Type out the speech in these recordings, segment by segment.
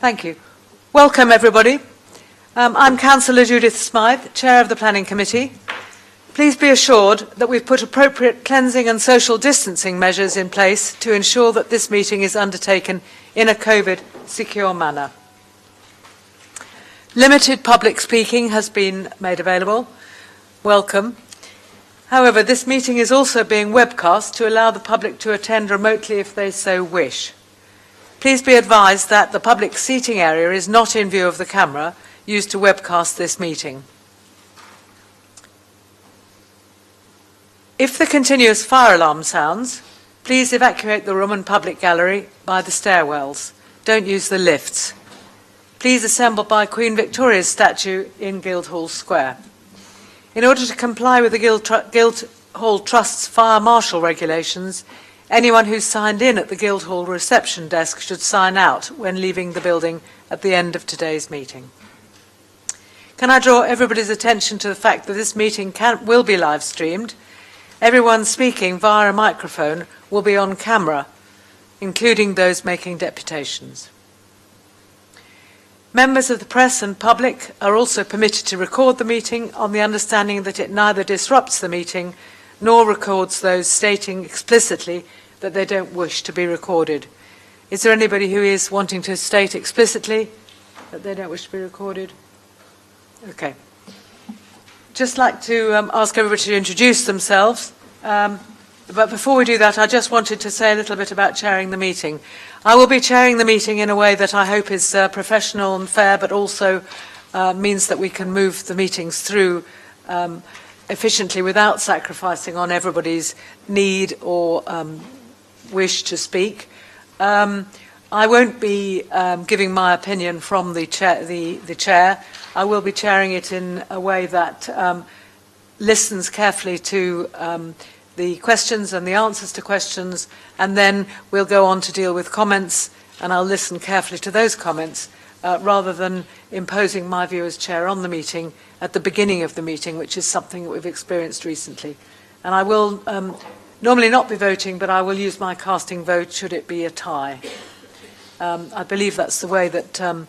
Thank you. Welcome, everybody. I'm Councillor Judith Smythe, Chair of the Planning Committee. Please be assured that we've put appropriate cleansing and social distancing measures in place to ensure that this meeting is undertaken in a COVID-secure manner. Limited public speaking has been made available. Welcome. However, this meeting is also being webcast to allow the public to attend remotely if they so wish. Please be advised that the public seating area is not in view of the camera used to webcast this meeting. If the continuous fire alarm sounds, please evacuate the room and public gallery by the stairwells. Don't use the lifts. Please assemble by Queen Victoria's statue in Guildhall Square. In order to comply with the Guildhall Trust's fire marshal regulations, anyone who's signed in at the Guildhall reception desk should sign out when leaving the building at the end of today's meeting. Can I draw everybody's attention to the fact that this meeting will be live streamed? Everyone speaking via a microphone will be on camera, including those making deputations. Members of the press and public are also permitted to record the meeting on the understanding that it neither disrupts the meeting nor records those stating explicitly that they don't wish to be recorded. Is there anybody who is wanting to state explicitly that they don't wish to be recorded? Okay. Just like to ask everybody to introduce themselves, but before we do that, I just wanted to say a little bit about chairing the meeting. I will be chairing the meeting in a way that I hope is professional and fair, but also means that we can move the meetings through efficiently without sacrificing on everybody's need or wish to speak. I won't be giving my opinion from the chair. I will be chairing it in a way that listens carefully to the questions and the answers to questions, and then we'll go on to deal with comments, and I'll listen carefully to those comments rather than imposing my view as chair on the meeting at the beginning of the meeting, which is something that we've experienced recently. And I will normally not be voting, but I will use my casting vote should it be a tie. I believe that's the way that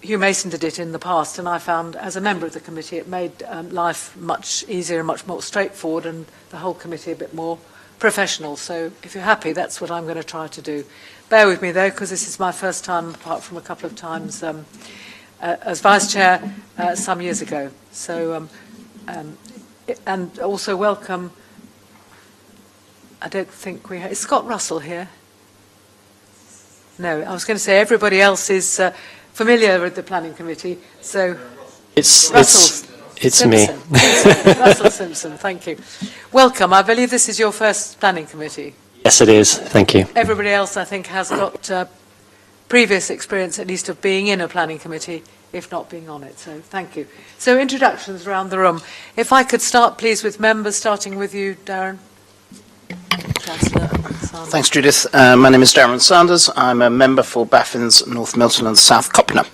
Hugh Mason did it in the past, and I found as a member of the committee it made life much easier and much more straightforward, and the whole committee a bit more professional. So if you're happy, that's what I'm going to try to do. Bear with me though, because this is my first time, apart from a couple of times as vice chair some years ago. So and also welcome. I don't think is Scott Russell here? No, I was going to say everybody else is familiar with the planning committee, so it's me. Russell Simpson, thank you. Welcome. I believe this is your first planning committee. Yes, it is. Thank you. Everybody else, I think, has got previous experience, at least, of being in a planning committee, if not being on it. So thank you. So introductions around the room. If I could start, please, with members, starting with you, Darren. Thanks, Judith. My name is Darren Sanders. I'm a member for Baffins, North Milton and South Copner.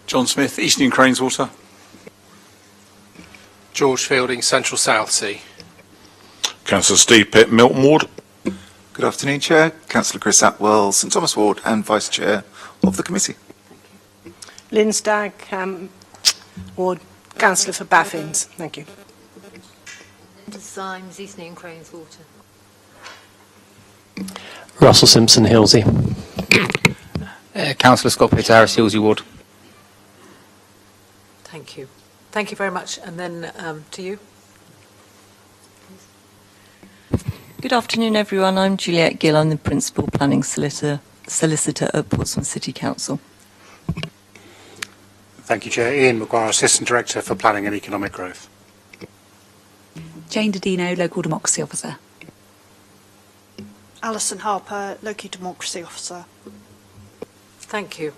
John Smith, Eastern Craneswater. George Fielding, Central South Sea. Councillor Steve Pitt, Milton Ward. Good afternoon, Chair. Councillor Chris Atwell, St Thomas Ward and Vice Chair of the committee. Lynn Stagg, Ward Councillor for Baffins. Thank you. Symes, Eastern Craneswater. Russell Simpson, Hilsey. Councillor Scott Pitt, Harris, Hilsey Ward. Thank you. Thank you very much. And then to you. Good afternoon, everyone. I'm Juliette Gill. I'm the Principal Planning Solicitor at Portsmouth City Council. Thank you, Chair. Ian Maguire, Assistant Director for Planning and Economic Growth. Jane Dodino, Local Democracy Officer. Alison Harper, Local Democracy Officer. Thank you.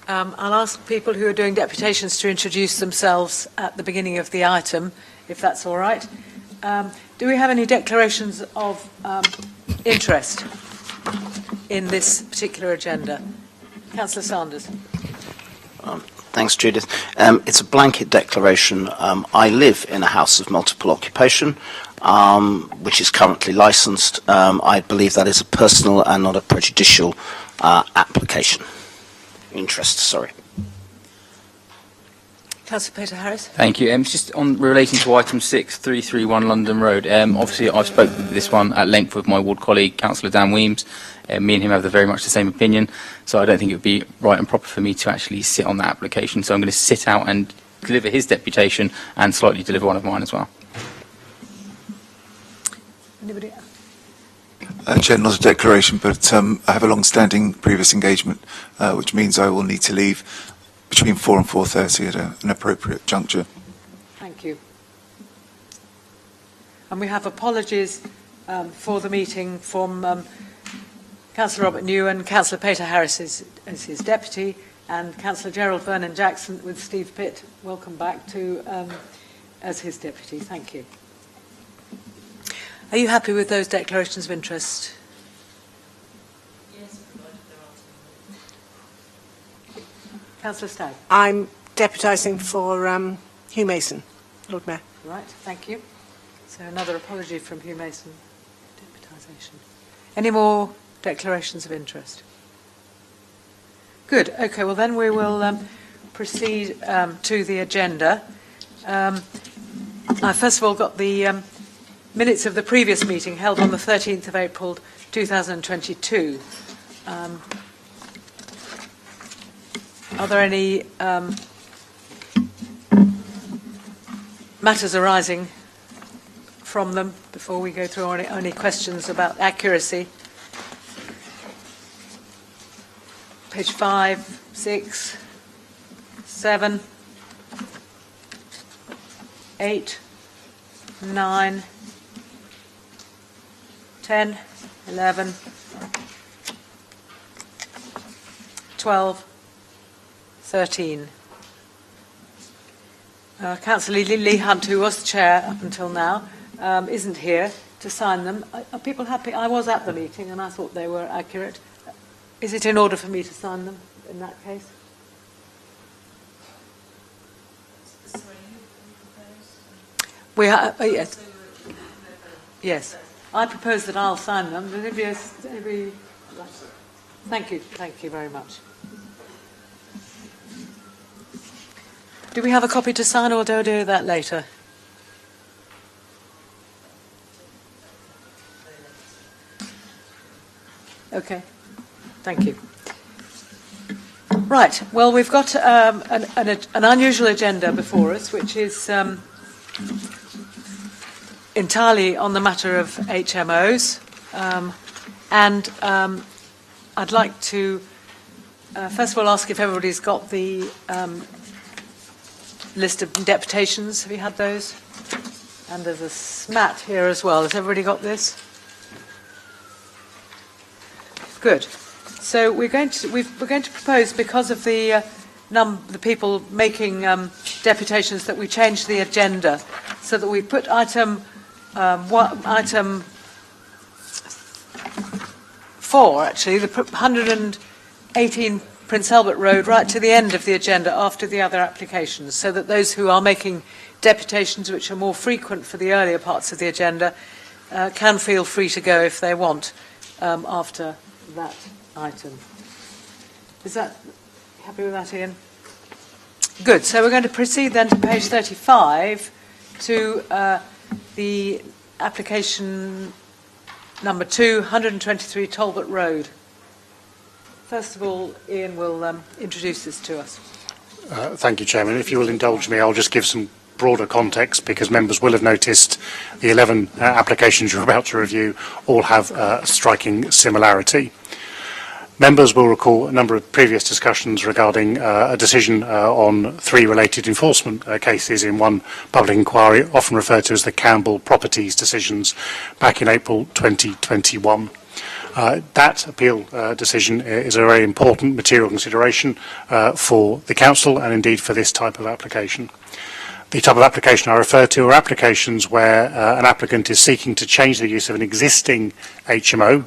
I'll ask people who are doing deputations to introduce themselves at the beginning of the item, if that's all right. Do we have any declarations of interest in this particular agenda? Councillor Sanders. Thanks, Judith. It's a blanket declaration. I live in a house of multiple occupation, which is currently licensed. I believe that is a personal and not a prejudicial application. Interest, sorry. Councillor Peter Harris. Thank you. Just on relating to item 6, 331 London Road. Obviously, I've spoken to this one at length with my ward colleague, Councillor Dan Weems. Me and him have very much the same opinion, so I don't think it would be right and proper for me to actually sit on that application. So I'm going to sit out and deliver his deputation and slightly deliver one of mine as well. Anybody? Chair, not a declaration, but I have a long-standing previous engagement, which means I will need to leave between 4 and 4:30 at an appropriate juncture. Thank you. And we have apologies for the meeting from Councillor Robert New and Councillor Peter Harris as his deputy, and Councillor Gerald Vernon Jackson with Steve Pitt. Welcome back to as his deputy. Thank you. Are you happy with those declarations of interest? Councillor Stagg. I'm deputising for Hugh Mason, Lord Mayor. Right, thank you. So another apology from Hugh Mason. Deputisation. Any more declarations of interest? Good. Okay, well then we will proceed to the agenda. I first of all got the minutes of the previous meeting held on the 13th of April 2022. Are there any matters arising from them before we go through any questions about accuracy? Page 5, 6, 7, 8, 9, 10, 11, 12, 13. Councillor Lee Hunt, who was the chair up until now, isn't here to sign them. Are people happy? I was at the meeting and I thought they were accurate. Is it in order for me to sign them in that case? We are, yes. Yes. I propose that I'll sign them. Thank you very much. Do we have a copy to sign, or do I do that later? Okay, thank you. Right, well, we've got an unusual agenda before us, which is entirely on the matter of HMOs, and I'd like to first of all ask if everybody's got the list of deputations. Have you had those? And there's a SMAT here as well. Has everybody got this? Good. So we're going to propose, because of the people making deputations, that we change the agenda so that we put item 4, actually, the 118 Prince Albert Road, right to the end of the agenda after the other applications, so that those who are making deputations which are more frequent for the earlier parts of the agenda can feel free to go if they want after that item. Is that happy with that, Ian? Good. So we're going to proceed then to page 35 to the application number 2, 123 Talbot Road. First of all, Ian will introduce this to us. Thank you, Chairman. If you will indulge me, I'll just give some broader context, because members will have noticed the 11 applications you're about to review all have a striking similarity. Members will recall a number of previous discussions regarding a decision on 3 related enforcement cases in one public inquiry, often referred to as the Campbell Properties decisions, back in April 2021. That appeal decision is a very important material consideration for the Council and indeed for this type of application. The type of application I refer to are applications where an applicant is seeking to change the use of an existing HMO,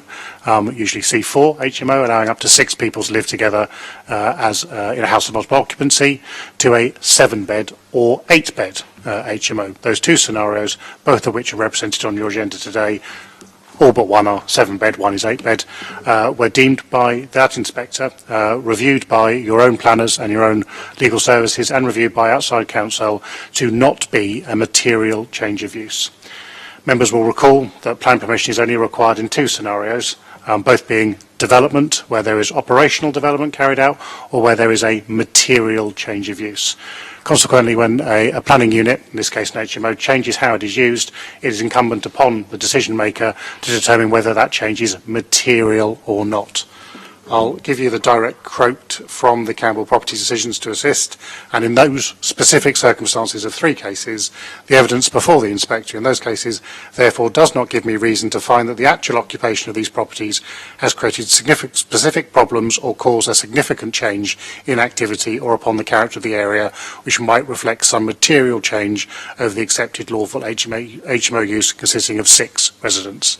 usually C4 HMO, allowing up to 6 people to live together as in a house of multiple occupancy, to a 7-bed or 8-bed HMO. Those 2 scenarios, both of which are represented on your agenda today, all but one are 7-bed, one is 8-bed, were deemed by that inspector, reviewed by your own planners and your own legal services and reviewed by outside counsel to not be a material change of use. Members will recall that plan permission is only required in two scenarios, both being development, where there is operational development carried out, or where there is a material change of use. Consequently, when a planning unit, in this case an HMO, changes how it is used, it is incumbent upon the decision maker to determine whether that change is material or not. I'll give you the direct quote from the Campbell Property Decisions to assist, and in those specific circumstances of 3 cases, the evidence before the inspector in those cases therefore does not give me reason to find that the actual occupation of these properties has created specific problems or caused a significant change in activity or upon the character of the area which might reflect some material change over the accepted lawful HMO use consisting of 6 residents.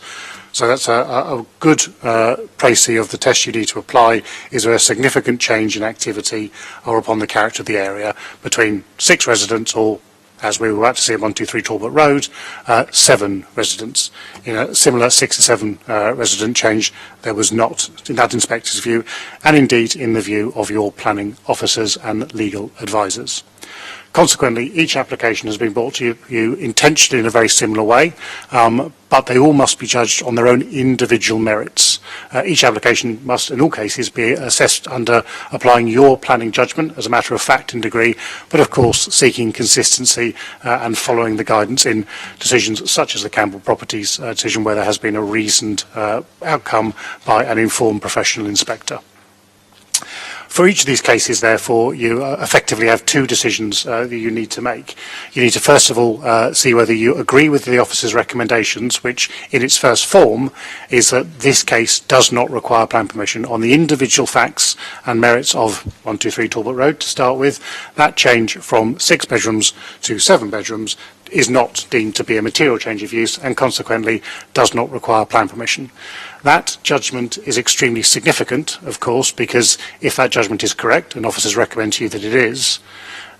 So that's a good précis of the test you need to apply. Is there a significant change in activity or upon the character of the area between 6 residents or, as we were about to see at 123 Talbot Road, 7 residents? In a similar 6 to 7 resident change, there was not in that inspector's view, and indeed in the view of your planning officers and legal advisors. Consequently, each application has been brought to you intentionally in a very similar way, but they all must be judged on their own individual merits. Each application must, in all cases, be assessed under applying your planning judgment as a matter of fact and degree, but of course seeking consistency and following the guidance in decisions such as the Campbell Properties decision where there has been a reasoned outcome by an informed professional inspector. For each of these cases, therefore, you effectively have 2 decisions that you need to make. You need to first of all see whether you agree with the officer's recommendations, which in its first form is that this case does not require plan permission on the individual facts and merits of 123 Talbot Road to start with. That change from 6 bedrooms to 7 bedrooms is not deemed to be a material change of use and consequently does not require plan permission. That judgment is extremely significant, of course, because if that judgment is correct, and officers recommend to you that it is,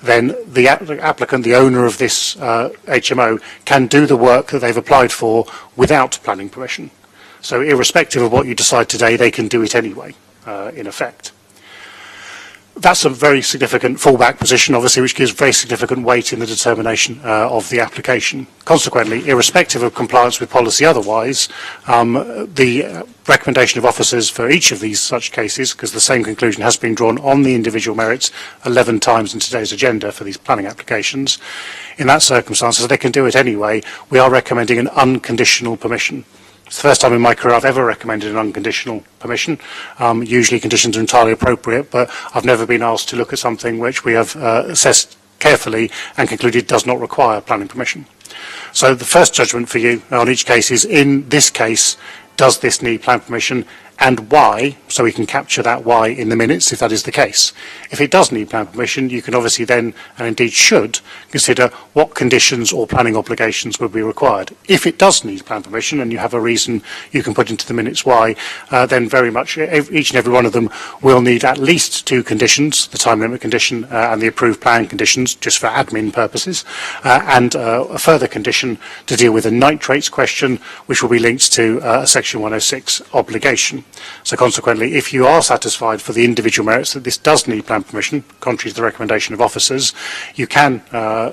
then the applicant, the owner of this HMO, can do the work that they've applied for without planning permission. So irrespective of what you decide today, they can do it anyway, in effect. That's a very significant fallback position, obviously, which gives very significant weight in the determination of the application. Consequently, irrespective of compliance with policy otherwise, the recommendation of officers for each of these such cases, because the same conclusion has been drawn on the individual merits 11 times in today's agenda for these planning applications, in that circumstance, as they can do it anyway, we are recommending an unconditional permission. It's the first time in my career I've ever recommended an unconditional permission. Usually conditions are entirely appropriate, but I've never been asked to look at something which we have assessed carefully and concluded does not require planning permission. So the first judgment for you on each case is, in this case, does this need plan permission and why, so we can capture that why in the minutes if that is the case. If it does need plan permission, you can obviously then, and indeed should, consider what conditions or planning obligations would be required. If it does need plan permission and you have a reason you can put into the minutes why, then very much each and every one of them will need at least 2 conditions, the time limit condition and the approved plan conditions, just for admin purposes, and a further condition to deal with a nitrates question, which will be linked to a Section 106 obligation. So consequently, if you are satisfied for the individual merits that this does need plan permission, contrary to the recommendation of officers, you can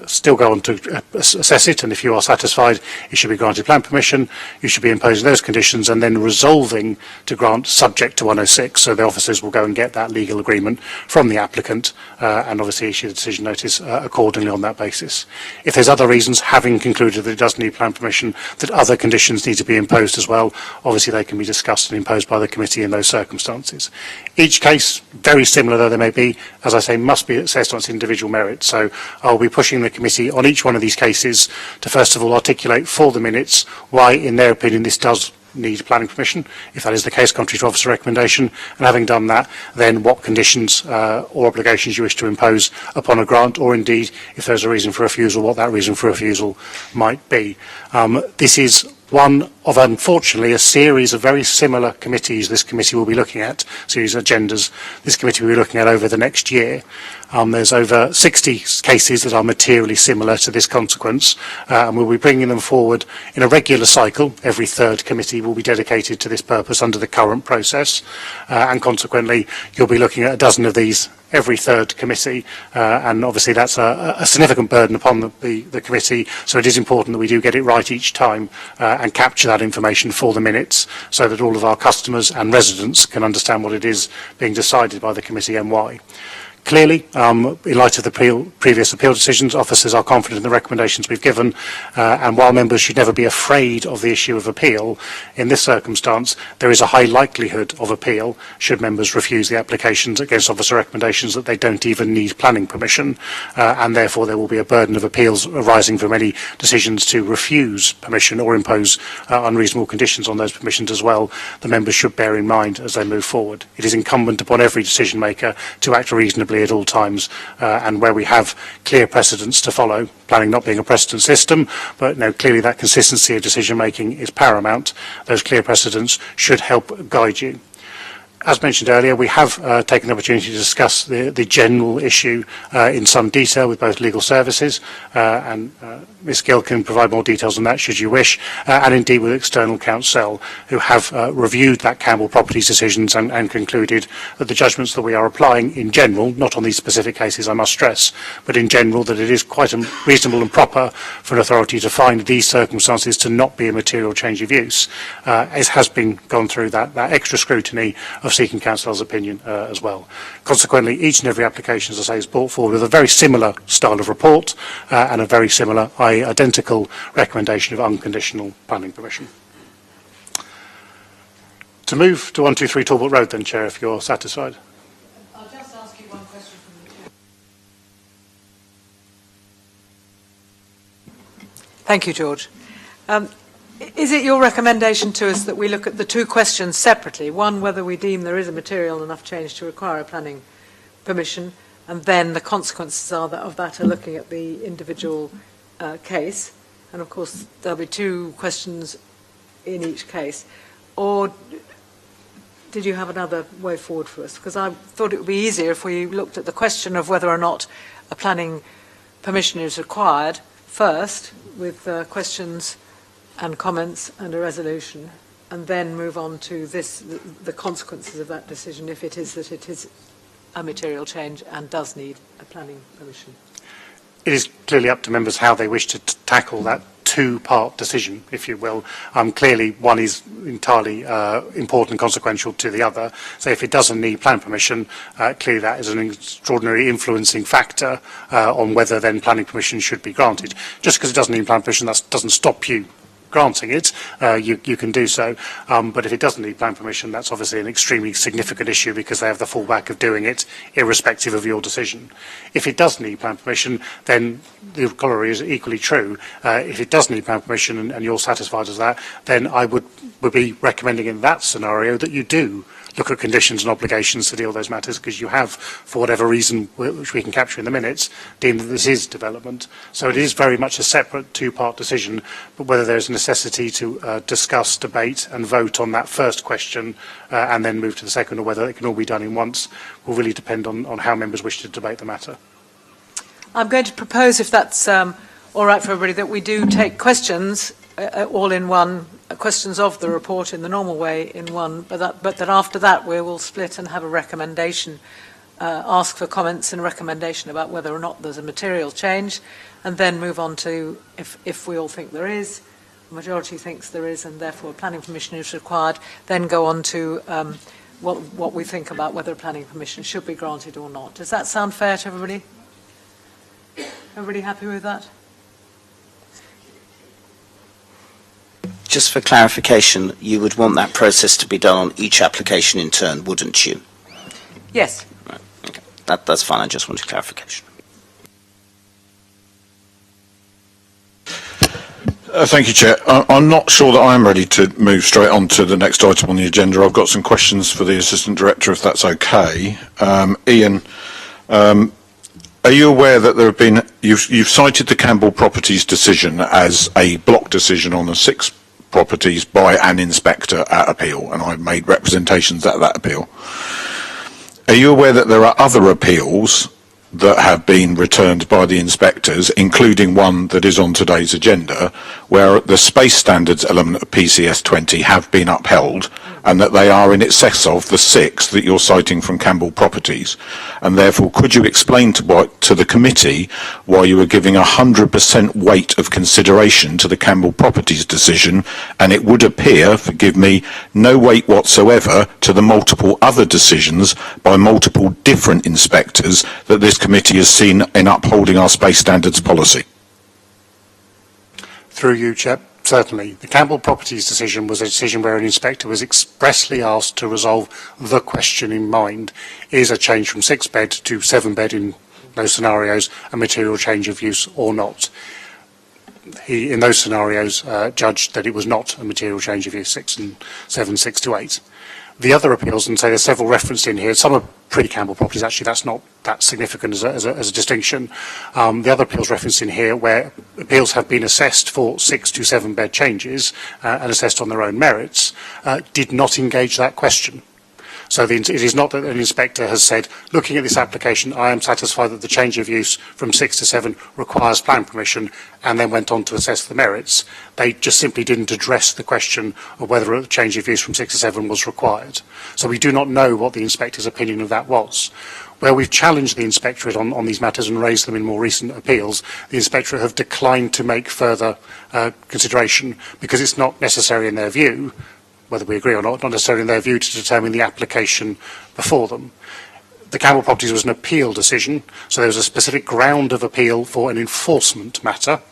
still go on to assess it, and if you are satisfied it should be granted plan permission, you should be imposing those conditions and then resolving to grant subject to 106, so the officers will go and get that legal agreement from the applicant and obviously issue the decision notice accordingly on that basis. If there's other reasons, having concluded that it does need plan permission, that other conditions need to be imposed as well, obviously they can be discussed and imposed by the committee in those circumstances. Each case, very similar though they may be, as I say, must be assessed on its individual merit. So I'll be pushing the committee on each one of these cases to first of all articulate for the minutes why, in their opinion, this does need planning permission, if that is the case, contrary to officer recommendation, and having done that, then what conditions or obligations you wish to impose upon a grant, or indeed, if there's a reason for refusal, what that reason for refusal might be. This is one of, unfortunately, a series of very similar committees this committee will be looking at, series of agendas this committee will be looking at over the next year. There's over 60 cases that are materially similar to this consequence, and we'll be bringing them forward in a regular cycle. Every third committee will be dedicated to this purpose under the current process, and consequently you'll be looking at a dozen of these every third committee, and obviously that's a significant burden upon the committee, so it is important that we do get it right each time and capture that information for the minutes so that all of our customers and residents can understand what it is being decided by the committee and why. Clearly, in light of the previous appeal decisions, officers are confident in the recommendations we've given, and while members should never be afraid of the issue of appeal, in this circumstance there is a high likelihood of appeal should members refuse the applications against officer recommendations that they don't even need planning permission, and therefore there will be a burden of appeals arising from any decisions to refuse permission or impose unreasonable conditions on those permissions as well. The members should bear in mind as they move forward. It is incumbent upon every decision maker to act reasonably at all times, and where we have clear precedents to follow, planning not being a precedent system, but clearly that consistency of decision making is paramount. Those clear precedents should help guide you. As mentioned earlier, we have taken the opportunity to discuss the general issue in some detail with both legal services, and Ms Gill can provide more details on that should you wish, and indeed with external counsel who have reviewed that Campbell Properties decisions and concluded that the judgments that we are applying in general, not on these specific cases I must stress, but in general that it is quite reasonable and proper for an authority to find these circumstances to not be a material change of use. It has been gone through that extra scrutiny of seeking counsel's opinion as well. Consequently, each and every application, as I say, is brought forward with a very similar style of report and a very similar, identical recommendation of unconditional planning permission. To move to 123 Talbot Road then, Chair, if you're satisfied. I'll just ask you one question from the chair. Thank you, George. Is it your recommendation to us that we look at the two questions separately? One, whether we deem there is a material enough change to require a planning permission, and then the consequences of that are looking at the individual case. And of course, there'll be two questions in each case. Or did you have another way forward for us? Because I thought it would be easier if we looked at the question of whether or not a planning permission is required first, with questions and comments and a resolution, and then move on to the consequences of that decision if it is that it is a material change and does need a planning permission. It is clearly up to members how they wish to tackle that two-part decision, if you will. Clearly, one is entirely important and consequential to the other. So if it doesn't need plan permission, clearly that is an extraordinary influencing factor on whether then planning permission should be granted. Just because it doesn't need plan permission, that doesn't stop you granting it, you can do so, but if it doesn't need plan permission, that's obviously an extremely significant issue because they have the fallback of doing it irrespective of your decision. If it does need plan permission, then the corollary is equally true. If it does need plan permission and you're satisfied with that, then I would be recommending in that scenario that you do look at conditions and obligations to deal with those matters, because you have, for whatever reason, which we can capture in the minutes, deemed that this is development. So it is very much a separate two-part decision, but whether there's a necessity to discuss, debate and vote on that first question and then move to the second, or whether it can all be done in once, will really depend on how members wish to debate the matter. I'm going to propose, if that's all right for everybody, that we do take questions all in one, questions of the report in the normal way in one, but that after that we will split and have a recommendation, ask for comments and recommendation about whether or not there's a material change, and then move on to, if we all think there is, the majority thinks there is, and therefore planning permission is required, then go on to what we think about whether a planning permission should be granted or not. Does that sound fair to everybody? Everybody happy with that? Just for clarification, you would want that process to be done on each application in turn, wouldn't you? Yes. Right, okay. That's fine, I just wanted clarification. Thank you, Chair. I'm not sure that I'm ready to move straight on to the next item on the agenda. I've got some questions for the Assistant Director, if that's okay. Ian, are you aware that there have been, you've cited the Campbell Properties decision as a block decision on a 6 Properties by an inspector at appeal, and I've made representations at that appeal. Are you aware that there are other appeals that have been returned by the inspectors, including one that is on today's agenda, where the space standards element of PCS 20 have been upheld, and that they are in excess of the 6 that you're citing from Campbell Properties? And therefore, could you explain to the committee why you were giving 100% weight of consideration to the Campbell Properties decision, and it would appear, forgive me, no weight whatsoever to the multiple other decisions by multiple different inspectors that this committee has seen in upholding our space standards policy? Through you, Chair. Certainly. The Campbell Properties decision was a decision where an inspector was expressly asked to resolve the question in mind: is a change from 6-bed to 7-bed in those scenarios a material change of use or not? He, in those scenarios, judged that it was not a material change of use, 6 and 7, 6 to 8. The other appeals, and say there's several referenced in here, some are pre-Campbell Properties, actually that's not that significant as a distinction. The other appeals referenced in here, where appeals have been assessed for 6 to 7-bed changes and assessed on their own merits, did not engage that question. So it is not that an inspector has said, looking at this application, I am satisfied that the change of use from 6 to 7 requires plan permission, and then went on to assess the merits. They just simply didn't address the question of whether a change of use from 6 to 7 was required. So we do not know what the inspector's opinion of that was. Where we've challenged the inspectorate on these matters and raised them in more recent appeals, the inspectorate have declined to make further consideration, because it's not necessary in their view, whether we agree or not necessarily in their view, to determine the application before them. The Campbell Properties was an appeal decision, so there was a specific ground of appeal for an enforcement matter,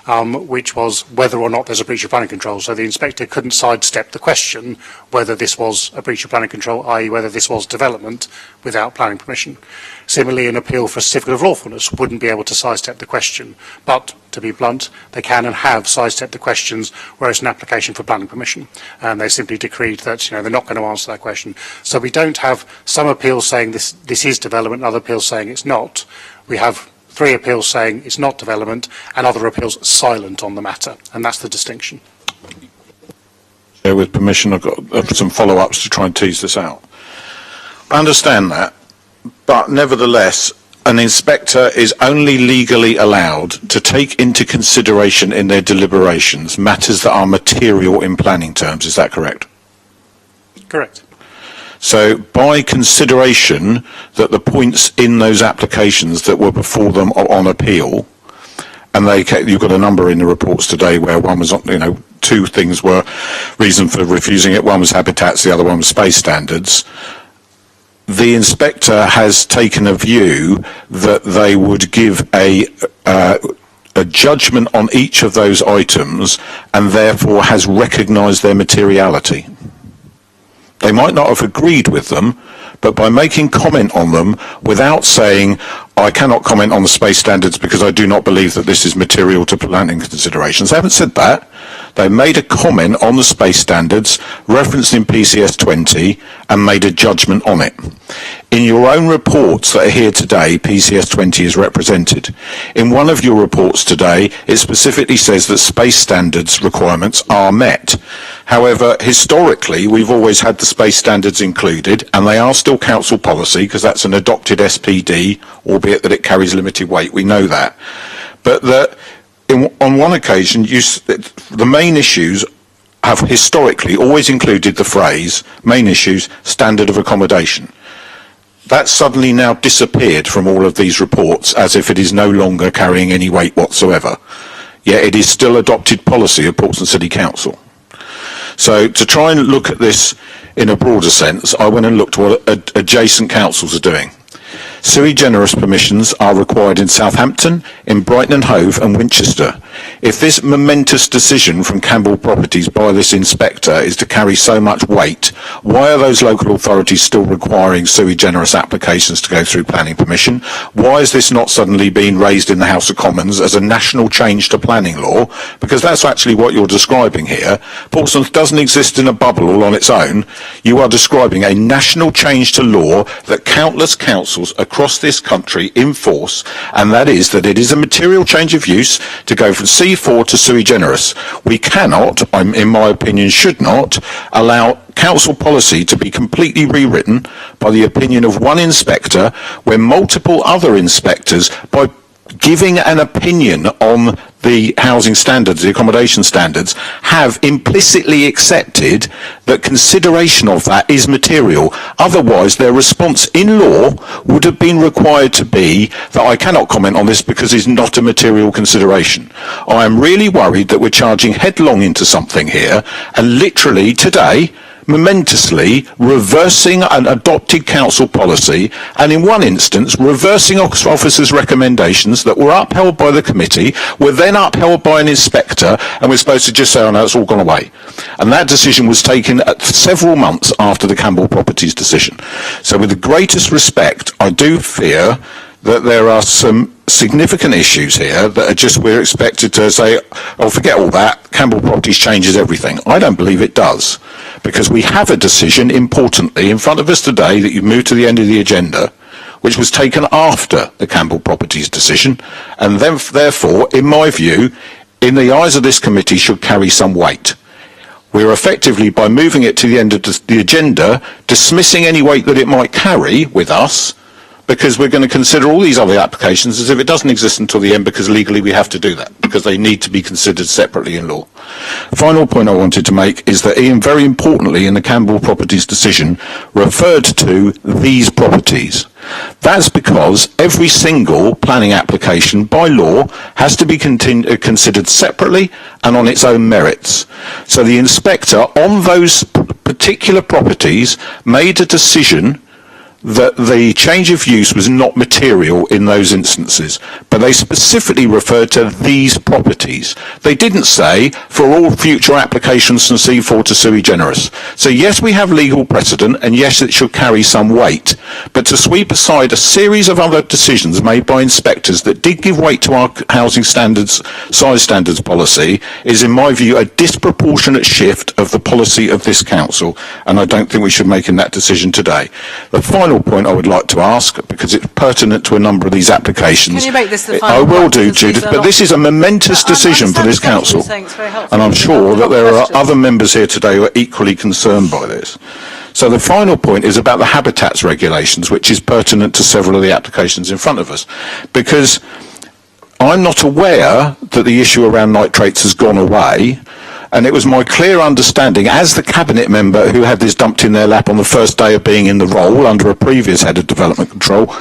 which was whether or not there's a breach of planning control. So the inspector couldn't sidestep the question whether this was a breach of planning control, i.e. whether this was development without planning permission. Similarly, an appeal for a certificate of lawfulness wouldn't be able to sidestep the question, but to be blunt, they can and have sidestepped the questions where it's an application for planning permission, and they simply decreed that they're not going to answer that question. So we don't have some appeals saying this is development, other appeals saying it's not. We have 3 appeals saying it's not development, and other appeals silent on the matter, and that's the distinction. With permission, I've got some follow-ups to try and tease this out. I understand that, but nevertheless, an inspector is only legally allowed to take into consideration in their deliberations matters that are material in planning terms. Is that correct? Correct. So by consideration that the points in those applications that were before them are on appeal, and you've got a number in the reports today where one was, 2 things were reason for refusing it, one was habitats, the other one was space standards, the inspector has taken a view that they would give a judgment on each of those items, and therefore has recognised their materiality. They might not have agreed with them, but by making comment on them without saying, I cannot comment on the space standards because I do not believe that this is material to planning considerations. They haven't said that. They made a comment on the space standards, referenced in PCS 20, and made a judgment on it. In your own reports that are here today, PCS 20 is represented. In one of your reports today, it specifically says that space standards requirements are met. However, historically, we've always had the space standards included, and they are still council policy because that's an adopted SPD, albeit that it carries limited weight. We know that. But on one occasion, the main issues have historically always included the phrase, main issues, standard of accommodation. That's suddenly now disappeared from all of these reports as if it is no longer carrying any weight whatsoever. Yet it is still adopted policy of Portsmouth City Council. So to try and look at this in a broader sense, I went and looked what adjacent councils are doing. Sui generis permissions are required in Southampton, in Brighton and Hove and Winchester. If this momentous decision from Campbell Properties by this inspector is to carry so much weight, why are those local authorities still requiring sui generis applications to go through planning permission? Why is this not suddenly being raised in the House of Commons as a national change to planning law? Because that's actually what you're describing here. Portsmouth doesn't exist in a bubble all on its own. You are describing a national change to law that countless councils across this country in force, and that is that it is a material change of use to go from C4 to sui generis. We cannot, in my opinion, should not, allow council policy to be completely rewritten by the opinion of one inspector when multiple other inspectors, by giving an opinion on the housing standards, the accommodation standards, have implicitly accepted that consideration of that is material. Otherwise, their response in law would have been required to be that I cannot comment on this because it's not a material consideration. I am really worried that we're charging headlong into something here, and literally today, momentously reversing an adopted council policy, and in one instance reversing officers' recommendations that were upheld by the committee, were then upheld by an inspector, and we're supposed to just say, oh no, it's all gone away. And that decision was taken several months after the Campbell Properties decision. So with the greatest respect, I do fear that there are some significant issues here that are just, we're expected to say, oh, forget all that, Campbell Properties changes everything. I don't believe it does, because we have a decision, importantly, in front of us today that you've moved to the end of the agenda, which was taken after the Campbell Properties decision, and then, therefore, in my view, in the eyes of this committee, should carry some weight. We're effectively, by moving it to the end of the agenda, dismissing any weight that it might carry with us, because we're going to consider all these other applications as if it doesn't exist until the end, because legally we have to do that, because they need to be considered separately in law. Final point I wanted to make is that Ian, very importantly, in the Campbell Properties decision, referred to these properties. That's because every single planning application by law has to be considered separately and on its own merits. So the inspector on those particular properties made a decision that the change of use was not material in those instances, but they specifically referred to these properties. They didn't say for all future applications from C4 to sui generis. So yes, we have legal precedent, and yes, it should carry some weight, but to sweep aside a series of other decisions made by inspectors that did give weight to our housing standards, size standards policy, is in my view a disproportionate shift of the policy of this council, and I don't think we should make in that decision today. The final point I would like to ask, because it's pertinent to a number of these applications. Can you make this the final I will point, do, because Judith, these are but not- this is a momentous decision for this council, and I'm sure that there are other members here today who are equally concerned by this. So the final point is about the habitats regulations, which is pertinent to several of the applications in front of us, because I'm not aware that the issue around nitrates has gone away. And it was my clear understanding, as the cabinet member who had this dumped in their lap on the first day of being in the role under a previous head of development control,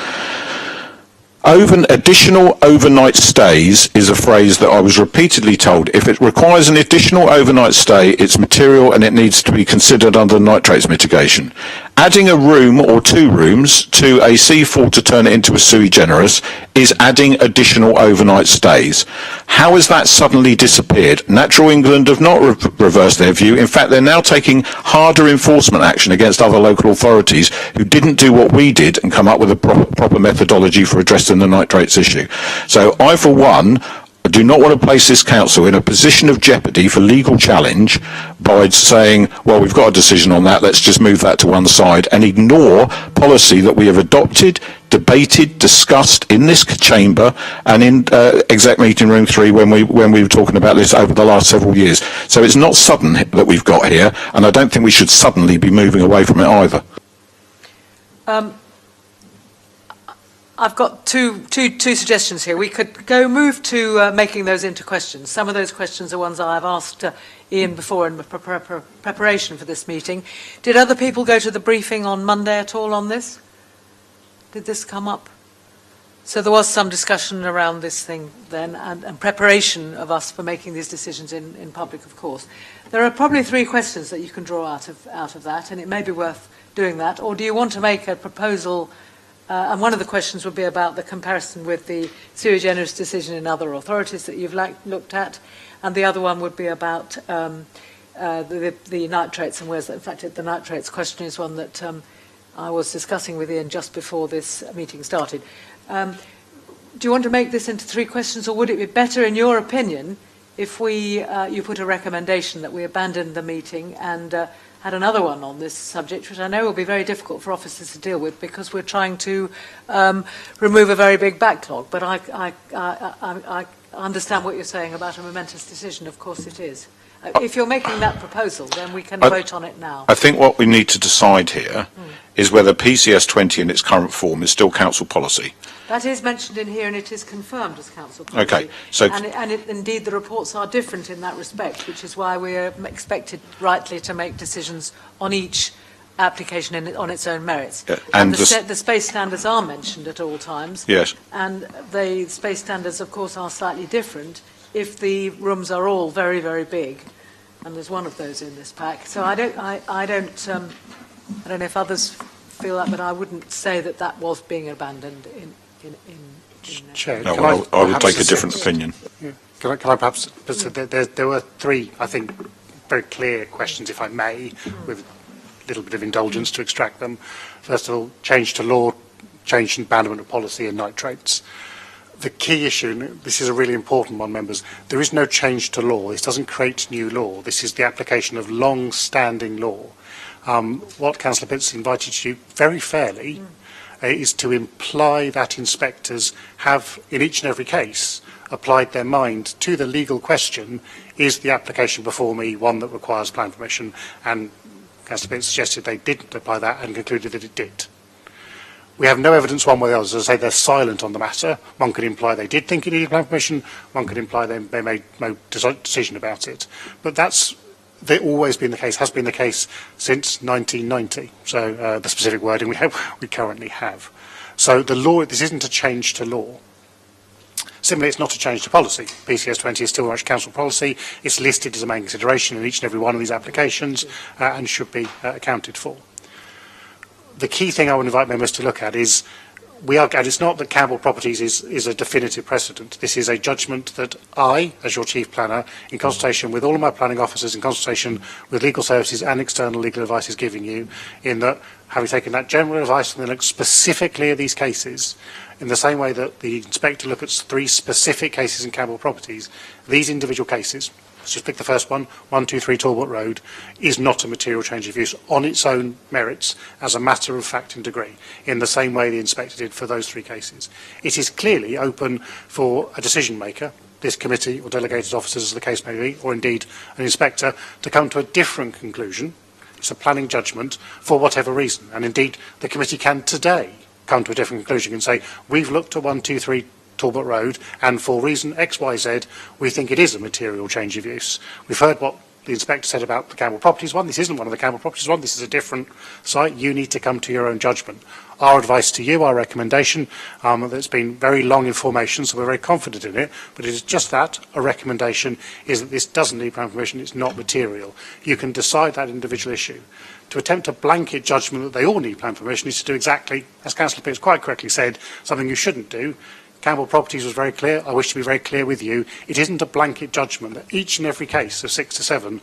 additional overnight stays is a phrase that I was repeatedly told. If it requires an additional overnight stay, it's material and it needs to be considered under nitrates mitigation. Adding a room or two rooms to a C4 to turn it into a sui generis is adding additional overnight stays. How has that suddenly disappeared? Natural England have not reversed their view. In fact, they're now taking harder enforcement action against other local authorities who didn't do what we did and come up with a proper methodology for addressing the nitrates issue. So I, for one, do not want to place this council in a position of jeopardy for legal challenge by saying, well, we've got a decision on that, let's just move that to one side, and ignore policy that we have adopted, debated, discussed in this chamber and in exec meeting room 3 when we were talking about this over the last several years. So it's not sudden that we've got here, and I don't think we should suddenly be moving away from it either. I've got two suggestions here. We could move to making those into questions. Some of those questions are ones I've asked Ian before in preparation for this meeting. Did other people go to the briefing on Monday at all on this? Did this come up? So there was some discussion around this thing then, and preparation of us for making these decisions in public, of course. There are probably 3 questions that you can draw out of that, and it may be worth doing that. Or do you want to make a proposal? And one of the questions would be about the comparison with the sui generis decision in other authorities that you've looked at, and the other one would be about the nitrates and where's, in fact, the nitrates question is one that I was discussing with Ian just before this meeting started. Do you want to make this into 3 questions, or would it be better, in your opinion, if you put a recommendation that we abandon the meeting and had another one on this subject, which I know will be very difficult for officers to deal with because we're trying to remove a very big backlog. But I understand what you're saying about a momentous decision. Of course it is. If you're making that proposal, then we can vote on it now. I think what we need to decide here is whether PCS 20 in its current form is still council policy. That is mentioned in here and it is confirmed as council policy. Okay, so indeed the reports are different in that respect, which is why we are expected rightly to make decisions on each application on its own merits. And the space standards are mentioned at all times. Yes. And the space standards, of course, are slightly different if the rooms are all very, very big. And there's one of those in this pack. So I don't know if others feel that, but I wouldn't say that that was being abandoned in Chair, no, I would take a different opinion. Yeah. Can I perhaps, there were three, I think, very clear questions, if I may, with a little bit of indulgence to extract them. First of all, change to law, change in abandonment of policy and nitrates. The key issue, and this is a really important one, members, there is no change to law. This doesn't create new law. This is the application of long-standing law. What Councillor Pitts invited you very fairly is to imply that inspectors have, in each and every case, applied their mind to the legal question, is the application before me one that requires plan permission? And Councillor Pitts suggested they didn't apply that and concluded that it did. We have no evidence one way or the other. As I say, they're silent on the matter. One could imply they did think it needed plan permission. One could imply they made no decision about it. But that's always been the case, has been the case since 1990. So the specific wording we currently have. So the law, this isn't a change to law. Similarly, it's not a change to policy. PCS 20 is still very much council policy. It's listed as a main consideration in each and every one of these applications and should be accounted for. The key thing I would invite members to look at is, and it's not that Campbell Properties is a definitive precedent. This is a judgment that I, as your Chief Planner, in consultation with all of my planning officers, in consultation with legal services and external legal advice, is giving you, in that, having taken that general advice and then looked specifically at these cases, in the same way that the inspector looked at 3 specific cases in Campbell Properties, these individual cases, let's just pick the first one, 123 Talbot Road, is not a material change of use on its own merits as a matter of fact and degree, in the same way the inspector did for those 3 cases. It is clearly open for a decision maker, this committee or delegated officers as the case may be, or indeed an inspector, to come to a different conclusion. It's a planning judgment for whatever reason. And indeed, the committee can today come to a different conclusion and say, we've looked at 123 Talbot Road, and for reason X, Y, Z, we think it is a material change of use. We've heard what the inspector said about the Campbell Properties one. This isn't one of the Campbell Properties one. This is a different site. You need to come to your own judgment. Our advice to you, our recommendation, that's been very long in formation, so we're very confident in it, but it is just that, a recommendation, is that this doesn't need plan permission, it's not material. You can decide that individual issue. To attempt a blanket judgment that they all need plan permission is to do exactly, as Councillor Pitts quite correctly said, something you shouldn't do. Campbell Properties was very clear. I wish to be very clear with you. It isn't a blanket judgment that each and every case of 6 to 7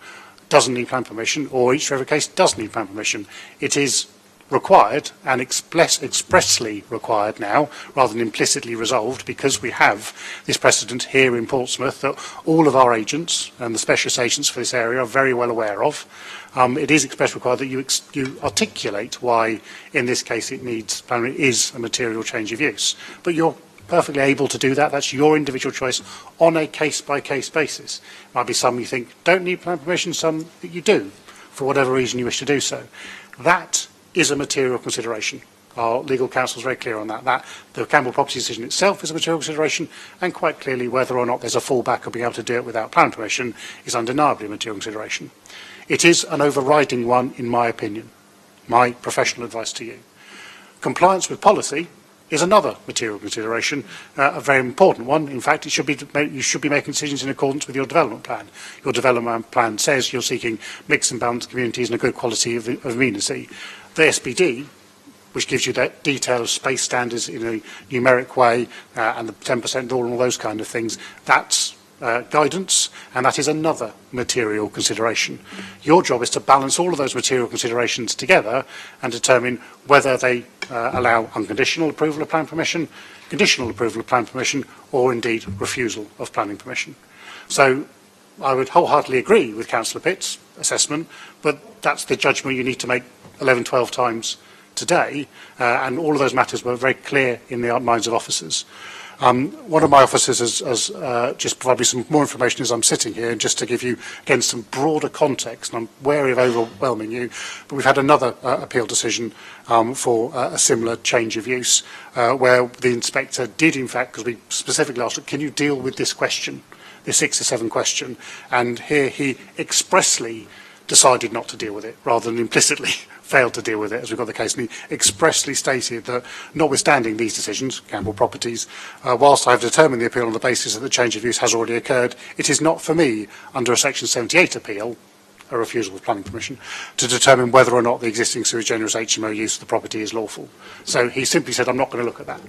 doesn't need plan permission, or each and every case does need plan permission. It is required and expressly required now, rather than implicitly resolved, because we have this precedent here in Portsmouth that all of our agents and the specialist agents for this area are very well aware of. It is expressly required that you articulate why, in this case, it is a material change of use. But you're perfectly able to do that. That's your individual choice on a case-by-case basis. Might be some you think don't need plan permission, some that you do, for whatever reason you wish to do so. That is a material consideration. Our legal counsel is very clear on that. The Campbell Property decision itself is a material consideration, and quite clearly whether or not there's a fallback of being able to do it without plan permission is undeniably a material consideration. It is an overriding one, in my opinion. My professional advice to you. Compliance with policy is another material consideration, a very important one. In fact, you should be making decisions in accordance with your development plan. Your development plan says you're seeking mixed and balanced communities and a good quality of amenity. The SPD, which gives you that detail of space standards in a numeric way, and the 10% rule and all those kind of things, that's guidance, and that is another material consideration. Your job is to balance all of those material considerations together and determine whether they allow unconditional approval of plan permission, conditional approval of plan permission, or indeed refusal of planning permission. So I would wholeheartedly agree with Councillor Pitt's assessment, but that's the judgment you need to make 11, 12 times today, and all of those matters were very clear in the minds of officers. One of my officers has just provided me some more information as I'm sitting here, and just to give you, again, some broader context, and I'm wary of overwhelming you, but we've had another appeal decision for a similar change of use, where the inspector did, in fact, because we specifically asked, can you deal with this question, this 6 to 7 question, and here he expressly decided not to deal with it, rather than implicitly failed to deal with it, as we've got the case, and he expressly stated that, notwithstanding these decisions, Campbell Properties, whilst I have determined the appeal on the basis that the change of use has already occurred, it is not for me, under a Section 78 appeal, a refusal of planning permission, to determine whether or not the existing sui generis HMO use of the property is lawful. So he simply said, I'm not going to look at that.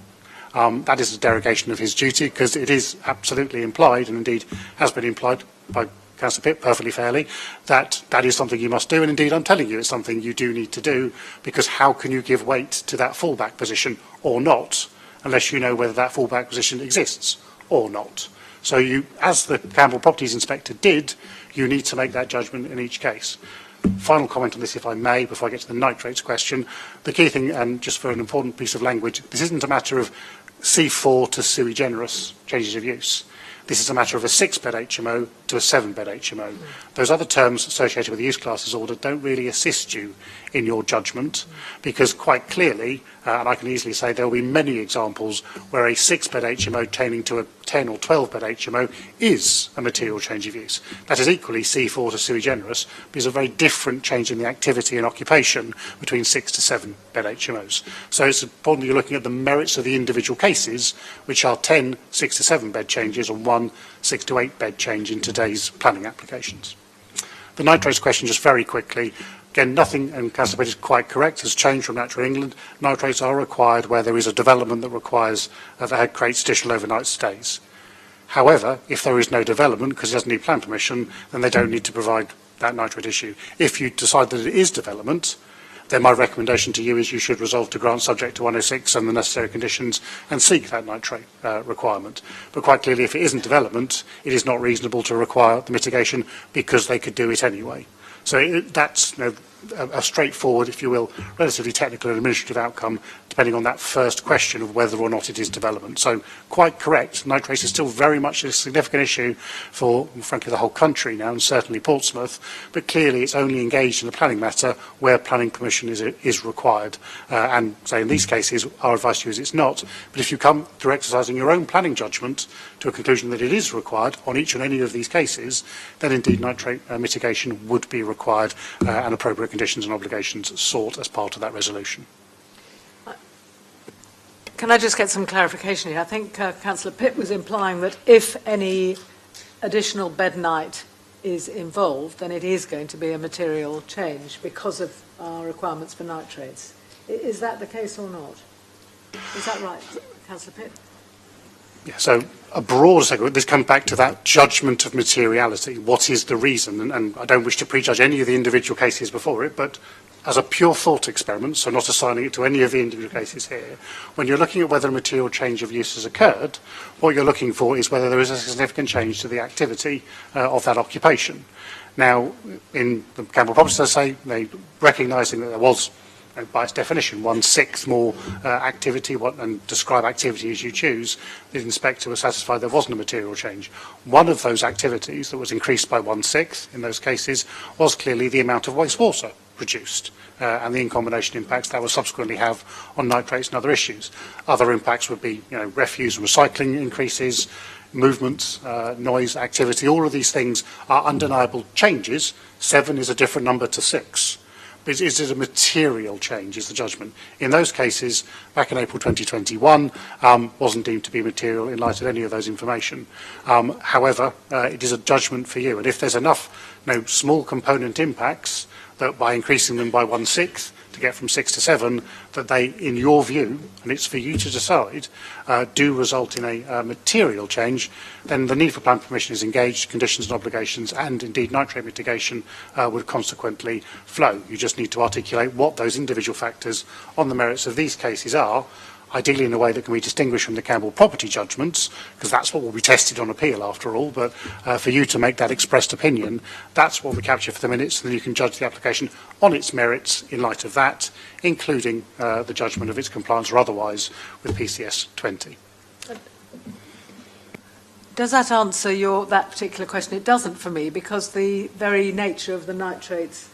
That is a derogation of his duty, because it is absolutely implied, and indeed has been implied by Councillor Pitt perfectly fairly, that is something you must do, and indeed I'm telling you it's something you do need to do, because how can you give weight to that fallback position or not, unless you know whether that fallback position exists or not. So you, as the Campbell Properties Inspector did, you need to make that judgment in each case. Final comment on this, if I may, before I get to the nitrates question. The key thing, and just for an important piece of language, this isn't a matter of C4 to sui generis changes of use. This is a matter of a 6-bed HMO to a 7-bed HMO. Those other terms associated with the use classes order don't really assist you in your judgment, because quite clearly, and I can easily say there will be many examples where a 6-bed HMO turning to a 10 or 12-bed HMO is a material change of use. That is equally C4 to sui generis, but is a very different change in the activity and occupation between 6 to 7-bed HMOs. So it's important you're looking at the merits of the individual cases, which are 10 6 to 7-bed changes and 1 6 to 8-bed change in today's planning applications. The nitrates question, just very quickly. Again, nothing, and Councillor Pitt is quite correct, has changed from Natural England. Nitrates are required where there is a development that requires that creates additional overnight stays. However, if there is no development, because it doesn't need plan permission, then they don't need to provide that nitrate issue. If you decide that it is development, then my recommendation to you is you should resolve to grant subject to 106 and the necessary conditions and seek that nitrate requirement. But quite clearly, if it isn't development, it is not reasonable to require the mitigation, because they could do it anyway. So that's a straightforward, if you will, relatively technical and administrative outcome, depending on that first question of whether or not it is development. So quite correct, nitrates is still very much a significant issue for, frankly, the whole country now, and certainly Portsmouth, but clearly it's only engaged in a planning matter where planning permission is required. And so in these cases, our advice to you is it's not. But if you come through exercising your own planning judgment to a conclusion that it is required on each and any of these cases, then indeed nitrate mitigation would be required, and appropriate conditions and obligations sought as part of that resolution. Can I just get some clarification here? I think Councillor Pitt was implying that if any additional bed night is involved, then it is going to be a material change because of our requirements for nitrates. Is that the case or not? Is that right, Councillor Pitt? Yeah, so a broad segment, this comes back to that judgment of materiality. What is the reason? And I don't wish to prejudge any of the individual cases before it, but as a pure thought experiment, so not assigning it to any of the individual cases here, when you're looking at whether a material change of use has occurred, what you're looking for is whether there is a significant change to the activity of that occupation. Now, in the Campbell Properties, I say, they recognising that there was, by its definition, 1/6 more activity, and describe activity as you choose, the inspector was satisfied there wasn't a material change. One of those activities that was increased by 1/6 in those cases was clearly the amount of wastewater produced, and the in combination impacts that will subsequently have on nitrates and other issues. Other impacts would be, refuse and recycling increases, movement, noise, activity. All of these things are undeniable changes. 7 is a different number to 6. Is it a material change, is the judgment. In those cases, back in April 2021, wasn't deemed to be material in light of any of those information. However, it is a judgment for you. And if there's enough small component impacts that by increasing them by 1/6 to get from 6 to 7, that they, in your view, and it's for you to decide, do result in a material change, then the need for plan permission is engaged, conditions and obligations, and indeed nitrate mitigation would consequently flow. You just need to articulate what those individual factors on the merits of these cases are. ideally in a way that can be distinguished from the Campbell property judgments, because that's what will be tested on appeal after all, but for you to make that expressed opinion, that's what we capture for the minutes, and then you can judge the application on its merits in light of that, including the judgment of its compliance or otherwise with PCS 20. Does that answer that particular question? It doesn't for me, because the very nature of the nitrates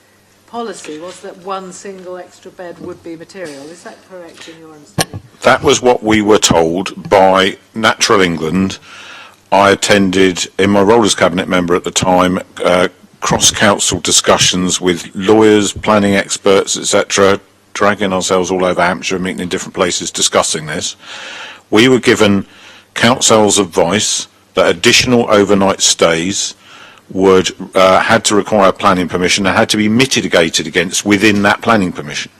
policy was that one single extra bed would be material. Is that correct in your understanding? That was what we were told by Natural England. I attended, in my role as Cabinet Member at the time, cross-council discussions with lawyers, planning experts, etc., dragging ourselves all over Hampshire, meeting in different places, discussing this. We were given council's advice that additional overnight stays had to require planning permission and had to be mitigated against within that planning permission.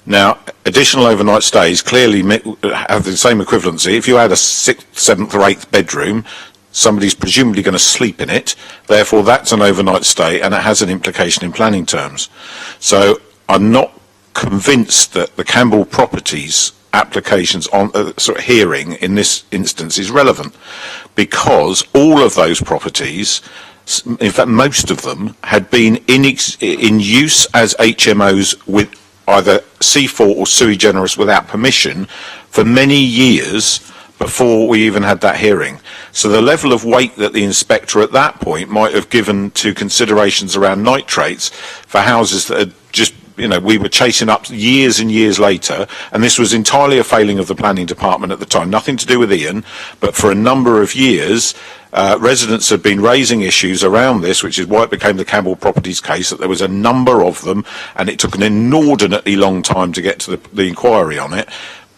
Now, additional overnight stays clearly have the same equivalency. If you had a 6th, 7th or 8th bedroom, somebody's presumably going to sleep in it, therefore that's an overnight stay and it has an implication in planning terms. So I'm not convinced that the Campbell Properties applications on sort of hearing in this instance is relevant, because all of those properties, in fact most of them, had been in use as HMOs with either C4 or sui generis without permission for many years before we even had that hearing. So the level of weight that the inspector at that point might have given to considerations around nitrates for houses that had just, we were chasing up years and years later, and this was entirely a failing of the planning department at the time, nothing to do with Ian, but for a number of years residents had been raising issues around this, which is why it became the Campbell Properties case, that there was a number of them and it took an inordinately long time to get to the inquiry on it.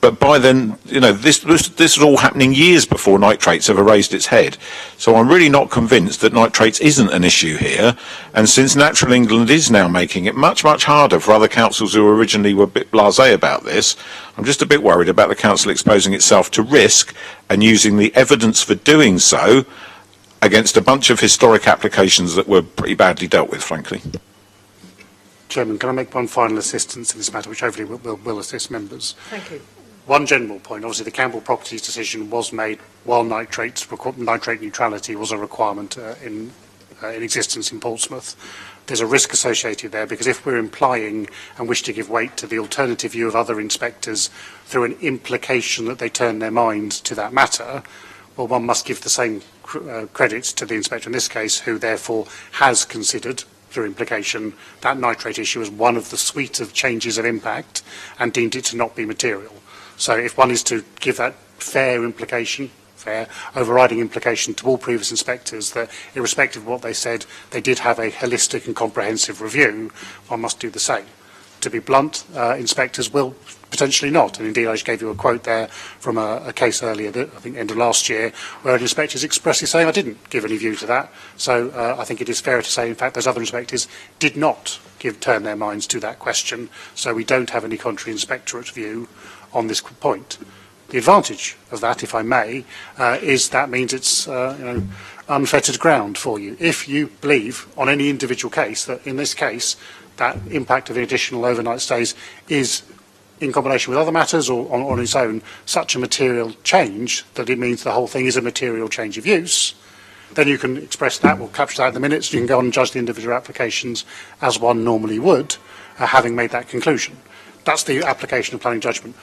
But by then, this was all happening years before nitrates ever raised its head. So I'm really not convinced that nitrates isn't an issue here. And since Natural England is now making it much, much harder for other councils who originally were a bit blasé about this, I'm just a bit worried about the council exposing itself to risk and using the evidence for doing so against a bunch of historic applications that were pretty badly dealt with, frankly. Chairman, can I make one final assistance in this matter, which hopefully will assist members? Thank you. One general point, obviously the Campbell Properties decision was made while nitrate neutrality was a requirement in existence in Portsmouth. There's a risk associated there, because if we're implying and wish to give weight to the alternative view of other inspectors through an implication that they turn their mind to that matter, well, one must give the same credit to the inspector in this case, who therefore has considered, through implication, that nitrate issue as one of the suite of changes of impact and deemed it to not be material. So if one is to give that fair overriding implication to all previous inspectors that, irrespective of what they said, they did have a holistic and comprehensive review, one must do the same. To be blunt, inspectors will potentially not. And indeed, I just gave you a quote there from a case earlier, I think end of last year, where an inspector is expressly saying, I didn't give any view to that. So I think it is fair to say, in fact, those other inspectors did not turn their minds to that question. So we don't have any contrary inspectorate view on this point. The advantage of that, if I may, is that means it's unfettered ground for you. If you believe on any individual case that in this case that impact of the additional overnight stays is, in combination with other matters or on its own, such a material change that it means the whole thing is a material change of use, then you can express that, we'll capture that in the minutes, you can go on and judge the individual applications as one normally would, having made that conclusion. That's the application of planning judgment.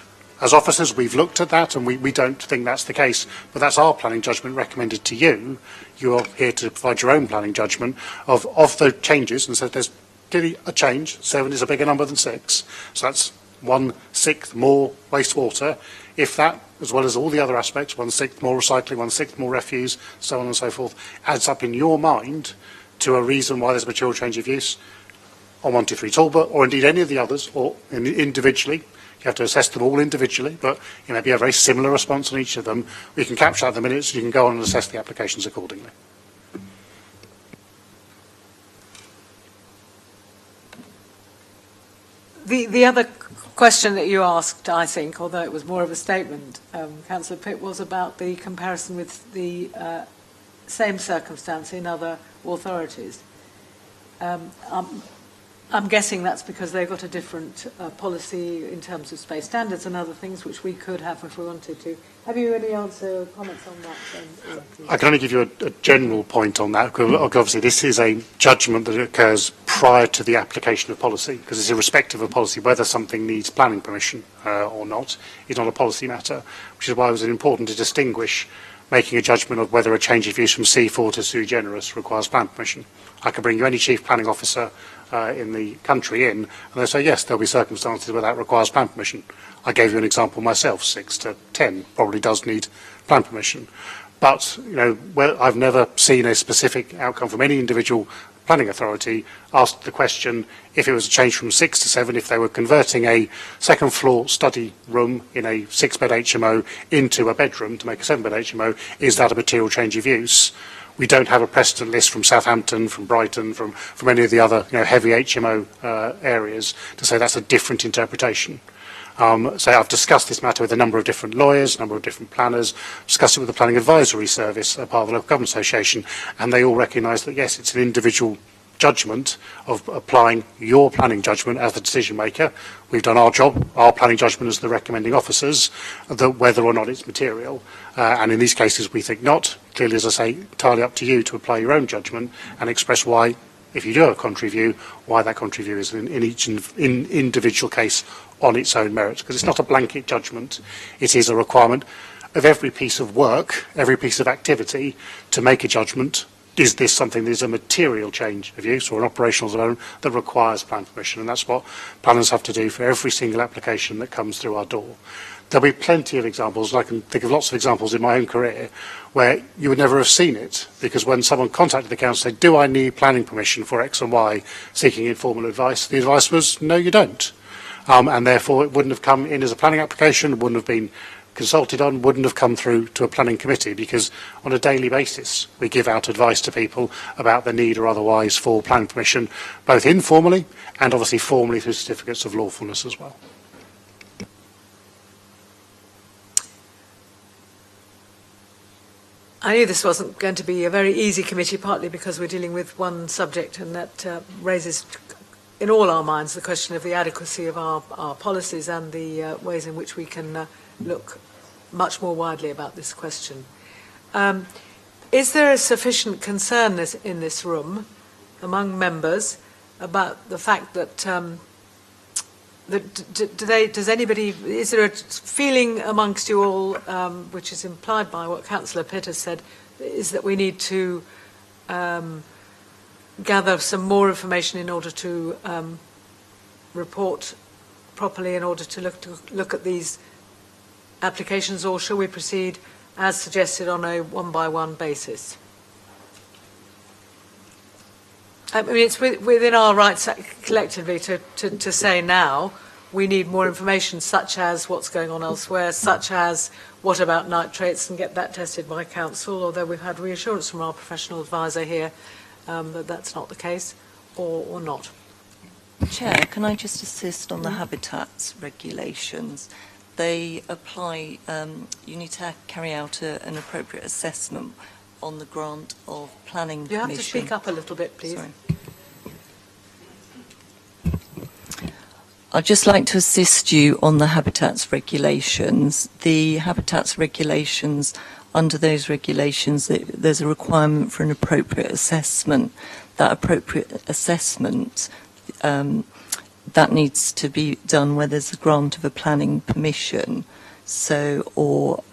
As officers, we've looked at that and we don't think that's the case, but that's our planning judgment recommended to you. You're here to provide your own planning judgment of the changes, and so there's clearly a change. 7 is a bigger number than 6, so that's 1/6 more wastewater. If that, as well as all the other aspects, 1/6 more recycling, 1/6 more refuse, so on and so forth, adds up in your mind to a reason why there's a material change of use on 123 Talbot, or indeed any of the others, or individually. You have to assess them all individually, but you may be a very similar response on each of them. We can capture that in the minutes, and you can go on and assess the applications accordingly. The other question that you asked, I think, although it was more of a statement, Councillor Pitt, was about the comparison with the same circumstance in other authorities. I'm guessing that's because they've got a different policy in terms of space standards and other things, which we could have if we wanted to. Have you any answer or comments on that? I can only give you a general point on that, because obviously this is a judgment that occurs prior to the application of policy, because it's irrespective of policy whether something needs planning permission or not. It's not a policy matter, which is why it was important to distinguish making a judgment of whether a change of use from C4 to sui generis requires plan permission. I can bring you any chief planning officer in the country in, and they say, yes, there'll be circumstances where that requires plan permission. I gave you an example myself, 6 to 10 probably does need plan permission. But, you know, I've never seen a specific outcome from any individual planning authority asked the question, if it was a change from 6 to 7, if they were converting a second floor study room in a 6-bed HMO into a bedroom to make a 7-bed HMO, is that a material change of use? We don't have a precedent list from Southampton, from Brighton, from any of the other heavy HMO areas to say that's a different interpretation. So I've discussed this matter with a number of different lawyers, a number of different planners, discussed it with the Planning Advisory Service, part of the Local Government Association, and they all recognise that, yes, it's an individual judgment of applying your planning judgment as the decision maker. We've done our job, our planning judgment as the recommending officers, that whether or not it's material. And in these cases we think not. Clearly, as I say, entirely up to you to apply your own judgment and express why, if you do have a contrary view, why that contrary view is in each individual case on its own merits. Because it's not a blanket judgment. It is a requirement of every piece of work, every piece of activity, to make a judgment. Is this something that is a material change of use or an operational zone that requires plan permission? And that's what planners have to do for every single application that comes through our door. There'll be plenty of examples, and I can think of lots of examples in my own career, where you would never have seen it, because when someone contacted the council and said, do I need planning permission for X and Y, seeking informal advice, the advice was, no, you don't. And therefore it wouldn't have come in as a planning application, wouldn't have been consulted on, wouldn't have come through to a planning committee, because on a daily basis we give out advice to people about the need or otherwise for planning permission, both informally and obviously formally through certificates of lawfulness as well. I knew this wasn't going to be a very easy committee, partly because we're dealing with one subject, and that raises in all our minds the question of the adequacy of our policies and the ways in which we can look much more widely about this question. Is there a sufficient concern in this room among members about the fact that, does anybody, is there a feeling amongst you all, which is implied by what Councillor Pitt has said, is that we need to gather some more information in order to report properly, in order to look at these applications, or shall we proceed as suggested on a one-by-one basis? I mean, it's within our rights collectively to say now we need more information, such as what's going on elsewhere, such as what about nitrates, and get that tested by council, although we've had reassurance from our professional advisor here that that's not the case, or not. Chair, can I just assist on the habitats regulations? They apply, you need to carry out an appropriate assessment on the grant of planning permission. You have to speak up a little bit, please. Sorry. I'd just like to assist you on the habitats regulations. The habitats regulations, under those regulations, there's a requirement for an appropriate assessment. That appropriate assessment, that needs to be done where there's a grant of a planning permission, or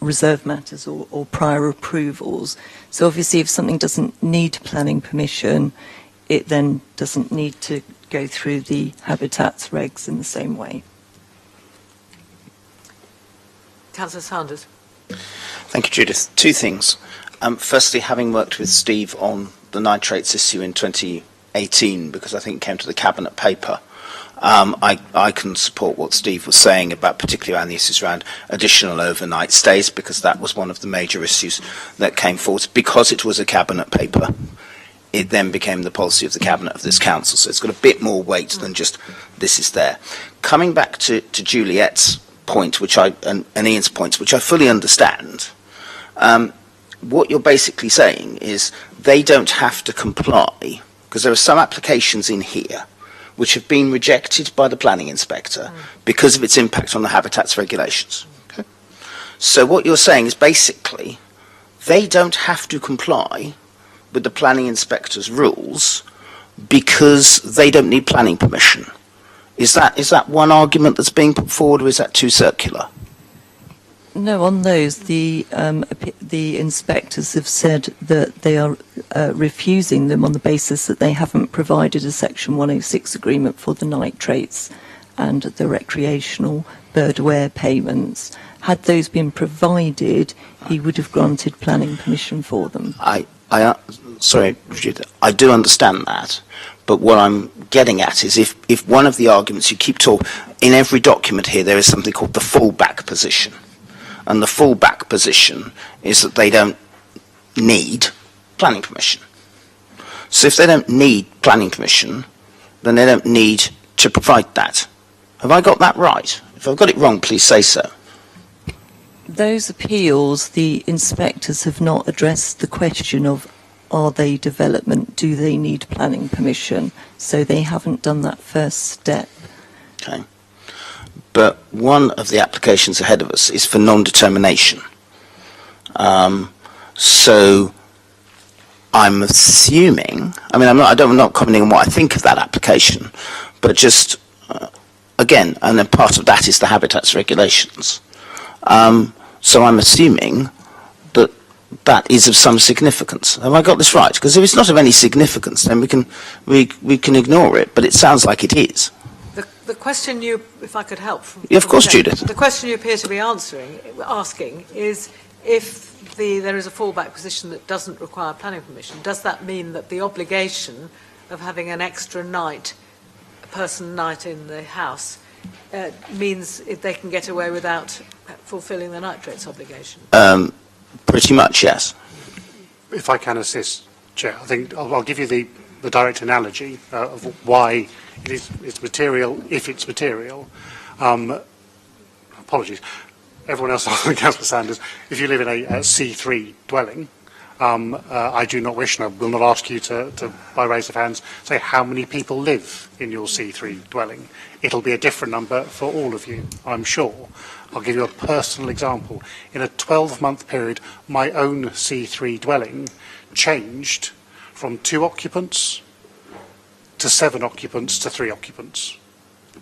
reserve matters or prior approvals. So obviously if something doesn't need planning permission, it then doesn't need to go through the habitats regs in the same way. Councillor Sanders. Thank you, Judith. Two things. Firstly, having worked with Steve on the nitrates issue in 2018, because I think it came to the Cabinet paper, I can support what Steve was saying about particularly around the issues around additional overnight stays, because that was one of the major issues that came forward. Because it was a Cabinet paper, it then became the policy of the Cabinet of this Council, so it's got a bit more weight than just this is there. Coming back to Juliet's point, and Ian's points, which I fully understand, what you're basically saying is they don't have to comply because there are some applications in here which have been rejected by the planning inspector because of its impact on the habitats regulations. Okay? So what you're saying is basically they don't have to comply with the planning inspector's rules because they don't need planning permission. Is that one argument that's being put forward, or is that too circular? No, on those, the inspectors have said that they are refusing them on the basis that they haven't provided a Section 106 agreement for the nitrates and the recreational bird aware payments. Had those been provided, he would have granted planning permission for them. Sorry, Judith, I do understand that, but what I'm getting at is if one of the arguments you keep talking, in every document here there is something called the fallback position. And the fallback position is that they don't need planning permission. So if they don't need planning permission, then they don't need to provide that. Have I got that right? If I've got it wrong, please say so. Those appeals, the inspectors have not addressed the question of are they development, do they need planning permission? So they haven't done that first step. Okay. But one of the applications ahead of us is for non-determination. So I'm assuming, I'm not commenting on what I think of that application, but just, again, and then part of that is the habitats regulations. So I'm assuming that that is of some significance. Have I got this right? Because if it's not of any significance, then we can ignore it, but it sounds like it is. The question you, if I could help. Of course, Judith. The question you appear to be asking is if there is a fallback position that doesn't require planning permission, does that mean that the obligation of having an extra night, a person night in the house, means if they can get away without fulfilling the nitrates obligation? Pretty much, yes. If I can assist, Chair, I think I'll give you the direct analogy of why it's material, if it's material. Apologies. Everyone else other than Councillor Sanders, if you live in a C3 dwelling, I do not wish, and I will not ask you to, by raise of hands, say how many people live in your C3 dwelling. It'll be a different number for all of you, I'm sure. I'll give you a personal example. In a 12-month period, my own C3 dwelling changed from 2 occupants to 7 occupants to 3 occupants,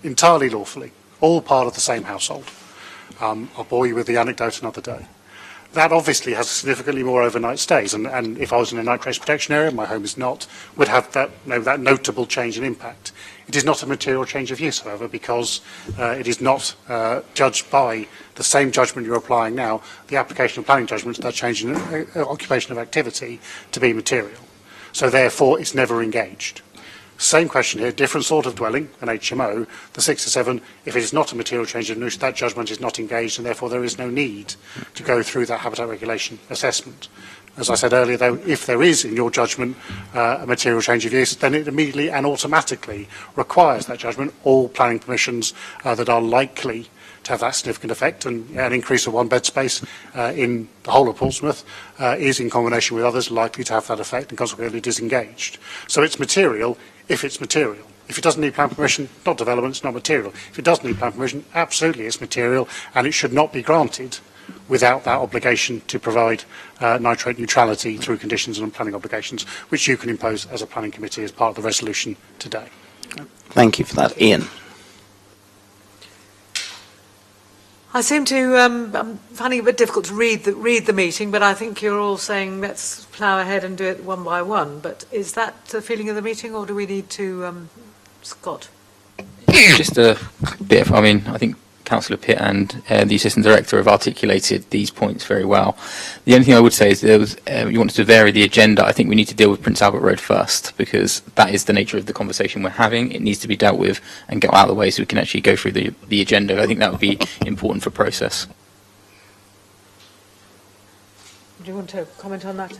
entirely lawfully, all part of the same household. I'll bore you with the anecdote another day. That obviously has significantly more overnight stays, and if I was in a nitrates protection area, my home is not, would have that notable change in impact. It is not a material change of use, however, because it is not judged by the same judgment you're applying now, the application of planning judgments, that change in occupation of activity, to be material. So therefore, it's never engaged. Same question here, different sort of dwelling, an HMO, the 6 to 7, if it is not a material change of use, that judgment is not engaged, and therefore there is no need to go through that habitat regulation assessment. As I said earlier, though, if there is, in your judgment, a material change of use, then it immediately and automatically requires that judgment. All planning permissions that are likely to have that significant effect, and an increase of 1 bed space in the whole of Portsmouth is, in combination with others, likely to have that effect and consequently disengaged. So it's material if it's material. If it doesn't need plan permission, not development, it's not material. If it does need plan permission, absolutely it's material, and it should not be granted without that obligation to provide nitrate neutrality through conditions and planning obligations, which you can impose as a planning committee as part of the resolution today. Thank you for that. Ian. I seem to, I'm finding it a bit difficult to read the meeting, but I think you're all saying let's plough ahead and do it one by one. But is that the feeling of the meeting, or do we need to, Scott? Just a bit of, I think Councillor Pitt and the Assistant Director have articulated these points very well. The only thing I would say is you wanted to vary the agenda. I think we need to deal with Prince Albert Road first, because that is the nature of the conversation we're having. It needs to be dealt with and get out of the way so we can actually go through the agenda. I think that would be important for process. Do you want to comment on that?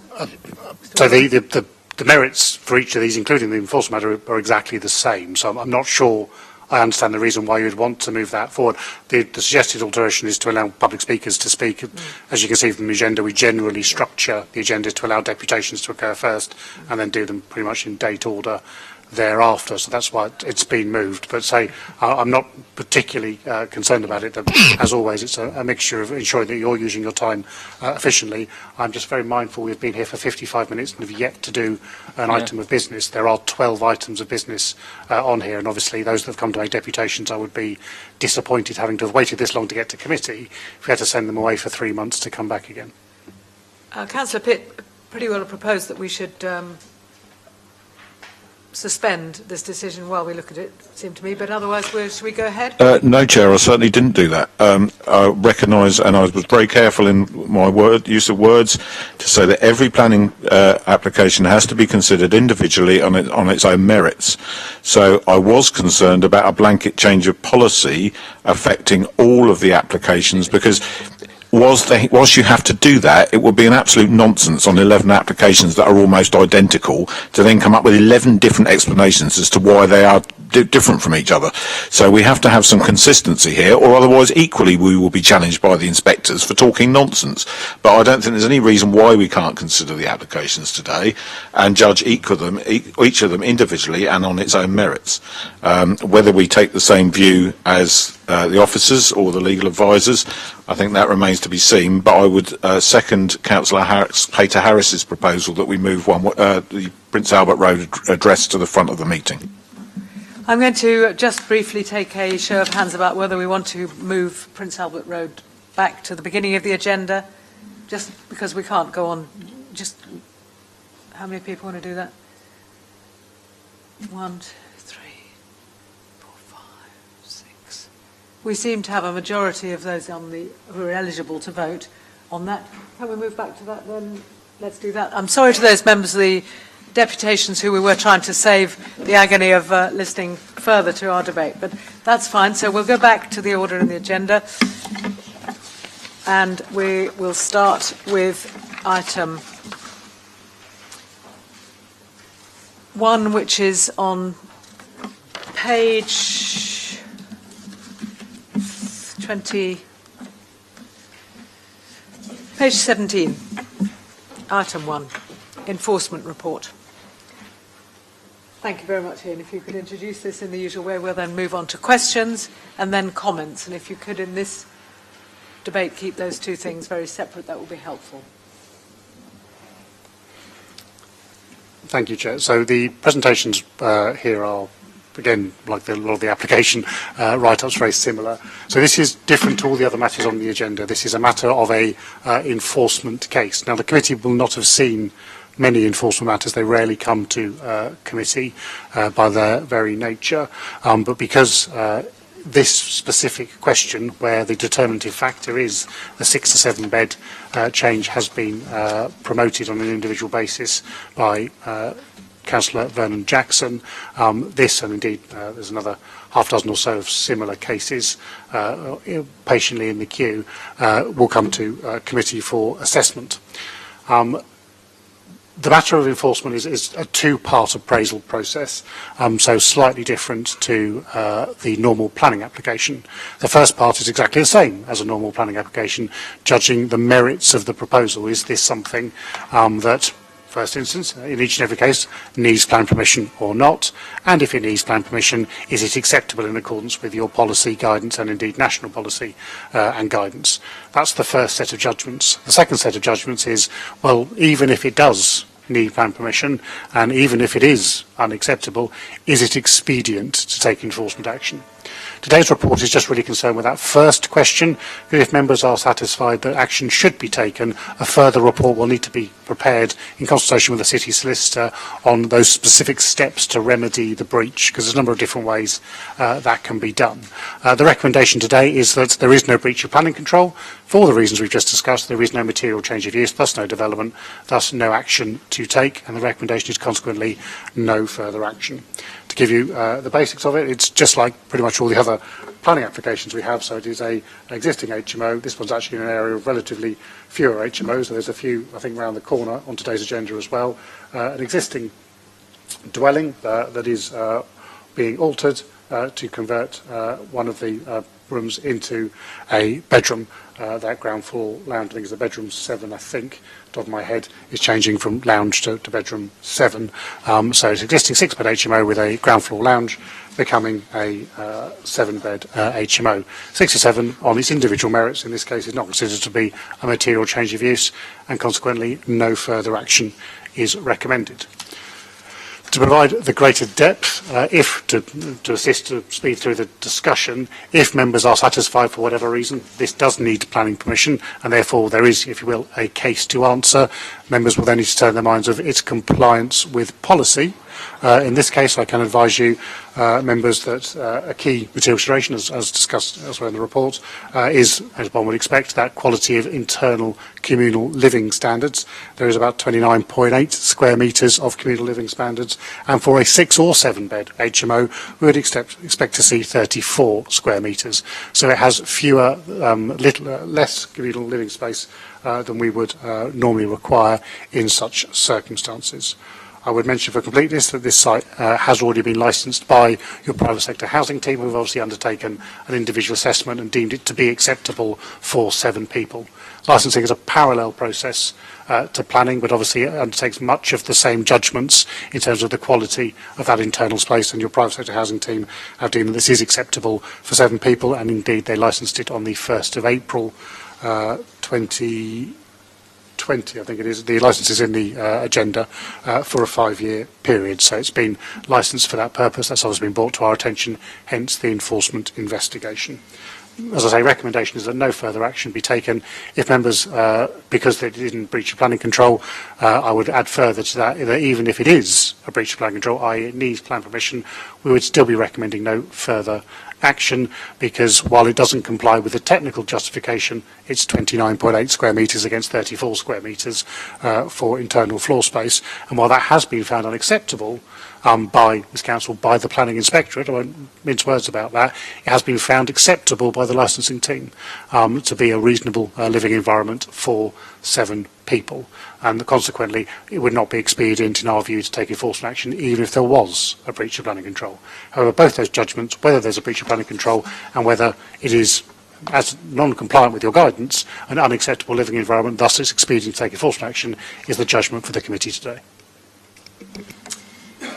So the merits for each of these, including the enforcement matter, are exactly the same. So I'm not sure I understand the reason why you'd want to move that forward. The suggested alteration is to allow public speakers to speak. As you can see from the agenda, we generally structure the agenda to allow deputations to occur first and then do them pretty much in date order thereafter, so that's why it's been moved. But I'm not particularly concerned about it. As always, it's a mixture of ensuring that you're using your time efficiently. I'm just very mindful we've been here for 55 minutes and have yet to do an item of business. There are 12 items of business on here, and obviously those that have come to make deputations, I would be disappointed having to have waited this long to get to committee if we had to send them away for 3 months to come back again. Councillor Pitt pretty well proposed that we should suspend this decision while we look at it, seemed to me, but otherwise, should we go ahead? No, Chair, I certainly didn't do that. I recognise, and I was very careful in my use of words, to say that every planning application has to be considered individually on its own merits. So I was concerned about a blanket change of policy affecting all of the applications, because whilst you have to do that, it would be an absolute nonsense on 11 applications that are almost identical to then come up with 11 different explanations as to why they are different from each other. So we have to have some consistency here, or otherwise equally we will be challenged by the inspectors for talking nonsense. But I don't think there's any reason why we can't consider the applications today and judge each of them individually and on its own merits. Whether we take the same view as the officers or the legal advisors, I think that remains to be seen, but I would second Councillor Peter Harris's proposal that we move the Prince Albert Road address to the front of the meeting. I'm going to just briefly take a show of hands about whether we want to move Prince Albert Road back to the beginning of the agenda, just because we can't go on. Just how many people want to do that? 1, 2, 3, 4, 5, 6. We seem to have a majority of those who are eligible to vote on that. Can we move back to that then? Let's do that. I'm sorry to those members of the deputations who we were trying to save the agony of listening further to our debate, but that's fine. So we'll go back to the order in the agenda, and we will start with item 1, which is on page 17, item 1, enforcement report. Thank you very much, Ian. If you could introduce this in the usual way, we'll then move on to questions and then comments. And if you could, in this debate, keep those two things very separate, that would be helpful. Thank you, Chair. So the presentations here are, again, like a lot of the application write-ups, very similar. So this is different to all the other matters on the agenda. This is a matter of a enforcement case. Now, the committee will not have seen many enforcement matters. They rarely come to committee by their very nature. But because this specific question, where the determinative factor is the 6 to 7 bed change, has been promoted on an individual basis by Councillor Vernon Jackson, this, and indeed there's another half dozen or so of similar cases patiently in the queue, will come to committee for assessment. The matter of enforcement is a two-part appraisal process, so slightly different to the normal planning application. The first part is exactly the same as a normal planning application, judging the merits of the proposal. Is this something that, first instance, in each and every case, needs plan permission or not? And if it needs plan permission, is it acceptable in accordance with your policy, guidance, and indeed national policy and guidance? That's the first set of judgments. The second set of judgments is, well, even if it does need plan permission, and even if it is unacceptable, is it expedient to take enforcement action? Today's report is just really concerned with that first question, because if members are satisfied that action should be taken, a further report will need to be prepared in consultation with the city solicitor on those specific steps to remedy the breach, because there's a number of different ways that can be done. The recommendation today is that there is no breach of planning control. For all the reasons we've just discussed, there is no material change of use, thus no development, thus no action to take, and the recommendation is consequently no further action. To give you the basics of it, it's just like pretty much all the other planning applications we have. So it is an existing HMO. This one's actually in an area of relatively fewer HMOs. So there's a few, I think, around the corner on today's agenda as well. An existing dwelling that is being altered to convert one of the rooms into a bedroom. That ground floor lounge, I think is the bedroom 7, I think, top of my head, is changing from lounge to bedroom 7. So it's existing 6-bed HMO with a ground floor lounge becoming a 7-bed HMO. 67 on its individual merits in this case is not considered to be a material change of use, and consequently no further action is recommended. To provide the greater depth, to assist to speed through the discussion, if members are satisfied for whatever reason, this does need planning permission, and therefore there is, if you will, a case to answer. Members will then need to turn their minds of its compliance with policy. In this case, I can advise you, members, that a key material consideration, as discussed elsewhere in the report, is, as one would expect, that quality of internal communal living standards. There is about 29.8 square metres of communal living standards, and for a 6 or 7-bed HMO, we would expect to see 34 square metres. So it has less communal living space than we would normally require in such circumstances. I would mention for completeness that this site has already been licensed by your private sector housing team, who have obviously undertaken an individual assessment and deemed it to be acceptable for 7 people. Licensing is a parallel process to planning, but obviously it undertakes much of the same judgments in terms of the quality of that internal space, and your private sector housing team have deemed that this is acceptable for 7 people, and indeed they licensed it on the 1st of April 2020, I think it is. The licence is in the agenda for a 5-year period, so it's been licensed for that purpose. That's obviously been brought to our attention, hence the enforcement investigation. As I say, recommendation is that no further action be taken. If members, because they didn't breach of planning control, I would add further to that even if it is a breach of planning control, i.e. it needs plan permission, we would still be recommending no further action, because while it doesn't comply with the technical justification, it's 29.8 square metres against 34 square metres for internal floor space, and while that has been found unacceptable by this council, by the planning inspectorate, I won't mince words about that, it has been found acceptable by the licensing team to be a reasonable living environment for 7 people, and consequently it would not be expedient in our view to take enforcement action even if there was a breach of planning control. However, both those judgments, whether there's a breach of planning control and whether it is, as non-compliant with your guidance, an unacceptable living environment, thus it's expedient to take enforcement action, is the judgment for the committee today.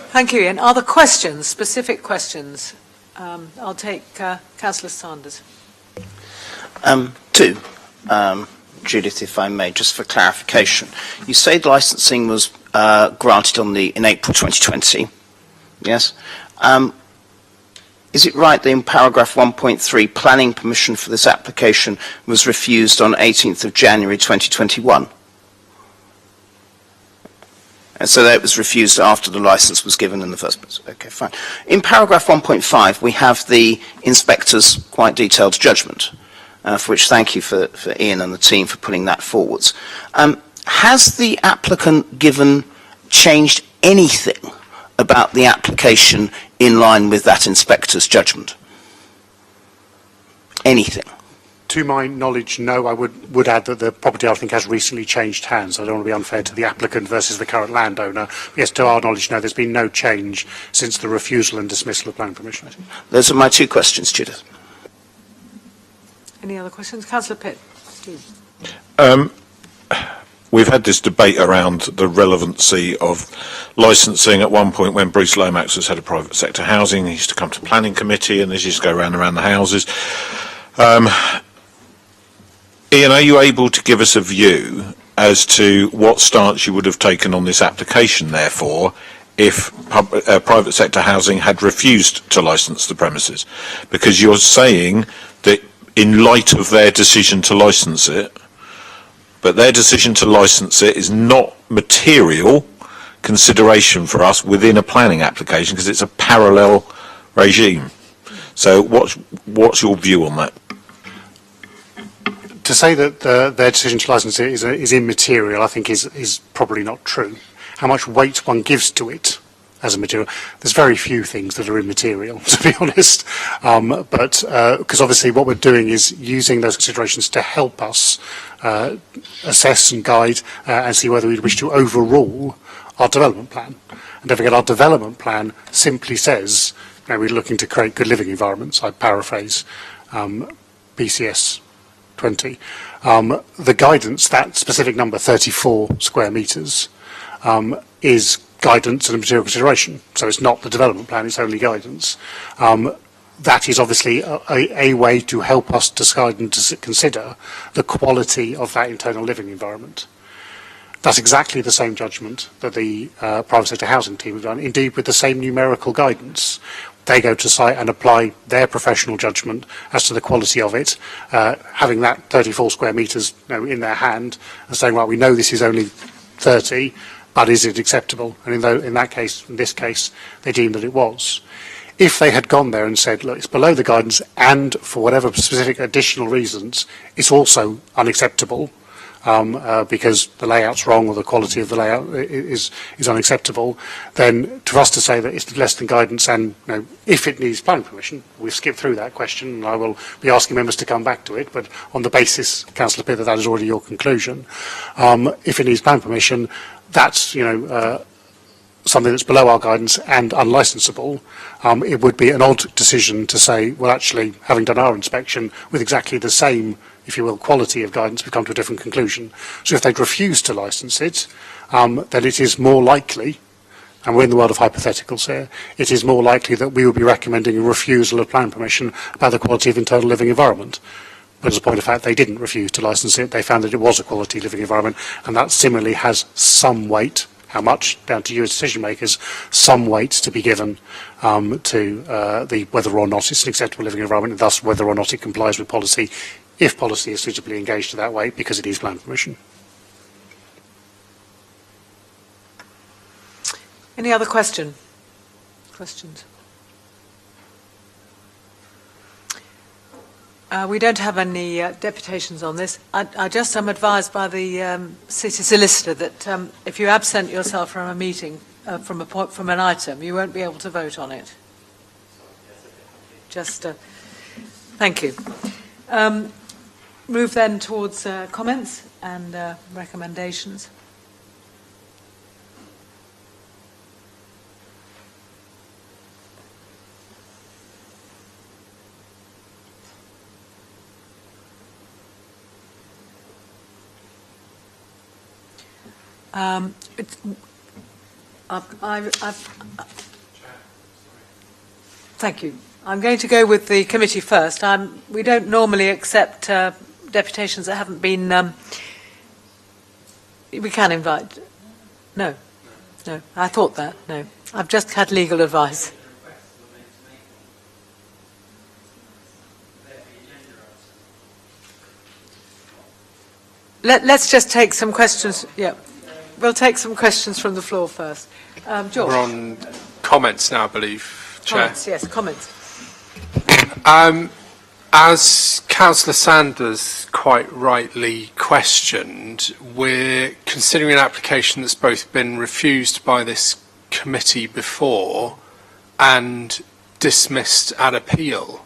Thank you, Ian. Are there questions, specific questions? I'll take Councillor Sanders. 2. Judith, if I may, just for clarification. You say the licensing was granted in April 2020, yes? Is it right that in paragraph 1.3, planning permission for this application was refused on 18th of January 2021? And so that it was refused after the licence was given in the first place. Okay, fine. In paragraph 1.5, we have the inspector's quite detailed judgment, for which thank you for Ian and the team for putting that forwards. Has the applicant changed anything about the application in line with that inspector's judgment? Anything? To my knowledge, no. I would add that the property, I think, has recently changed hands. I don't want to be unfair to the applicant versus the current landowner. Yes, to our knowledge, no, there's been no change since the refusal and dismissal of planning permission. Those are my 2 questions, Judith. Any other questions? Councillor Pitt. We've had this debate around the relevancy of licensing. At one point when Bruce Lomax was head of private sector housing, he used to come to planning committee and they used to go around the houses. Ian, are you able to give us a view as to what stance you would have taken on this application, therefore, if private sector housing had refused to license the premises? Because you're saying that in light of their decision to license it, but their decision to license it is not material consideration for us within a planning application because it's a parallel regime. So what's your view on that? To say that their decision to license it is immaterial, I think is probably not true. How much weight one gives to it as a material, there's very few things that are immaterial, to be honest. But because obviously what we're doing is using those considerations to help us assess and guide and see whether we wish to overrule our development plan. And don't forget, our development plan simply says we're looking to create good living environments. I paraphrase PCS 20. The guidance, that specific number, 34 square metres, is guidance and a material consideration. So it's not the development plan, it's only guidance. That is obviously a way to help us decide and to consider the quality of that internal living environment. That's exactly the same judgment that the private sector housing team have done, indeed with the same numerical guidance. They go to site and apply their professional judgment as to the quality of it, having that 34 square metres in their hand and saying, right, we know this is only 30, but is it acceptable? And in this case, they deemed that it was. If they had gone there and said, look, it's below the guidance and for whatever specific additional reasons, it's also unacceptable, because the layout's wrong or the quality of the layout is unacceptable, then for us to say that it's less than guidance and if it needs planning permission, we've skipped through that question and I will be asking members to come back to it, but on the basis, Councillor Pitt, that is already your conclusion. If it needs planning permission, that's something that's below our guidance and unlicensable. It would be an odd decision to say, well, actually, having done our inspection with exactly the same, if you will, quality of guidance, we've come to a different conclusion. So if they'd refused to licence it, then it is more likely, and we're in the world of hypotheticals here, it is more likely that we would be recommending a refusal of plan permission about the quality of internal living environment. But as a point of fact, they didn't refuse to licence it. They found that it was a quality living environment, and that similarly has some weight. How much, down to you as decision makers, some weight to be given to the whether or not it's an acceptable living environment, and thus whether or not it complies with policy, if policy is suitably engaged to that way, because it is plan permission. Any other questions? We don't have any deputations on this. I just am advised by the city solicitor that if you absent yourself from a meeting, from an item, you won't be able to vote on it. Just thank you. Move then towards comments and recommendations. Thank you. I'm going to go with the committee first. We don't normally accept deputations that haven't been... we can invite... No. I thought that. No. I've just had legal advice. Let's just take some questions. Yeah. We'll take some questions from the floor first. George. We're on comments now, I believe, Chair. Comments, yes, comments. As Councillor Sanders quite rightly questioned, we're considering an application that's both been refused by this committee before and dismissed at appeal.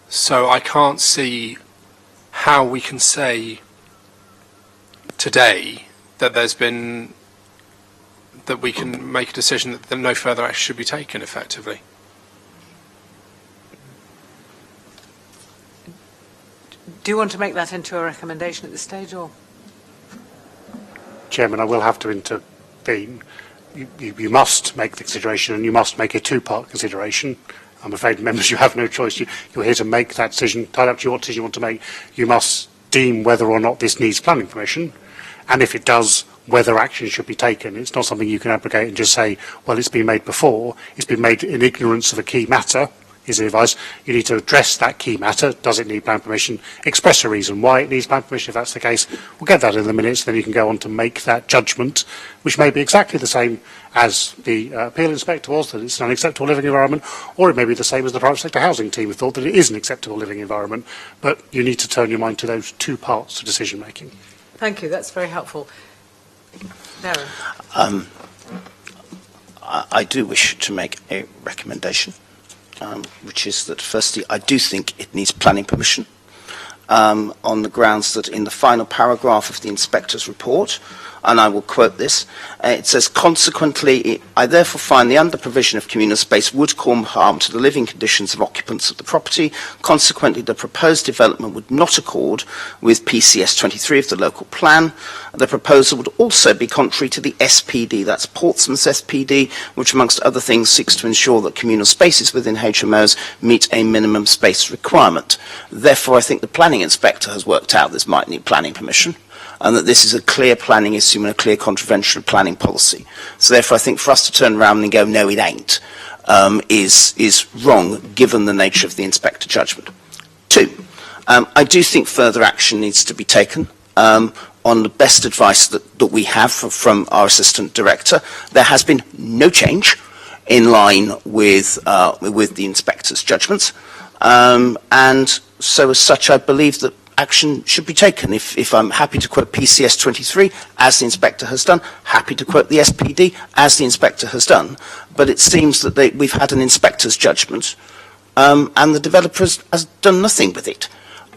So I can't see how we can say today that that we can make a decision that no further action should be taken effectively. Do you want to make that into a recommendation at this stage, or? Chairman, I will have to intervene. You must make the consideration, and you must make a two-part consideration. I'm afraid, members, you have no choice. You're here to make that decision, tied up to what decision you want to make. You must deem whether or not this needs planning permission, and if it does, whether action should be taken. It's not something you can abrogate and just say, well, it's been made before. It's been made in ignorance of a key matter, is the advice. You need to address that key matter. Does it need plan permission? Express a reason why it needs plan permission. If that's the case, we'll get that in the minutes. Then you can go on to make that judgment, which may be exactly the same as the appeal inspector was, that it's an unacceptable living environment, or it may be the same as the private sector housing team who thought that it is an acceptable living environment. But you need to turn your mind to those two parts of decision making. Thank you. That's very helpful. Darren. I do wish to make a recommendation, which is that firstly, I do think it needs planning permission. on the grounds that in the final paragraph of the inspector's report, and I will quote this, it says, consequently, I therefore find the under-provision of communal space would cause harm to the living conditions of occupants of the property. Consequently, the proposed development would not accord with PCS 23 of the local plan. The proposal would also be contrary to the SPD, that's Portsmouth's SPD, which amongst other things seeks to ensure that communal spaces within HMOs meet a minimum space requirement. Therefore, I think the planning inspector has worked out this might need planning permission, and that this is a clear planning issue and a clear contravention of planning policy. So therefore I think for us to turn around and go, no it ain't, is wrong given the nature of the inspector judgment. Two, I do think further action needs to be taken on the best advice that we have from our assistant director. There has been no change in line with the inspector's judgments, and so as such I believe that action should be taken. If I'm happy to quote PCS 23, as the inspector has done, happy to quote the SPD, as the inspector has done, but it seems that we've had an inspector's judgment, and the developer has done nothing with it.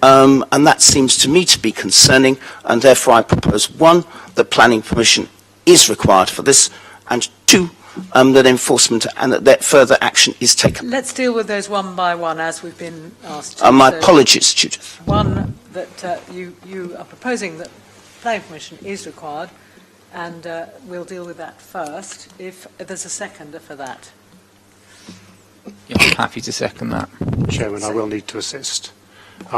And that seems to me to be concerning, and therefore I propose, one, that planning permission is required for this, and two, that enforcement and that further action is taken. Let's deal with those one by one as we've been asked to. My apologies, Judith. One, that you are proposing that planning permission is required, and we'll deal with that first, if there's a seconder for that. Yeah, I'm happy to second that. Chairman, I will need to assist.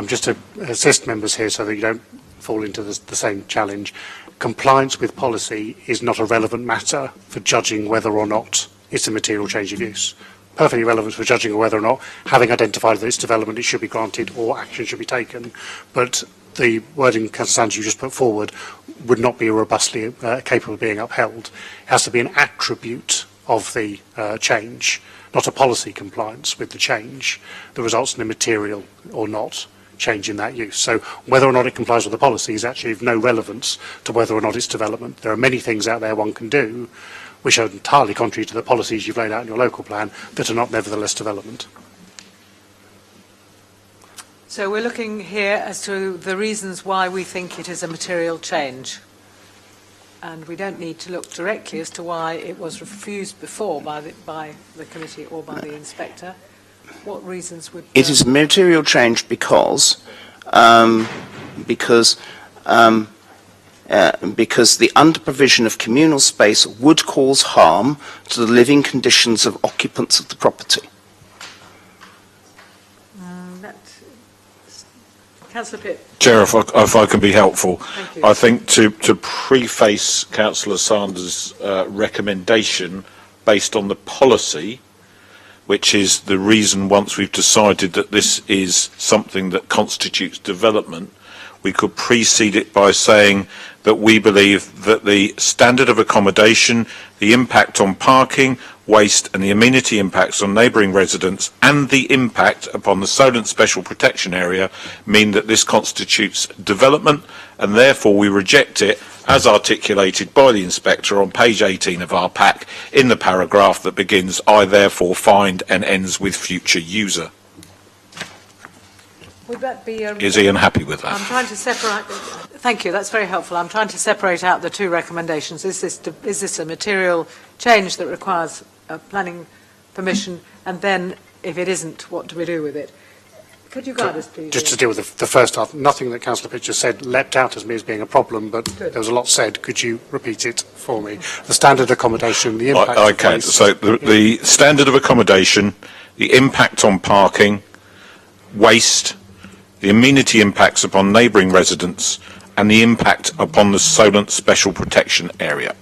Just to assist members here so that you don't fall into the same challenge. Compliance with policy is not a relevant matter for judging whether or not it's a material change of use. Perfectly relevant for judging whether or not, having identified that it's development, it should be granted or action should be taken. But the wording, Councillor Sanders, you just put forward would not be robustly capable of being upheld. It has to be an attribute of the change, not a policy compliance with the change that results in a material or not change in that use. So whether or not it complies with the policy is actually of no relevance to whether or not it's development. There are many things out there one can do which are entirely contrary to the policies you've laid out in your local plan that are not nevertheless development. So we're looking here as to the reasons why we think it is a material change. And we don't need to look directly as to why it was refused before by the committee or by the inspector. What reasons would... It is a material change because the under-provision of communal space would cause harm to the living conditions of occupants of the property. Councillor Pitt. Chair, if I can be helpful, Thank you. I think to preface Councillor Sanders' recommendation based on the policy, which is the reason once we've decided that this is something that constitutes development, we could precede it by saying that we believe that the standard of accommodation, the impact on parking, waste and the amenity impacts on neighbouring residents and the impact upon the Solent Special Protection Area mean that this constitutes development, and therefore we reject it as articulated by the inspector on page 18 of our pack in the paragraph that begins, I therefore find, and ends with future user. Would that be a... Is Ian happy with that? I'm trying to separate... Thank you, that's very helpful. I'm trying to separate out the two recommendations. Is this a material change that requires planning permission? And then, if it isn't, what do we do with it? Could you guide us, please? Just to deal with the first half, nothing that Councillor Pitcher said leapt out as me as being a problem, but there was a lot said. Could you repeat it for me? The standard accommodation, the impact... I can. So the standard of accommodation, the impact on parking, waste, the amenity impacts upon neighbouring residents, and the impact upon the Solent Special Protection Area.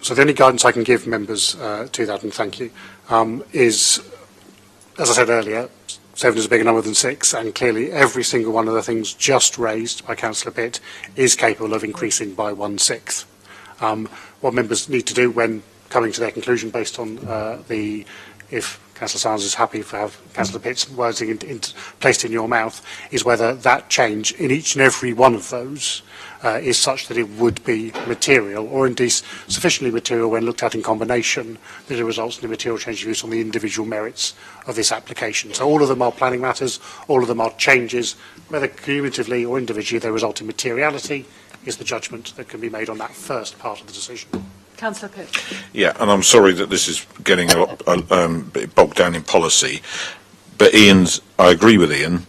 So the only guidance I can give members to that, and thank you, is, as I said earlier, 7 is a bigger number than 6, and clearly every single one of the things just raised by Councillor Pitt is capable of increasing by 1/6. What members need to do when coming to their conclusion based on if Councillor Sanders is happy to have Councillor Pitt's words placed in your mouth, is whether that change in each and every one of those is such that it would be material, or indeed sufficiently material when looked at in combination, that it results in a material change of use on the individual merits of this application. So all of them are planning matters, all of them are changes, whether cumulatively or individually they result in materiality, is the judgment that can be made on that first part of the decision. Councillor Pitt. Yeah, and I'm sorry that this is getting a lot bit bogged down in policy, but I agree with Ian,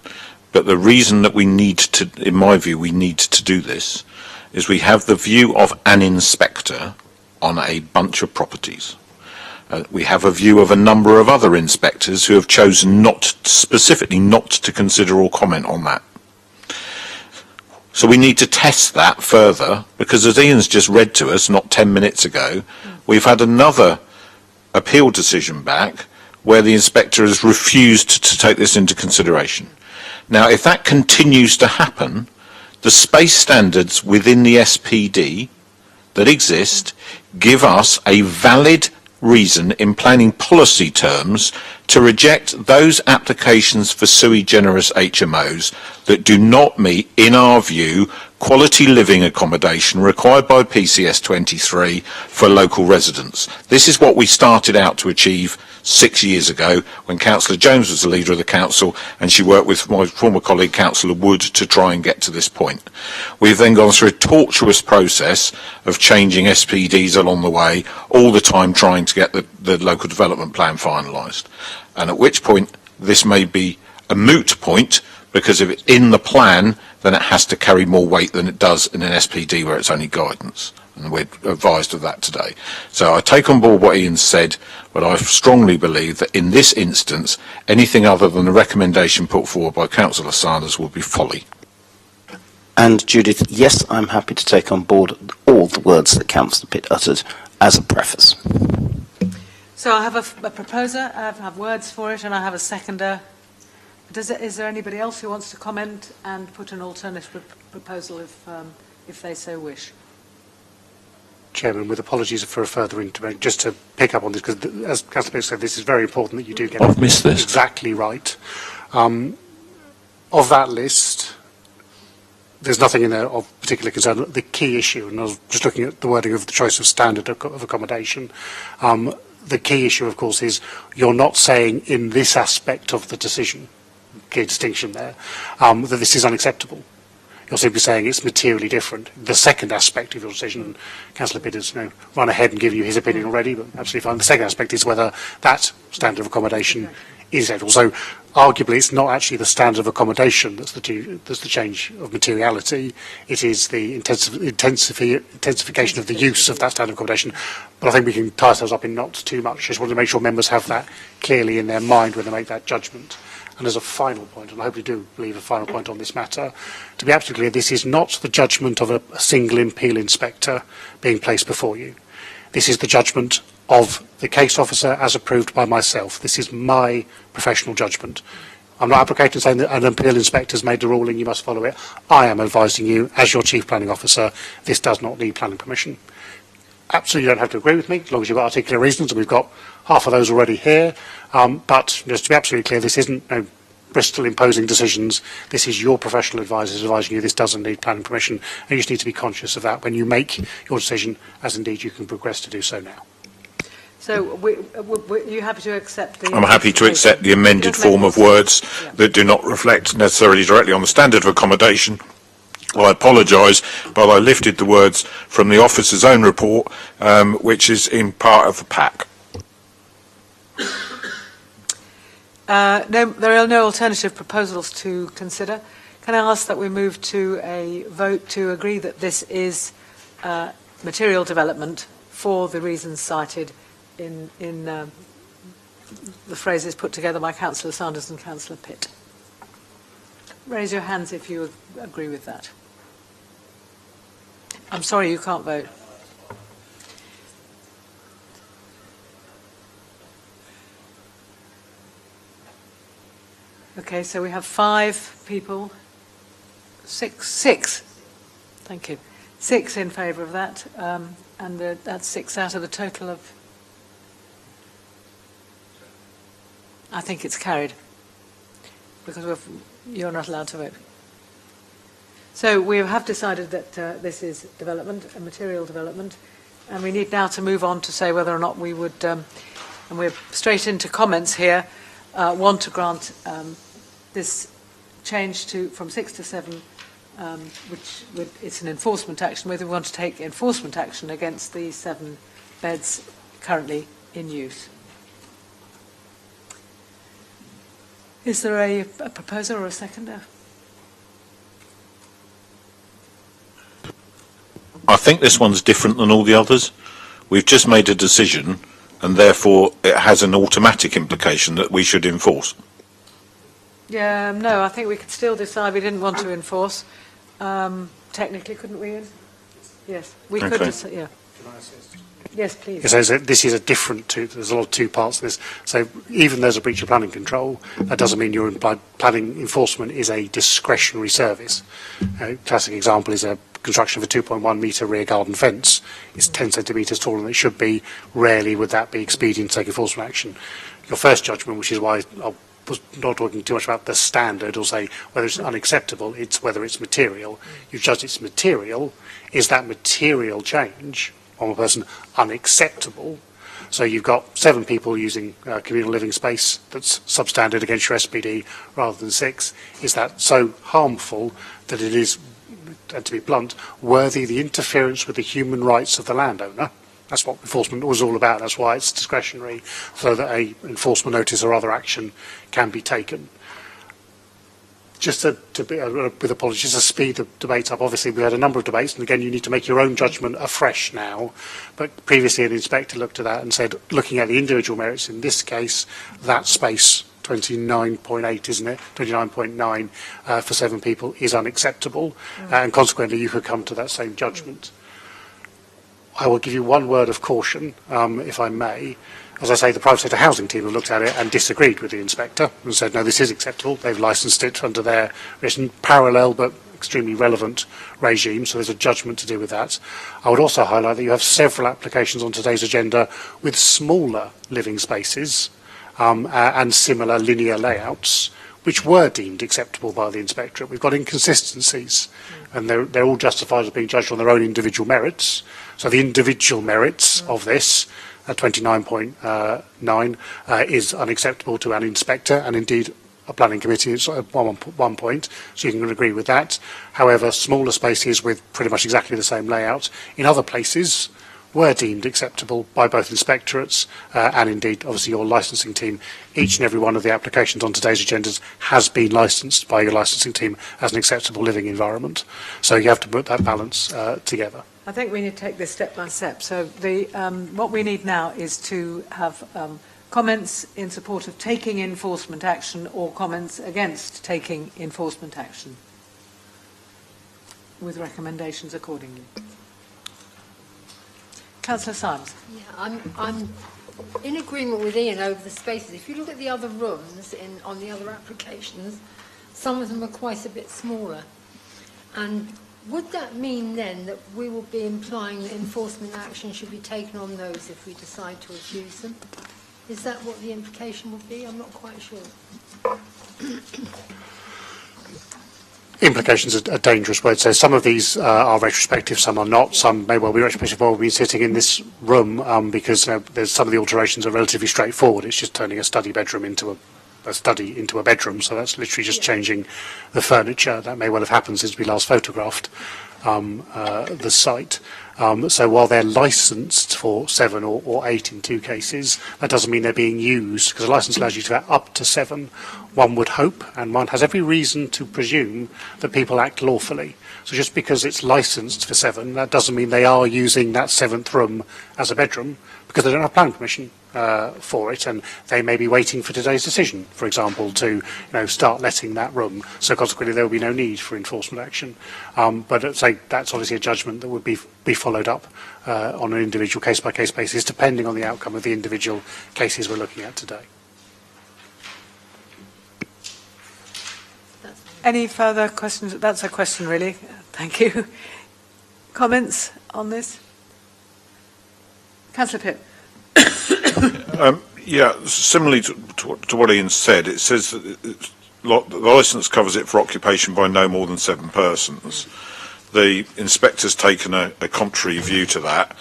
but the reason that we need to, in my view, we need to do this is we have the view of an inspector on a bunch of properties. We have a view of a number of other inspectors who have chosen specifically not to consider or comment on that. So we need to test that further, because as Ian's just read to us not 10 minutes ago, we've had another appeal decision back where the inspector has refused to take this into consideration. Now, if that continues to happen, the space standards within the SPD that exist give us a valid reason in planning policy terms to reject those applications for sui generis HMOs that do not meet, in our view, quality living accommodation required by PCS 23 for local residents. This is what we started out to achieve 6 years ago when Councillor Jones was the leader of the council and she worked with my former colleague Councillor Wood to try and get to this point. We've then gone through a tortuous process of changing SPDs along the way, all the time trying to get the local development plan finalised. And at which point this may be a moot point, because if it's in the plan then it has to carry more weight than it does in an SPD where it's only guidance. And we're advised of that today. So I take on board what Ian said, but I strongly believe that in this instance, anything other than the recommendation put forward by Councillor Sanders will be folly. And Judith, yes, I'm happy to take on board all the words that Councillor Pitt uttered as a preface. So I have a proposer, I have words for it, and I have a seconder. Is there anybody else who wants to comment and put an alternative proposal if they so wish? Chairman, with apologies for a further intervention, just to pick up on this, because as Councillor Pitt said, this is very important that you do get I've missed this. Exactly right. Of that list, there's nothing in there of particular concern. The key issue, and I was just looking at the wording of the choice of standard of accommodation, the key issue, of course, is you're not saying in this aspect of the decision, key distinction there, that this is unacceptable. You're simply saying it's materially different. The second aspect of your decision, Councillor Pitt has run ahead and given you his opinion already, but absolutely fine. The second aspect is whether that standard of accommodation is acceptable. So arguably it's not actually the standard of accommodation that's the change of materiality. It is the intensification of the use of that standard of accommodation. But I think we can tie ourselves up in not too much. I just want to make sure members have that clearly in their mind when they make that judgment. And as a final point, and I hope you do leave a final point on this matter, to be absolutely clear, this is not the judgment of a single appeal inspector being placed before you. This is the judgment of the case officer as approved by myself. This is my professional judgment. I'm not advocating saying that an appeal inspector has made the ruling, you must follow it. I am advising you, as your chief planning officer, this does not need planning permission. Absolutely, you don't have to agree with me, as long as you've got articulate reasons, and we've got half of those already here. But just to be absolutely clear, this isn't Bristol imposing decisions. This is your professional advisors advising you this doesn't need planning permission, and you just need to be conscious of that when you make your decision, as indeed you can progress to do so now. So are you happy to accept the... I'm happy to accept the amended form of words that do not reflect necessarily directly on the standard of accommodation. Well, I apologise, but I lifted the words from the officer's own report, which is in part of the pack. No, there are no alternative proposals to consider. Can I ask that we move to a vote to agree that this is material development for the reasons cited in the phrases put together by Councillor Sanders and Councillor Pitt? Raise your hands if you agree with that. I'm sorry, you can't vote. Okay, so we have 5 people, six. Thank you. 6 in favour of that, and that's 6 out of the total of... I think it's carried, because you're not allowed to vote. So we have decided that this is development, a material development, and we need now to move on to say whether or not we would, and we're straight into comments here, want to grant this change from 6 to 7, it's an enforcement action, whether we want to take enforcement action against the 7 beds currently in use. Is there a proposer or a seconder? I think this one's different than all the others. We've just made a decision, and therefore it has an automatic implication that we should enforce. Yeah, no, I think we could still decide we didn't want to enforce. Technically, couldn't we, Ian? Yes, we could decide, yeah. Can I assist? Yes, please. It says that this is a different there's a lot of two parts to this. So even there's a breach of planning control, that doesn't mean planning enforcement is a discretionary service. A classic example is a construction of a 2.1 metre rear garden fence. It's 10 centimetres taller than it should be. Rarely would that be expedient to take enforcement action. Your first judgment, which is why I was not talking too much about the standard or say whether it's unacceptable, it's whether it's material. You've judged it's material. Is that material change on a person unacceptable? So you've got 7 people using communal living space that's substandard against your SPD rather than 6. Is that so harmful that it is, and to be blunt, worthy the interference with the human rights of the landowner? That's what enforcement was all about. That's why it's discretionary, so that a enforcement notice or other action can be taken. Just to be, with apologies, to speed the debate up, obviously we had a number of debates, and again you need to make your own judgment afresh now, but previously an inspector looked at that and said, looking at the individual merits in this case, that space, 29.8, isn't it, 29.9 for 7 people is unacceptable, and consequently you could come to that same judgment. I will give you one word of caution, if I may. As I say, the private sector housing team have looked at it and disagreed with the inspector and said, no, this is acceptable. They've licensed it under their written parallel but extremely relevant regime, so there's a judgment to do with that. I would also highlight that you have several applications on today's agenda with smaller living spaces and similar linear layouts, which were deemed acceptable by the inspectorate. We've got inconsistencies, and they're all justified as being judged on their own individual merits. So the individual merits of this, 29.9, is unacceptable to an inspector, and indeed a planning committee at one point, so you can agree with that. However, smaller spaces with pretty much exactly the same layout in other places were deemed acceptable by both inspectorates and indeed obviously your licensing team. Each and every one of the applications on today's agendas has been licensed by your licensing team as an acceptable living environment. So you have to put that balance together. I think we need to take this step by step. So what we need now is to have comments in support of taking enforcement action or comments against taking enforcement action, with recommendations accordingly. Councillor Symes. Yeah, I'm in agreement with Ian over the spaces. If you look at the other rooms on the other applications, some of them are quite a bit smaller. And would that mean then that we will be implying that enforcement action should be taken on those if we decide to refuse them? Is that what the implication would be? I'm not quite sure. Implications are a dangerous word. So some of these are retrospective, some are not. Some may well be retrospective while we've been sitting in this room because there's some of the alterations are relatively straightforward. It's just turning a study bedroom into a study into a bedroom. So that's literally just changing the furniture. That may well have happened since we last photographed the site. So while they're licensed for 7 or 8 in 2 cases, that doesn't mean they're being used, because a license allows you to have up to 7. One would hope, and one has every reason to presume, that people act lawfully. So just because it's licensed for 7, that doesn't mean they are using that 7th room as a bedroom, because they don't have planning permission for it, and they may be waiting for today's decision, for example, to start letting that room. So consequently, there will be no need for enforcement action. But that's obviously a judgment that would be followed up on an individual case-by-case basis, depending on the outcome of the individual cases we're looking at today. Any further questions? That's a question, really. Thank you. Comments on this? Councillor Pitt. Yeah, similarly to what Ian said, it says that the licence covers it for occupation by no more than 7 persons. The inspector's taken a contrary view to that.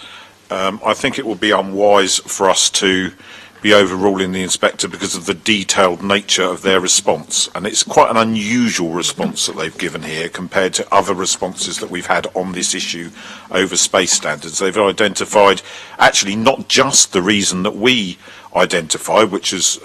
I think it would be unwise for us to be overruling the inspector because of the detailed nature of their response, and it's quite an unusual response that they've given here compared to other responses that we've had on this issue over space standards. They've identified actually not just the reason that we identified, which is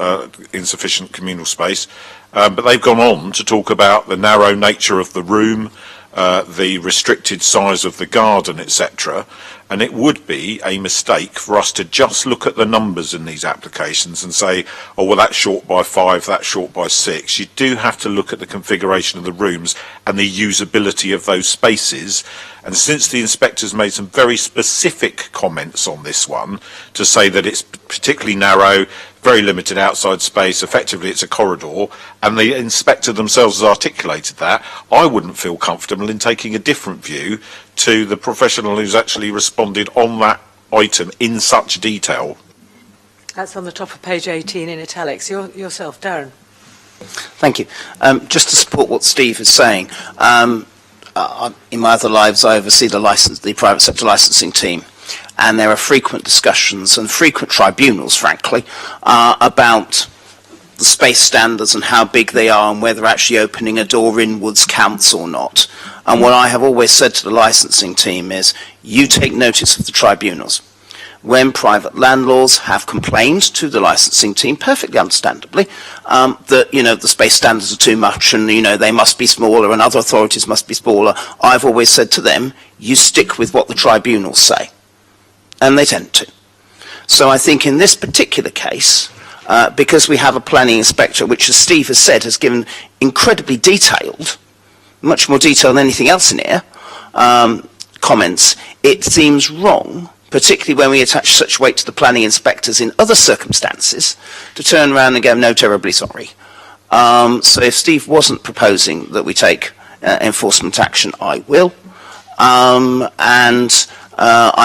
insufficient communal space, but they've gone on to talk about the narrow nature of the room, the restricted size of the garden, etc. And it would be a mistake for us to just look at the numbers in these applications and say, oh, well, that's short by 5, that's short by 6. You do have to look at the configuration of the rooms and the usability of those spaces. And since the inspector's made some very specific comments on this one, to say that it's particularly narrow, very limited outside space, effectively it's a corridor, and the inspector themselves has articulated that, I wouldn't feel comfortable in taking a different view to the professional who's actually responded on that item in such detail. That's on the top of page 18 in italics. Yourself, Darren. Thank you. Just to support what Steve is saying, in my other lives I oversee the private sector licensing team, and there are frequent discussions and frequent tribunals, frankly, about the space standards and how big they are and whether actually opening a door inwards counts or not. And what I have always said to the licensing team is, you take notice of the tribunals. When private landlords have complained to the licensing team, perfectly understandably, that, the space standards are too much and, they must be smaller and other authorities must be smaller, I've always said to them, you stick with what the tribunals say. And they tend to. So I think in this particular case, because we have a planning inspector, which, as Steve has said, has given incredibly detailed, much more detail than anything else in here, comments, it seems wrong, particularly when we attach such weight to the planning inspectors in other circumstances, to turn around and go, no, terribly sorry. So if Steve wasn't proposing that we take enforcement action, I will. I'm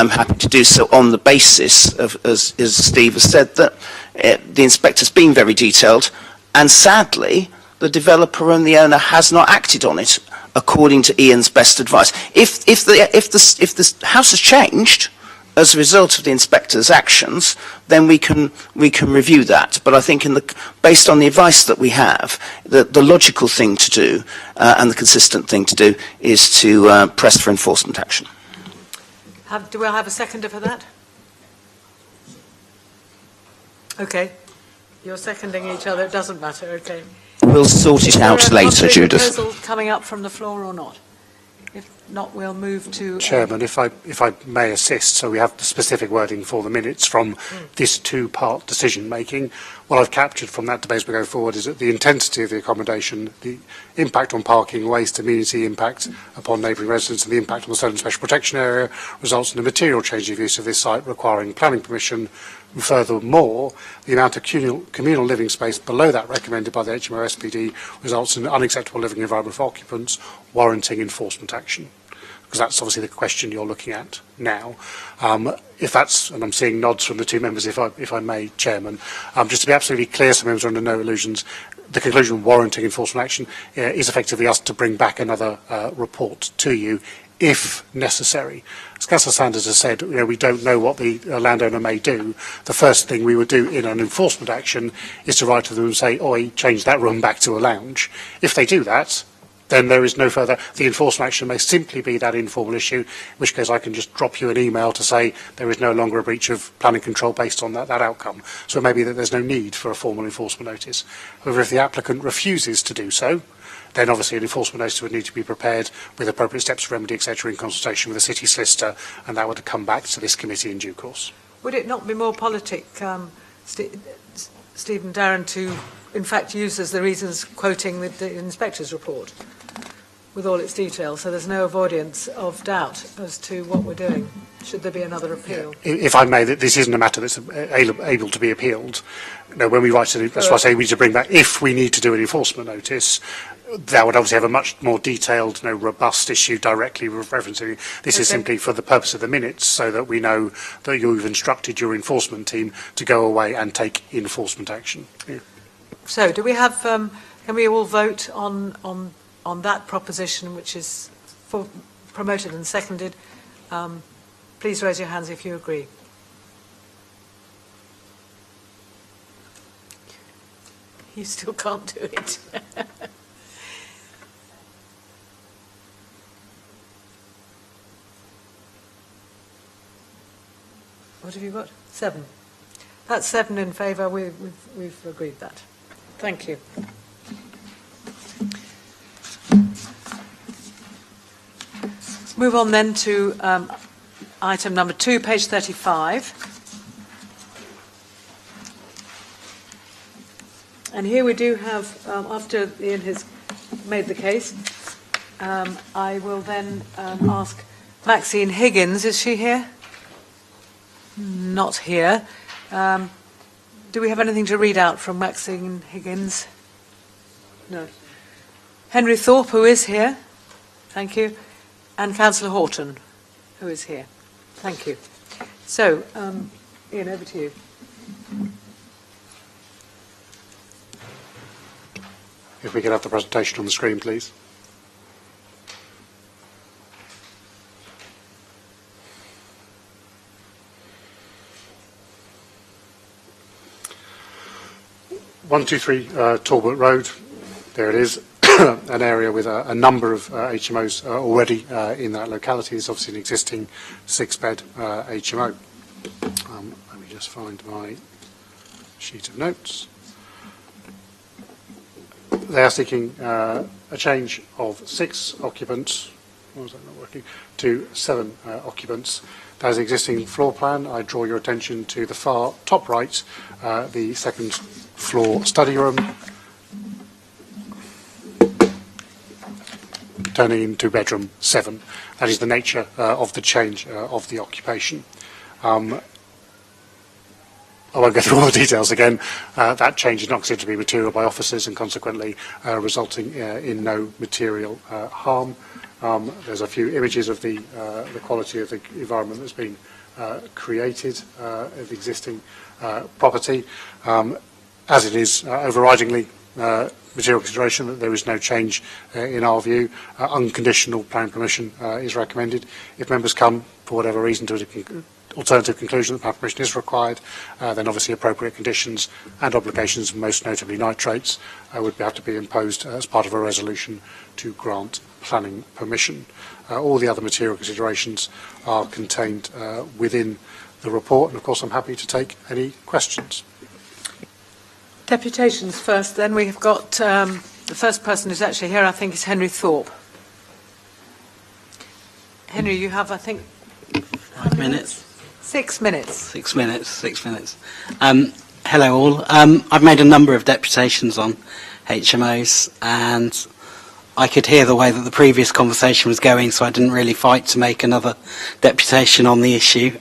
happy to do so on the basis of, as Steve has said, that the inspector's been very detailed, and sadly, the developer and the owner has not acted on it according to Ian's best advice. If the house has changed as a result of the inspector's actions, then we can review that. But I think based on the advice that we have, the logical thing to do and the consistent thing to do is to press for enforcement action. Do we have a seconder for that? Okay. You're seconding each other. It doesn't matter. Okay. We'll sort it out later, Judith. Is there a proposal coming up from the floor or not? If not, we'll move to... Chairman, if I may assist, so we have the specific wording for the minutes from this two-part decision-making. What I've captured from that debate as we go forward is that the intensity of the accommodation, the impact on parking, waste, amenity impact upon neighbouring residents, and the impact on the Stolen Special Protection Area results in a material change of use of this site requiring planning permission. And furthermore, the amount of communal living space below that recommended by the HMO SPD results in an unacceptable living environment for occupants, warranting enforcement action. Because that's obviously the question you're looking at now. If that's, and I'm seeing nods from the two members, if I may, Chairman, just to be absolutely clear, so members are under no illusions, the conclusion warranting enforcement action is effectively us to bring back another report to you if necessary. As Councillor Sanders has said, we don't know what the landowner may do. The first thing we would do in an enforcement action is to write to them and say, oi, change that room back to a lounge. If they do that, then there is no further. The enforcement action may simply be that informal issue, in which case I can just drop you an email to say there is no longer a breach of planning control based on that outcome. So it may be that there's no need for a formal enforcement notice. However, if the applicant refuses to do so, then obviously an enforcement notice would need to be prepared with appropriate steps of remedy, etc., in consultation with the city solicitor, and that would come back to this committee in due course. Would it not be more politic, Stephen Darren, to in fact use as the reasons quoting the inspector's report with all its details, so there's no avoidance of doubt as to what we're doing, should there be another appeal? If I may, this isn't a matter that's able to be appealed. When we write to that's why I say we need to bring back, if we need to do an enforcement notice, that would obviously have a much more detailed, robust issue directly referencing. This is simply for the purpose of the minutes, so that we know that you've instructed your enforcement team to go away and take enforcement action. Yeah. So, do we have Can we all vote on that proposition, which is promoted and seconded? Please raise your hands if you agree. You still can't do it. What have you got? 7. That's 7 in favour. We've agreed that. Thank you. Let's move on then to item number 2, page 35. And here we do have, after Ian has made the case, I will then ask Maxine Higgins. Is she here? Not here. Do we have anything to read out from Maxine Higgins? No. Henry Thorpe, who is here. Thank you. And Councillor Horton, who is here. Thank you. So, Ian, over to you. If we could have the presentation on the screen, please. One, 2, 3, Talbot Road. There it is. An area with a number of HMOs already in that locality. It's obviously an existing 6-bed HMO. Let me just find my sheet of notes. They are seeking a change of 6 occupants, why was that not working, to 7 occupants. That is the existing floor plan. I draw your attention to the far top right, the second floor study room, turning into bedroom 7. That is the nature of the change of the occupation. I won't go through all the details again. That change is not considered to be material by officers and consequently resulting in no material harm. There's a few images of the quality of the environment that's been created of the existing property. As it is overridingly material consideration that there is no change in our view, unconditional planning permission is recommended. If members come for whatever reason to an alternative conclusion that planning permission is required, then obviously appropriate conditions and obligations, most notably nitrates, would have to be imposed as part of a resolution to grant planning permission. All the other material considerations are contained within the report, and of course I'm happy to take any questions. Deputations first, then. We've got the first person who's actually here, I think, is Henry Thorpe. Henry, you have, I think, 5 minutes. 6 minutes. 6 minutes, 6 minutes. Hello all. I've made a number of deputations on HMOs, and I could hear the way that the previous conversation was going, so I didn't really fight to make another deputation on the issue.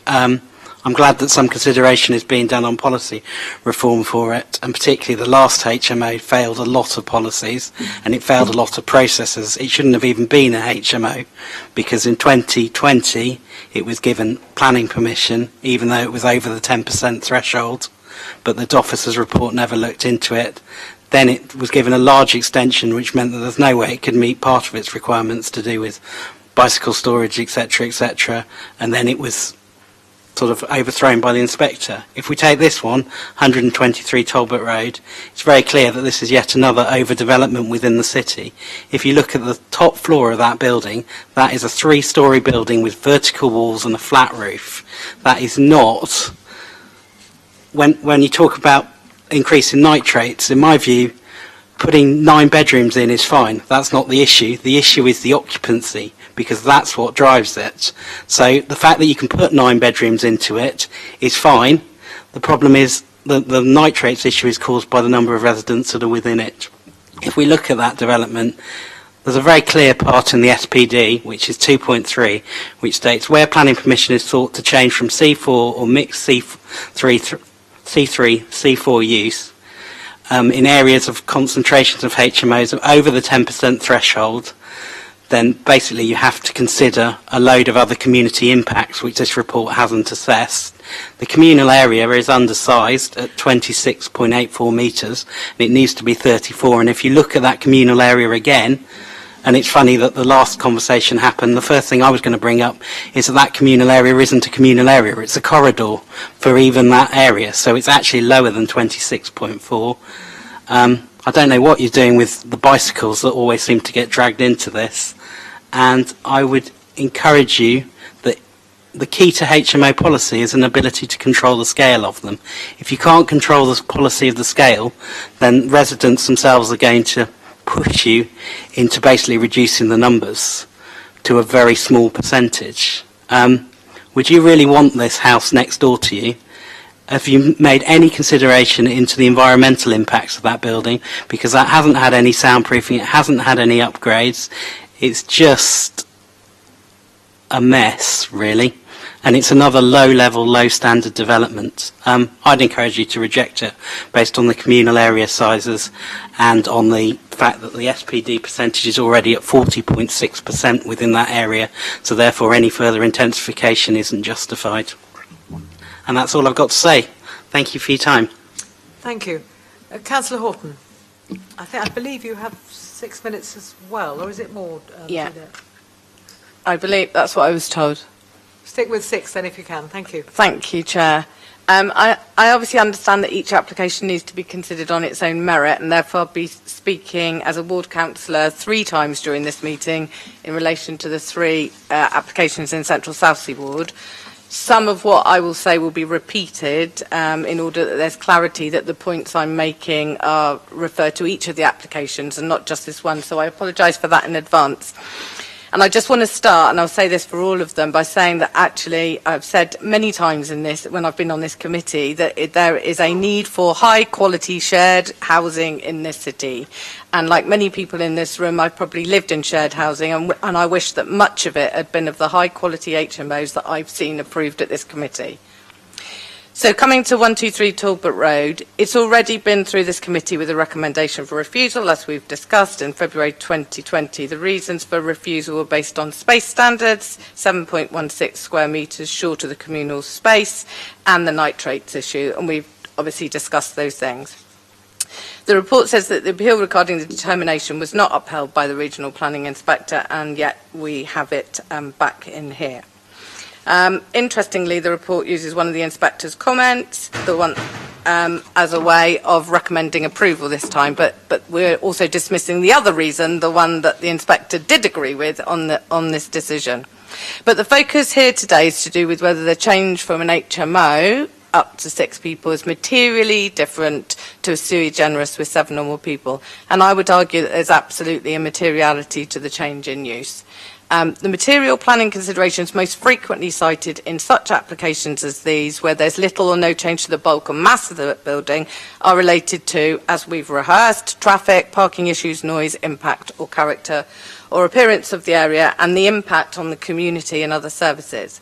I'm glad that some consideration is being done on policy reform for it, and particularly the last HMO failed a lot of policies and it failed a lot of processes. It shouldn't have even been a HMO, because in 2020 it was given planning permission even though it was over the 10% threshold, but the officer's report never looked into it. Then it was given a large extension, which meant that there's no way it could meet part of its requirements to do with bicycle storage, etc., and then it was sort of overthrown by the inspector. If we take this one, 123 Talbot Road, it's very clear that this is yet another overdevelopment within the city. If you look at the top floor of that building, that is a 3-storey building with vertical walls and a flat roof. That is not, when you talk about increasing nitrates, in my view, putting 9 bedrooms in is fine. That's not the issue. The issue is the occupancy, because that's what drives it. So the fact that you can put 9 bedrooms into it is fine. The problem is the nitrates issue is caused by the number of residents that are within it. If we look at that development, there's a very clear part in the SPD, which is 2.3, which states where planning permission is sought to change from C4 or mixed C3, C4 use in areas of concentrations of HMOs of over the 10% threshold, then basically you have to consider a load of other community impacts which this report hasn't assessed, The communal area is undersized at 26.84 metres, and it needs to be 34. And if you look at that communal area again, and it's funny that the last conversation happened, the first thing I was going to bring up is that that communal area isn't a communal area, it's a corridor for even that area, so it's actually lower than 26.4. I don't know what you're doing with the bicycles that always seem to get dragged into this, and I would encourage you that the key to HMO policy is an ability to control the scale of them. If you can't control the policy of the scale, then residents themselves are going to push you into basically reducing the numbers to a very small percentage. Would you really want this house next door to you? Have you made any consideration into the environmental impacts of that building? Because that hasn't had any soundproofing, it hasn't had any upgrades. It's just a mess, really. And it's another low-level, low-standard development. I'd encourage you to reject it based on the communal area sizes and on the fact that the SPD percentage is already at 40.6% within that area, so therefore any further intensification isn't justified. And that's all I've got to say. Thank you for your time. Thank you. Councillor Horton, I believe you have 6 minutes as well, or is it more? Yeah. I believe that's what I was told. Stick with 6 then if you can. Thank you. Thank you, Chair. I obviously understand that each application needs to be considered on its own merit, and therefore I'll be speaking as a ward councillor 3 times during this meeting in relation to the 3 applications in Central Southsea Ward. Some of what I will say will be repeated in order that there's clarity that the points I'm making are refer to each of the applications and not just this one, so I apologise for that in advance. And I just want to start, and I'll say this for all of them, by saying that actually I've said many times in this, when I've been on this committee, that there is a need for high quality shared housing in this city. And like many people in this room, I've probably lived in shared housing, and I wish that much of it had been of the high quality HMOs that I've seen approved at this committee. So coming to 123 Talbot Road, it's already been through this committee with a recommendation for refusal, as we've discussed in February 2020. The reasons for refusal were based on space standards, 7.16 square metres short of the communal space, and the nitrates issue, and we've obviously discussed those things. The report says that the appeal regarding the determination was not upheld by the regional planning inspector, and yet we have it back in here. Interestingly, the report uses one of the inspector's comments, the one as a way of recommending approval this time, but we're also dismissing the other reason, the one that the inspector did agree with on this decision. But the focus here today is to do with whether the change from an HMO up to 6 people is materially different to a sui generis with 7 or more people. And I would argue that there's absolutely a materiality to the change in use. The material planning considerations most frequently cited in such applications as these, where there's little or no change to the bulk or mass of the building, are related to, as we've rehearsed, traffic, parking issues, noise, impact or character or appearance of the area, and the impact on the community and other services.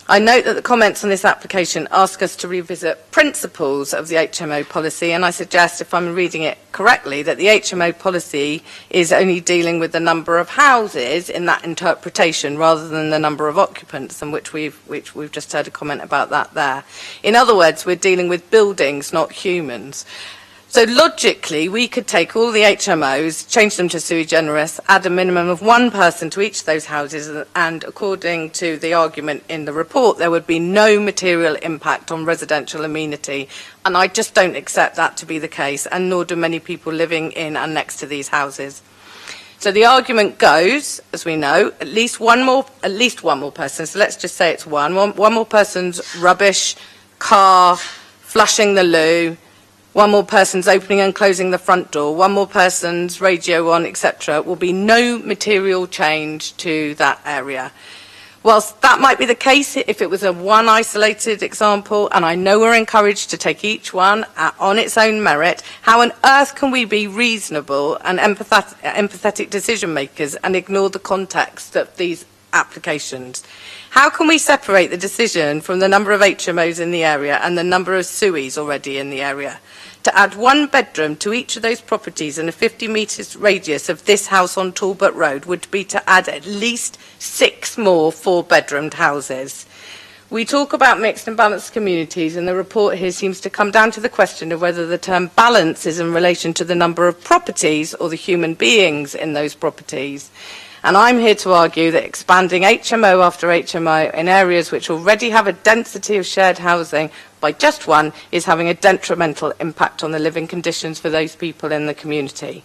I note that the comments on this application ask us to revisit principles of the HMO policy, and I suggest, if I'm reading it correctly, that the HMO policy is only dealing with the number of houses in that interpretation rather than the number of occupants, and which we've just heard a comment about that there. In other words, we're dealing with buildings, not humans. So logically, we could take all the HMOs, change them to sui generis, add a minimum of 1 person to each of those houses, and according to the argument in the report, there would be no material impact on residential amenity. And I just don't accept that to be the case, and nor do many people living in and next to these houses. So the argument goes, as we know, at least one more person. So let's just say it's one more person's rubbish, car, flushing the loo. 1 more person's opening and closing the front door, 1 more person's radio on, etc., will be no material change to that area. Whilst that might be the case if it was a one isolated example, and I know we're encouraged to take each one on its own merit, how on earth can we be reasonable and empathetic decision makers and ignore the context of these applications? How can we separate the decision from the number of HMOs in the area and the number of SUIs already in the area? To add 1 bedroom to each of those properties in a 50 metres radius of this house on Talbot Road would be to add at least 6 more 4-bedroomed houses. We talk about mixed and balanced communities, and the report here seems to come down to the question of whether the term balance is in relation to the number of properties or the human beings in those properties. And I'm here to argue that expanding HMO after HMO in areas which already have a density of shared housing by just one is having a detrimental impact on the living conditions for those people in the community.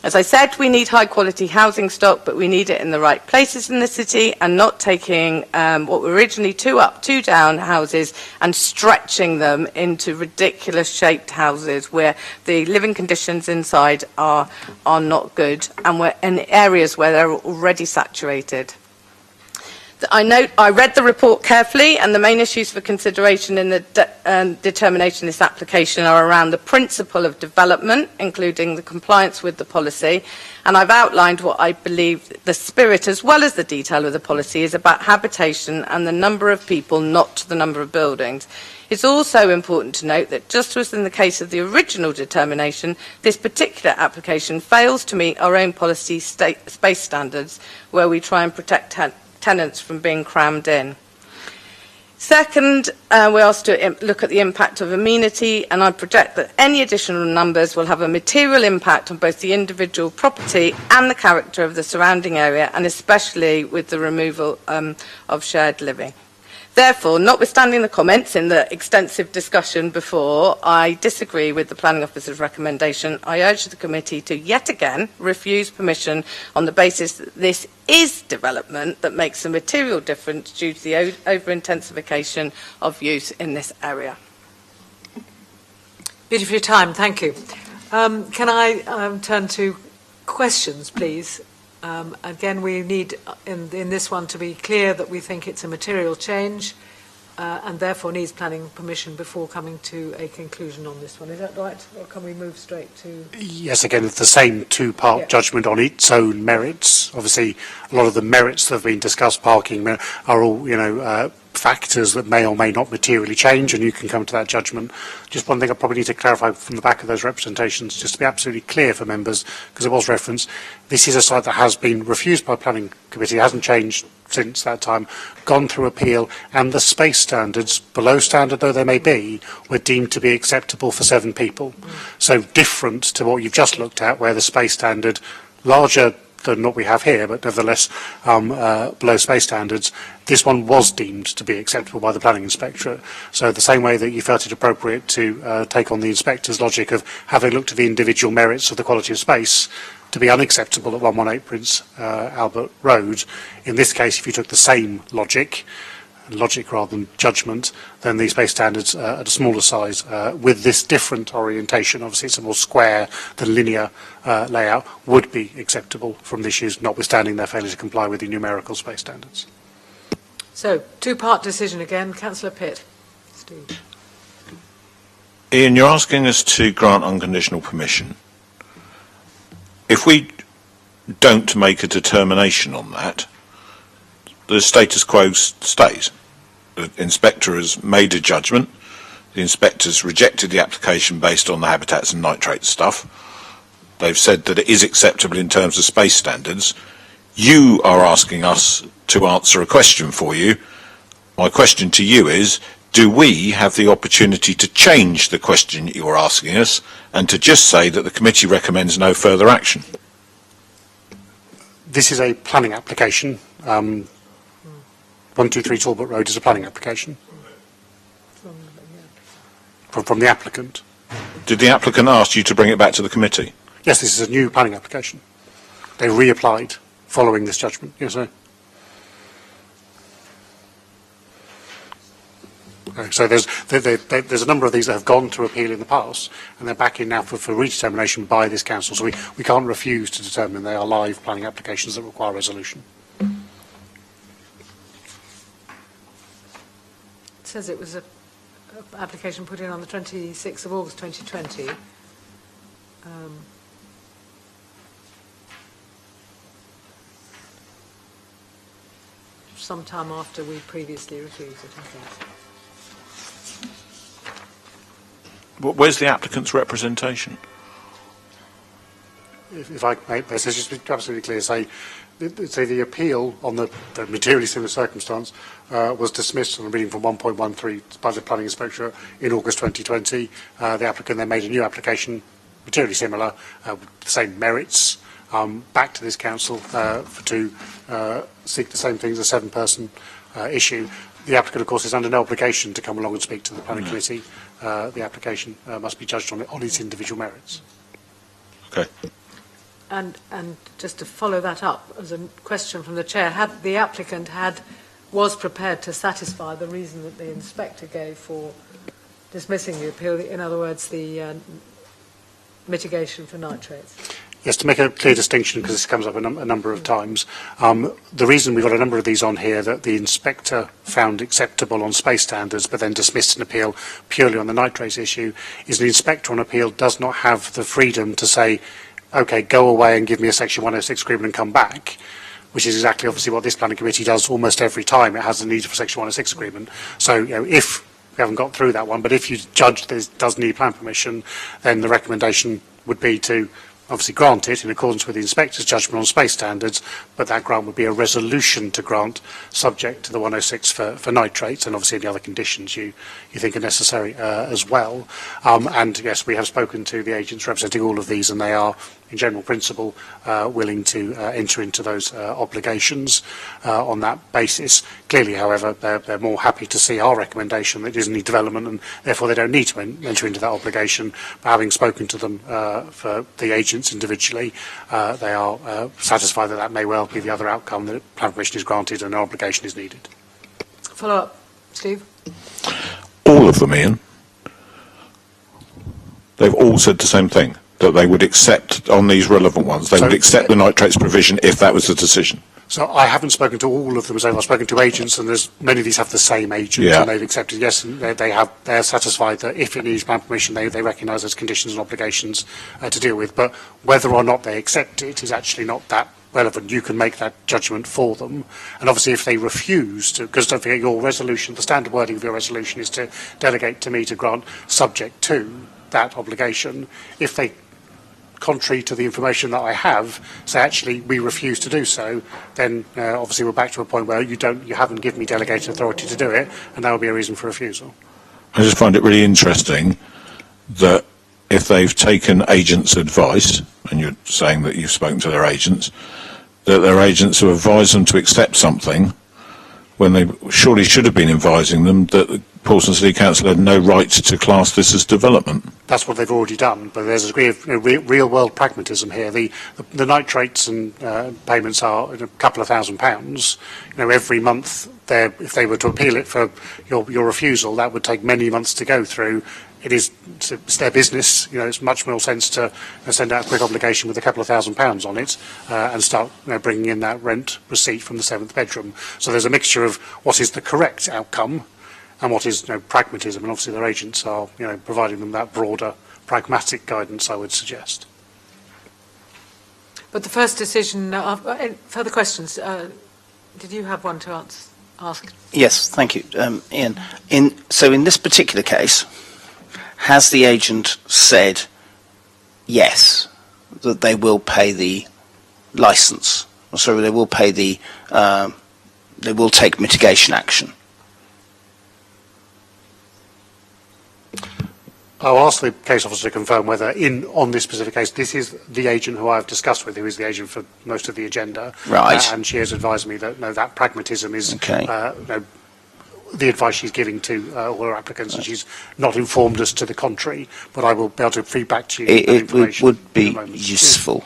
As I said, we need high-quality housing stock, but we need it in the right places in the city and not taking what were originally 2 up, 2 down houses and stretching them into ridiculous-shaped houses where the living conditions inside are not good and we're in areas where they're already saturated. I read the report carefully, and the main issues for consideration in the determination of this application are around the principle of development, including the compliance with the policy, and I've outlined what I believe the spirit as well as the detail of the policy is about habitation and the number of people, not the number of buildings. It's also important to note that, just as in the case of the original determination, this particular application fails to meet our own policy space standards, where we try and protect tenants from being crammed in. Second, we're asked to look at the impact of amenity, and I project that any additional numbers will have a material impact on both the individual property and the character of the surrounding area, and especially with the removal of shared living. Therefore, notwithstanding the comments in the extensive discussion before, I disagree with the Planning Officer's recommendation. I urge the committee to yet again refuse permission on the basis that this is development that makes a material difference due to the over-intensification of use in this area. Beautifully timed, thank you. Can I turn to questions, please? Again, we need in this one to be clear that we think it's a material change and therefore needs planning permission before coming to a conclusion on this one. Is that right? Or can we move straight to... Yes, again, it's the same two-part judgment on its own merits. Obviously, a lot of the merits that have been discussed, parking, are all, factors that may or may not materially change, and you can come to that judgment. Just one thing I probably need to clarify from the back of those representations, just to be absolutely clear for members, because it was referenced, this is a site that has been refused by Planning Committee, it hasn't changed since that time, gone through appeal, and the space standards, below standard though they may be, were deemed to be acceptable for 7 people. So different to what you've just looked at, where the space standard, larger than what we have here, but nevertheless below space standards, this one was deemed to be acceptable by the planning inspectorate. So the same way that you felt it appropriate to take on the inspector's logic of having looked at the individual merits of the quality of space to be unacceptable at 118 Prince Albert Road, in this case, if you took the same logic rather than judgment, then the space standards at a smaller size with this different orientation, obviously it's a more square than linear layout, would be acceptable from the issues, notwithstanding their failure to comply with the numerical space standards. So, two-part decision again. Councillor Pitt. Steve. Ian, you're asking us to grant unconditional permission. If we don't make a determination on that, the status quo stays. The inspector has made a judgment. The inspector's rejected the application based on the habitats and nitrates stuff. They've said that it is acceptable in terms of space standards. You are asking us to answer a question for you. My question to you is, do we have the opportunity to change the question you're asking us and to just say that the committee recommends no further action? This is a planning application. 123 Talbot Road is a planning application from the applicant. Did the applicant ask you to bring it back to the committee? Yes, this is a new planning application. They reapplied following this judgment. Yes, sir. Okay, so there's a number of these that have gone to appeal in the past, and they're back in now for redetermination by this council. So we can't refuse to determine they are live planning applications that require resolution. It says it was an application put in on the 26th of August 2020. Sometime after we previously refused it, I think. Where's the applicant's representation? if I make this, just to be absolutely clear, say the appeal on the materially similar circumstance was dismissed on a reading from 1.13 by the Planning Inspectorate in August 2020. The applicant then made a new application, materially similar, with the same merits, back to this council to seek the same things, a 7-person issue. The applicant, of course, is under no obligation to come along and speak to the planning committee. The application must be judged on its individual merits. Okay. And just to follow that up, as a question from the chair, had the applicant was prepared to satisfy the reason that the inspector gave for dismissing the appeal, in other words, the mitigation for nitrates? Yes, to make a clear distinction, because this comes up a number of times, the reason we've got a number of these on here that the inspector found acceptable on space standards but then dismissed an appeal purely on the nitrates issue is the inspector on appeal does not have the freedom to say, OK, go away and give me a Section 106 agreement and come back, which is exactly obviously what this planning committee does almost every time it has the need for Section 106 agreement. So, if we haven't got through that one, but if you judge this does need plan permission, then the recommendation would be to obviously grant it in accordance with the inspector's judgment on space standards, but that grant would be a resolution to grant subject to the 106 for nitrates and obviously any other conditions you think are necessary as well. And yes, we have spoken to the agents representing all of these, and they are in general principle willing to enter into those obligations on that basis. Clearly, however, they're more happy to see our recommendation that it doesn't need development and therefore they don't need to enter into that obligation. But having spoken to them for the agents individually, they are satisfied that may well be the other outcome, that plan permission is granted and no obligation is needed. Follow up, Steve? All of them, Ian. They've all said the same thing, that they would accept on these relevant ones. They would accept the nitrates provision if that was the decision. So I haven't spoken to all of them, I've spoken to agents, and there's many of these have the same agent, and they've accepted yes, and they're satisfied that if it needs plan permission, they recognise those conditions and obligations to deal with. But whether or not they accept it is actually not that relevant. You can make that judgment for them, and obviously if they refuse to, because don't forget your resolution, the standard wording of your resolution is to delegate to me to grant subject to that obligation. If they, contrary to the information that I have, say actually we refuse to do so, then obviously we're back to a point where you haven't given me delegated authority to do it, and that would be a reason for refusal. I just find it really interesting that if they've taken agents' advice, and you're saying that you've spoken to their agents, that their agents have advised them to accept something when they surely should have been advising them that the Paulson City Council had no right to class this as development. That's what they've already done, but there's a degree of real-world pragmatism here. The nitrates and payments are a couple of £1,000s. Every month, if they were to appeal it for your refusal, that would take many months to go through. It's their business. It's much more sense to send out a quick obligation with a couple of £1,000s on it and start bringing in that rent receipt from the 7th bedroom. So there's a mixture of what is the correct outcome and what is pragmatism, and obviously their agents are providing them that broader pragmatic guidance, I would suggest. But the first decision, further questions? Did you have one to ask? Yes, thank you, Ian. So in this particular case, has the agent said yes, that they will pay the licence? Sorry, they will pay they will take mitigation action? I'll ask the case officer to confirm whether on this specific case, this is the agent who I've discussed with, who is the agent for most of the agenda. Right. And she has advised me that, no, that pragmatism is the advice she's giving to all her applicants, and she's not informed us to the contrary, but I will be able to feed back to you. It would be useful.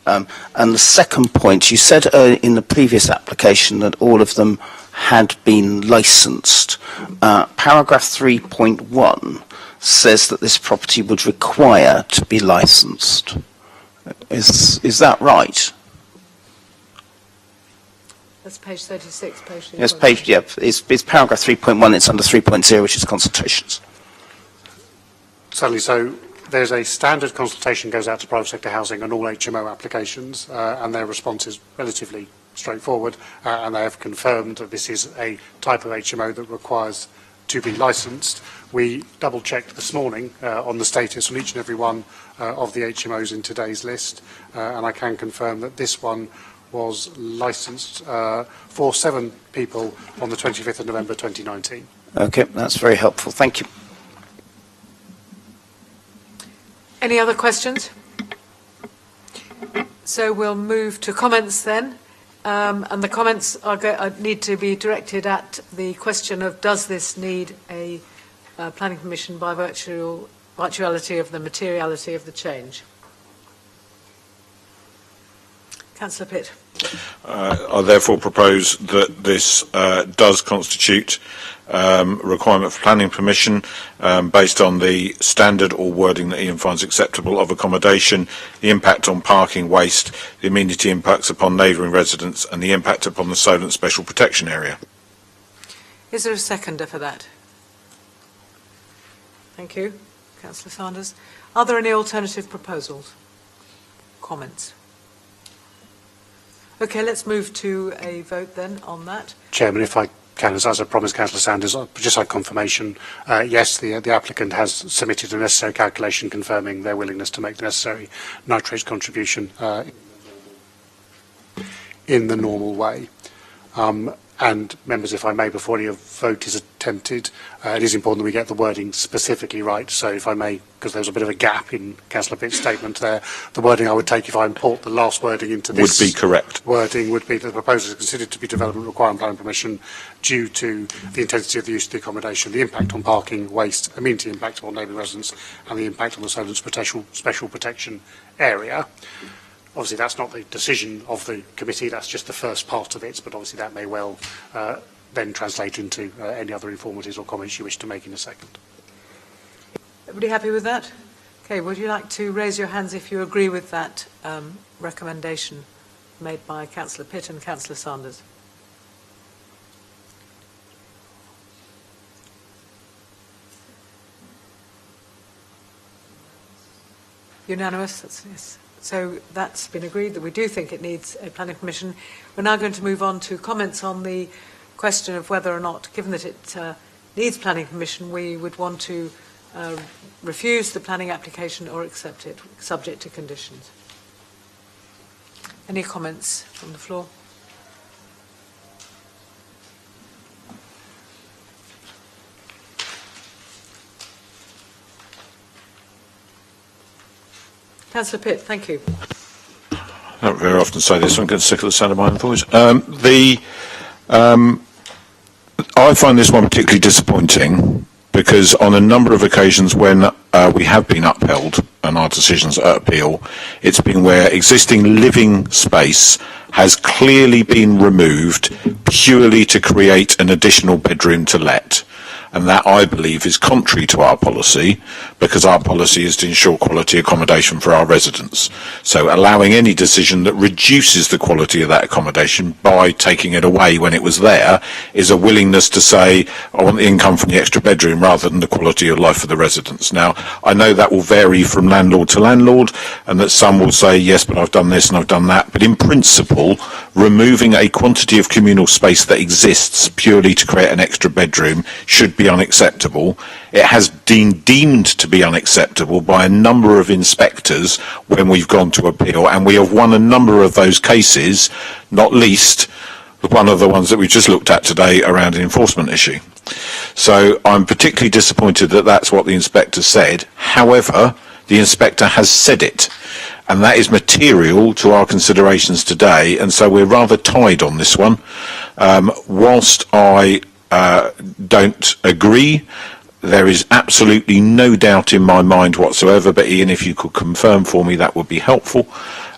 And the second point, you said in the previous application that all of them had been licensed. Paragraph 3.1 says that this property would require to be licensed. Is that right? That's page 36. Yes, it's paragraph 3.1. It's under 3.0, which is consultations. Certainly. So there's a standard consultation goes out to private sector housing on all HMO applications, and their response is relatively straightforward, and they have confirmed that this is a type of HMO that requires to be licensed. We double-checked this morning on the status on each and every one of the HMOs in today's list, and I can confirm that this one was licensed for 7 people on the 25th of November 2019. Okay, that's very helpful. Thank you. Any other questions? So we'll move to comments then. And the comments need to be directed at the question of, does this need a planning permission by virtuality of the materiality of the change? Councillor Pitt. I therefore propose that this does constitute requirement for planning permission based on the standard or wording that Ian finds acceptable of accommodation, the impact on parking, waste, the amenity impacts upon neighbouring residents and the impact upon the Solent Special Protection Area. Is there a seconder for that? Thank you. Councillor Sanders. Are there any alternative proposals? Comments? Okay, let's move to a vote then on that. Chairman, if I can, as I promised Councillor Sanders, just like confirmation, yes, the applicant has submitted a necessary calculation confirming their willingness to make the necessary nitrates contribution in the normal way. And members, if I may, before any vote is attempted, it is important that we get the wording specifically right. So if I may, because there was a bit of a gap in Councillor Pitt's statement there, the wording I would take if I import the last wording into this would be correct. Wording would be that the proposal is considered to be development requiring planning permission due to the intensity of the use of the accommodation, the impact on parking, waste, amenity impact on neighbouring residents, and the impact on the Solent Special Protection Area. Obviously, that's not the decision of the committee, that's just the first part of it, but obviously that may well then translate into any other informatives or comments you wish to make in a second. Everybody happy with that? Okay, would you like to raise your hands if you agree with that recommendation made by Councillor Pitt and Councillor Sanders? Unanimous? That's yes. So that's been agreed that we do think it needs a planning permission. We're now going to move on to comments on the question of whether or not, given that it needs planning permission, we would want to refuse the planning application or accept it, subject to conditions. Any comments from the floor? Councillor Pitt, thank you. I don't very often say this, I'm getting sick of the sound of my own voice. I find this one particularly disappointing because on a number of occasions when we have been upheld and our decisions at appeal, it's been where existing living space has clearly been removed purely to create an additional bedroom to let. And that, I believe, is contrary to our policy, because our policy is to ensure quality accommodation for our residents. So allowing any decision that reduces the quality of that accommodation by taking it away when it was there is a willingness to say, I want the income from the extra bedroom rather than the quality of life for the residents. Now, I know that will vary from landlord to landlord, and that some will say, yes, but I've done this and I've done that. But in principle, removing a quantity of communal space that exists purely to create an extra bedroom should be unacceptable. It has been deemed to be unacceptable by a number of inspectors when we've gone to appeal, and we have won a number of those cases, not least one of the ones that we just looked at today around an enforcement issue. So I'm particularly disappointed that that's what the inspector said. However, the inspector has said it, and that is material to our considerations today, and so we're rather tied on this one. Whilst I don't agree, there is absolutely no doubt in my mind whatsoever, but Ian, if you could confirm for me, that would be helpful,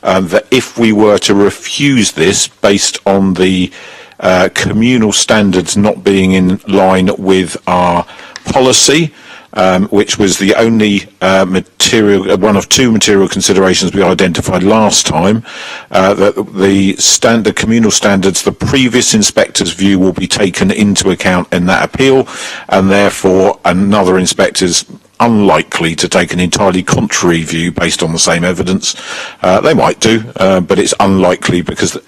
that if we were to refuse this based on the communal standards not being in line with our policy, which was the only one of two material considerations we identified last time, that the communal standards, the previous inspector's view will be taken into account in that appeal, and therefore another inspector's unlikely to take an entirely contrary view based on the same evidence. They might do, but it's unlikely because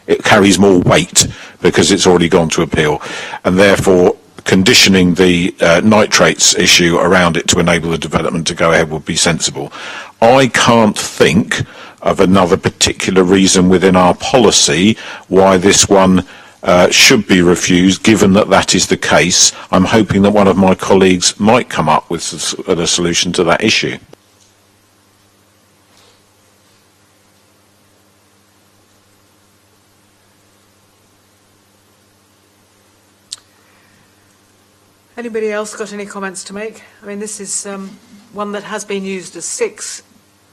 it carries more weight because it's already gone to appeal, and therefore conditioning the nitrates issue around it to enable the development to go ahead would be sensible. I can't think of another particular reason within our policy why this one should be refused, given that that is the case. I'm hoping that one of my colleagues might come up with a solution to that issue. Anybody else got any comments to make? I mean, this is one that has been used as 6,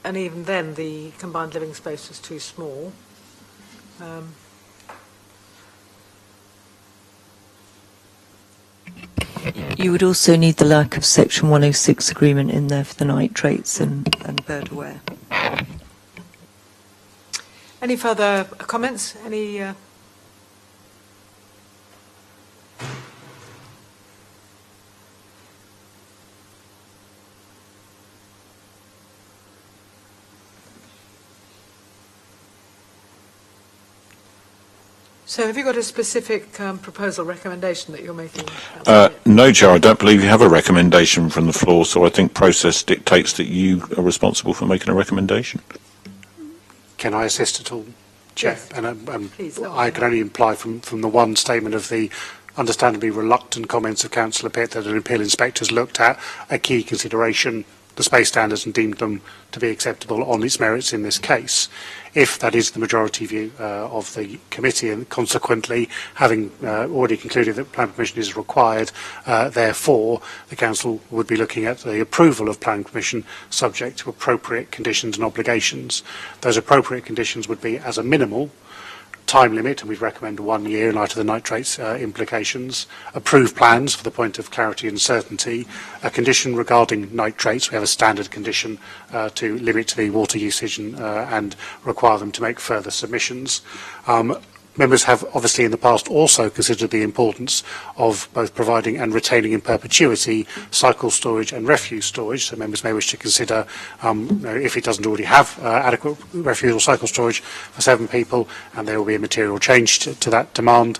and even then the combined living space was too small. You would also need the lack of Section 106 agreement in there for the nitrates and bird aware. Any further comments? Any? So have you got a specific proposal recommendation that you're making? No, Chair, I don't believe you have a recommendation from the floor, so I think process dictates that you are responsible for making a recommendation. Can I assist at all, Chair? Yes. And Please, I can only imply from the one statement of the understandably reluctant comments of Councillor Pitt that an appeal inspector has looked at a key consideration, the space standards, and deemed them to be acceptable on its merits in this case. If that is the majority view of the committee, and consequently having already concluded that plan permission is required, therefore the council would be looking at the approval of plan permission subject to appropriate conditions and obligations. Those appropriate conditions would be, as a minimal, time limit, and we'd recommend 1 year in light of the nitrates implications, approved plans for the point of clarity and certainty, a condition regarding nitrates. We have a standard condition to limit the water usage and require them to make further submissions. Members have obviously in the past also considered the importance of both providing and retaining in perpetuity cycle storage and refuse storage. So members may wish to consider, if it doesn't already have adequate refuse or cycle storage for 7 people, and there will be a material change to that demand,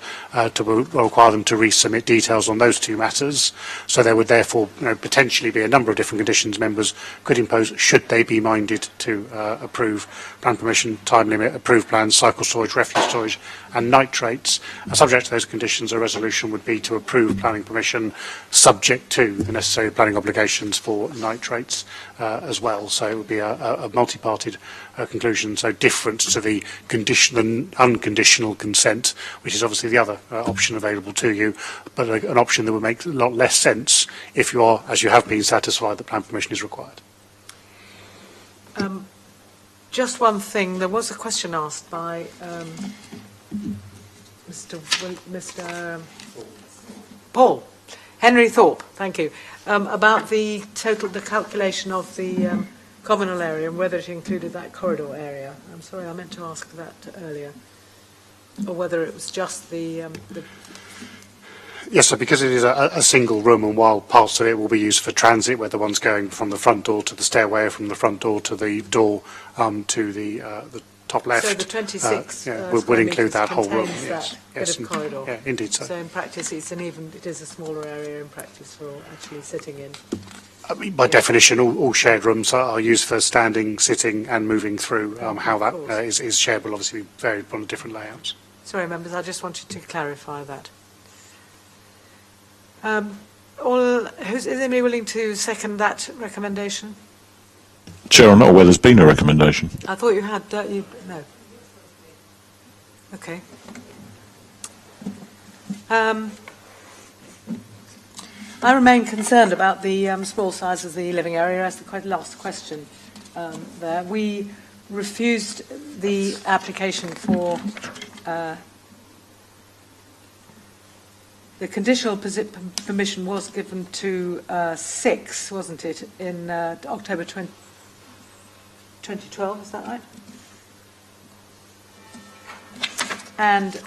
to require them to resubmit details on those 2 matters. So there would therefore potentially be a number of different conditions members could impose should they be minded to approve plan permission, time limit, approved plans, cycle storage, refuse storage, and nitrates. Subject to those conditions, a resolution would be to approve planning permission subject to the necessary planning obligations for nitrates as well. So it would be a multi-parted conclusion, so different to the unconditional consent, which is obviously the other option available to you, but an option that would make a lot less sense if you are, as you have been, satisfied that plan permission is required. Just one thing, there was a question asked by Mr. Paul Henry Thorpe, thank you, about the calculation of the communal area and whether it included that corridor area. I'm sorry, I meant to ask that earlier, or whether it was just the Yes, so because it is a single room, and while parts of it will be used for transit, where the one's going from the front door to the stairway, or from the front door to the door to the top left. So the 26 would include that whole room. Yes, bit of corridor. Yeah, indeed so. So in practice, it is a smaller area in practice for actually sitting in. I mean, by definition, all shared rooms are used for standing, sitting, and moving through. How that is shared will obviously be varied upon the different layouts. Sorry, members, I just wanted to clarify that. Is anybody willing to second that recommendation? Chair, I'm not aware there's been a recommendation. I thought you had. No. Okay. I remain concerned about the small size of the living area. That's the last question there. We refused the application for the conditional permission was given to 6, wasn't it, in October 2012, is that right? And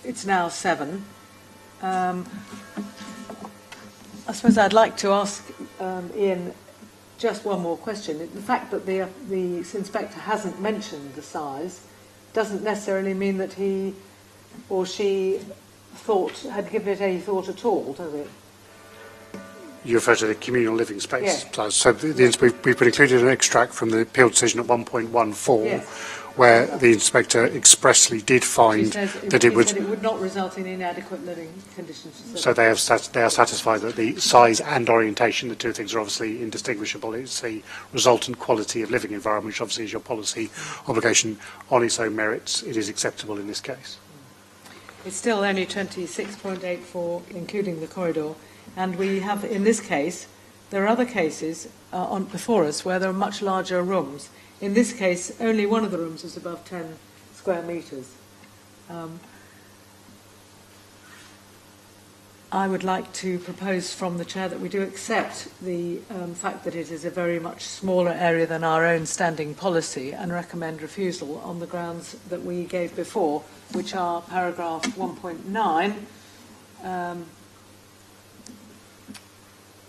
it's now 7. I suppose I'd like to ask Ian just one more question. The fact that the inspector hasn't mentioned the size doesn't necessarily mean that he or she had given it any thought at all, does it? You refer to the communal living space Yeah. clause. So we've been included an extract from the appeal decision at 1.14, Yes. where the inspector expressly did find that it would. Said it would not result in inadequate living conditions. So they are satisfied that the size and orientation, the two things are obviously indistinguishable. It's the resultant quality of living environment, which obviously is your policy obligation on its own merits. It is acceptable in this case. It's still only 26.84, including the corridor. And we have, in this case, there are other cases before us where there are much larger rooms. In this case, only one of the rooms is above 10 square metres. I would like to propose from the Chair that we do accept the fact that it is a very much smaller area than our own standing policy and recommend refusal on the grounds that we gave before, which are paragraph 1.9,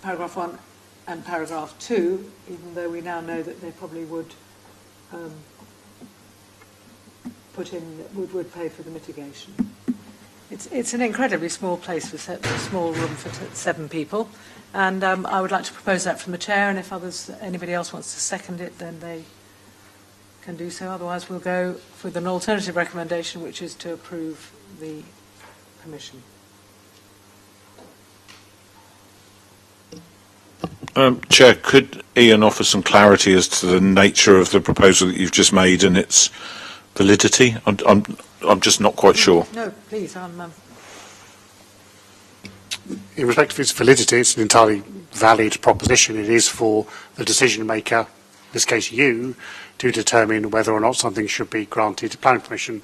paragraph 1 and paragraph 2, even though we now know that they probably would would pay for the mitigation. It's an incredibly small place for a small room for 7 people, and I would like to propose that from the Chair, and if anybody else wants to second it, then they can do so. Otherwise, we'll go with an alternative recommendation, which is to approve the permission. Chair, could Ian offer some clarity as to the nature of the proposal that you've just made and its validity? I'm just not quite sure. No, please. In respect of its validity, it's an entirely valid proposition. It is for the decision maker, in this case you, to determine whether or not something should be granted planning permission.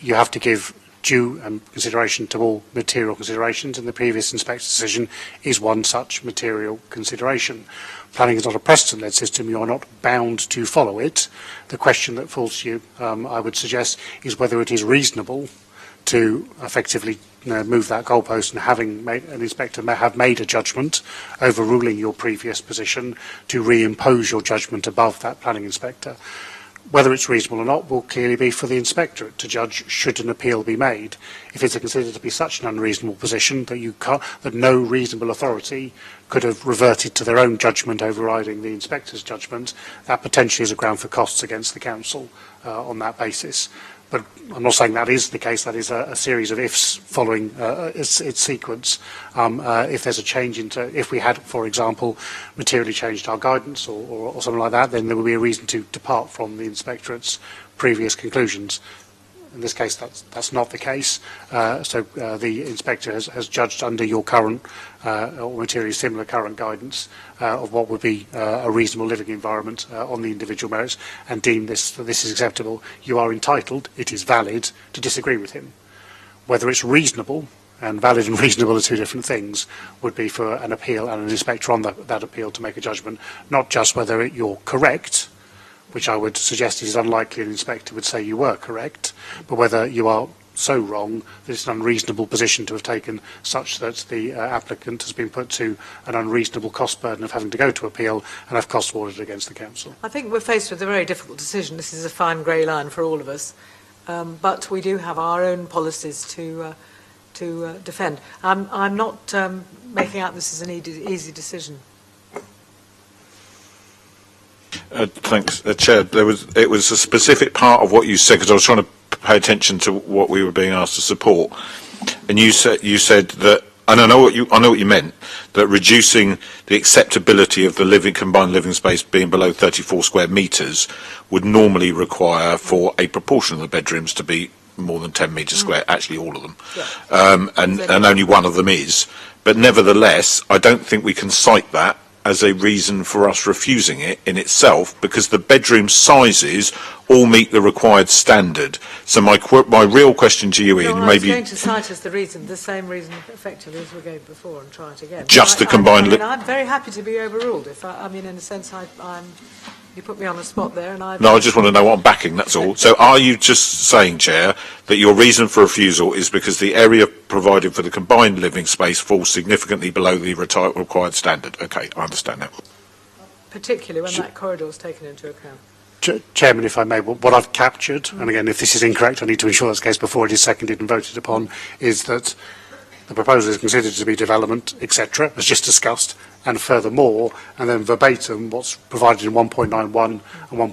You have to give due consideration to all material considerations, and the previous inspector's decision is one such material consideration. Planning is not a precedent-led system. You are not bound to follow it. The question that falls to you, I would suggest, is whether it is reasonable to effectively move that goalpost and having made an inspector have made a judgment overruling your previous position to reimpose your judgment above that planning inspector. Whether it's reasonable or not will clearly be for the inspectorate to judge should an appeal be made. If it's considered to be such an unreasonable position that no reasonable authority could have reverted to their own judgment overriding the inspector's judgment, that potentially is a ground for costs against the council on that basis. But I'm not saying that is the case. That is a series of ifs following its sequence. If there's a change if we had, for example, materially changed our guidance or something like that, then there would be a reason to depart from the inspectorate's previous conclusions. In this case, that's not the case. So the inspector has judged under your current or materially similar current guidance of what would be a reasonable living environment on the individual merits and deemed this is acceptable. You are entitled, it is valid, to disagree with him. Whether it's reasonable, and valid and reasonable are two different things, would be for an appeal and an inspector on that appeal to make a judgment, not just whether you're correct, which I would suggest is unlikely an inspector would say you were correct, but whether you are so wrong that it's an unreasonable position to have taken such that the applicant has been put to an unreasonable cost burden of having to go to appeal and have costs awarded against the council. I think we're faced with a very difficult decision. This is a fine grey line for all of us, but we do have our own policies to defend. I'm not making out this is an easy decision. Thanks, Chair. It was a specific part of what you said, because I was trying to pay attention to what we were being asked to support, and you said that, and I know what you meant, that reducing the acceptability of the combined living space being below 34 square metres would normally require for a proportion of the bedrooms to be more than 10 metres square, actually all of them, and only one of them is. But nevertheless, I don't think we can cite that as a reason for us refusing it in itself, because the bedroom sizes all meet the required standard. So my real question to you, Ian, I was going to cite as the reason, the same reason effectively as we gave before, and try it again. Just the combined. I'm very happy to be overruled. I mean, in a sense, you put me on the spot there, and No, I just want to know what I'm backing, that's all. So are you just saying, Chair, that your reason for refusal is because the area provided for the combined living space falls significantly below the required standard? Okay, I understand now. Particularly when that corridor is taken into account. Chairman, if I may, what I've captured, and again, if this is incorrect, I need to ensure that's the case before it is seconded and voted upon, is that the proposal is considered to be development, etc., as just discussed, and furthermore, and then verbatim what's provided in 1.91 and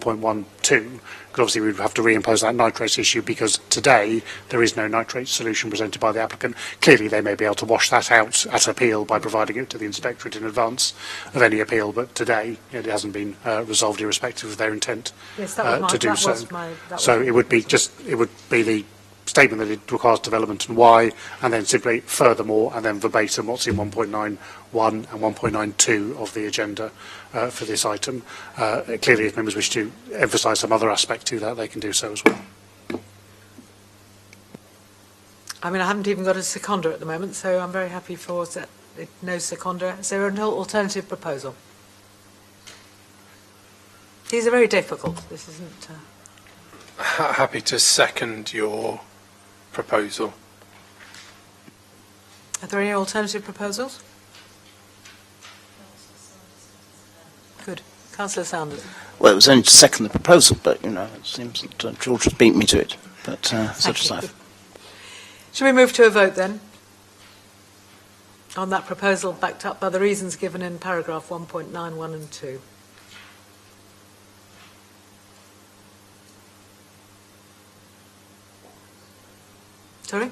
1.12, because obviously we'd have to reimpose that nitrate issue because today there is no nitrate solution presented by the applicant. Clearly they may be able to wash that out at appeal by providing it to the inspectorate in advance of any appeal, but today it hasn't been resolved irrespective of their intent to do so. So it would be the statement that it requires development and why, and then simply furthermore, and then verbatim what's in 1.91 and 1.92 of the agenda for this item. Clearly, if members wish to emphasise some other aspect to that, they can do so as well. I mean, I haven't even got a seconder at the moment, so I'm very happy for no seconder. Is there an alternative proposal? These are very difficult. This isn't... Happy to second your proposal. Are there any alternative proposals? Good. Councillor Sanders. Well, it was only to second the proposal, but, it seems that George has beat me to it. But such is life. Shall we move to a vote then? On that proposal backed up by the reasons given in paragraph 1.91 and 2. Sorry?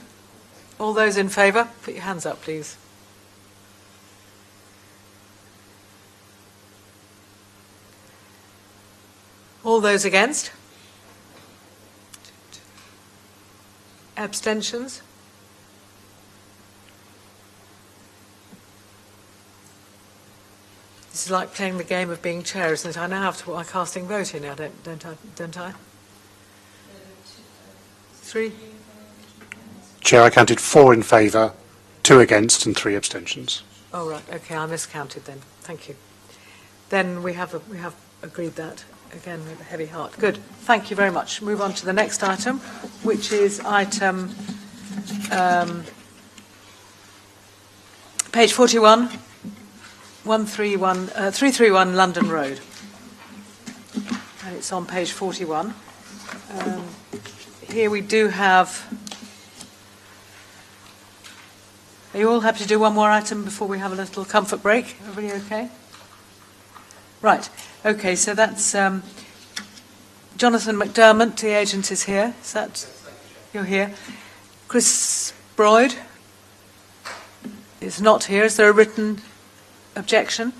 All those in favour, put your hands up, please. All those against? Abstentions? This is like playing the game of being chair, isn't it? I now have to put my casting vote in now, don't I? 3? Chair, I counted 4 in favour, 2 against and 3 abstentions. Oh, right. Okay, I miscounted then. Thank you. Then we have agreed that, again, with a heavy heart. Good. Thank you very much. Move on to the next item, which is item page 41, 331 London Road. And it's on page 41. Here we do have... Are you all happy to do one more item before we have a little comfort break? Everybody okay? Right. Okay, so that's Jonathan McDermott, the agent, is here. Is that... You're here. Chris Broyd is not here. Is there a written objection?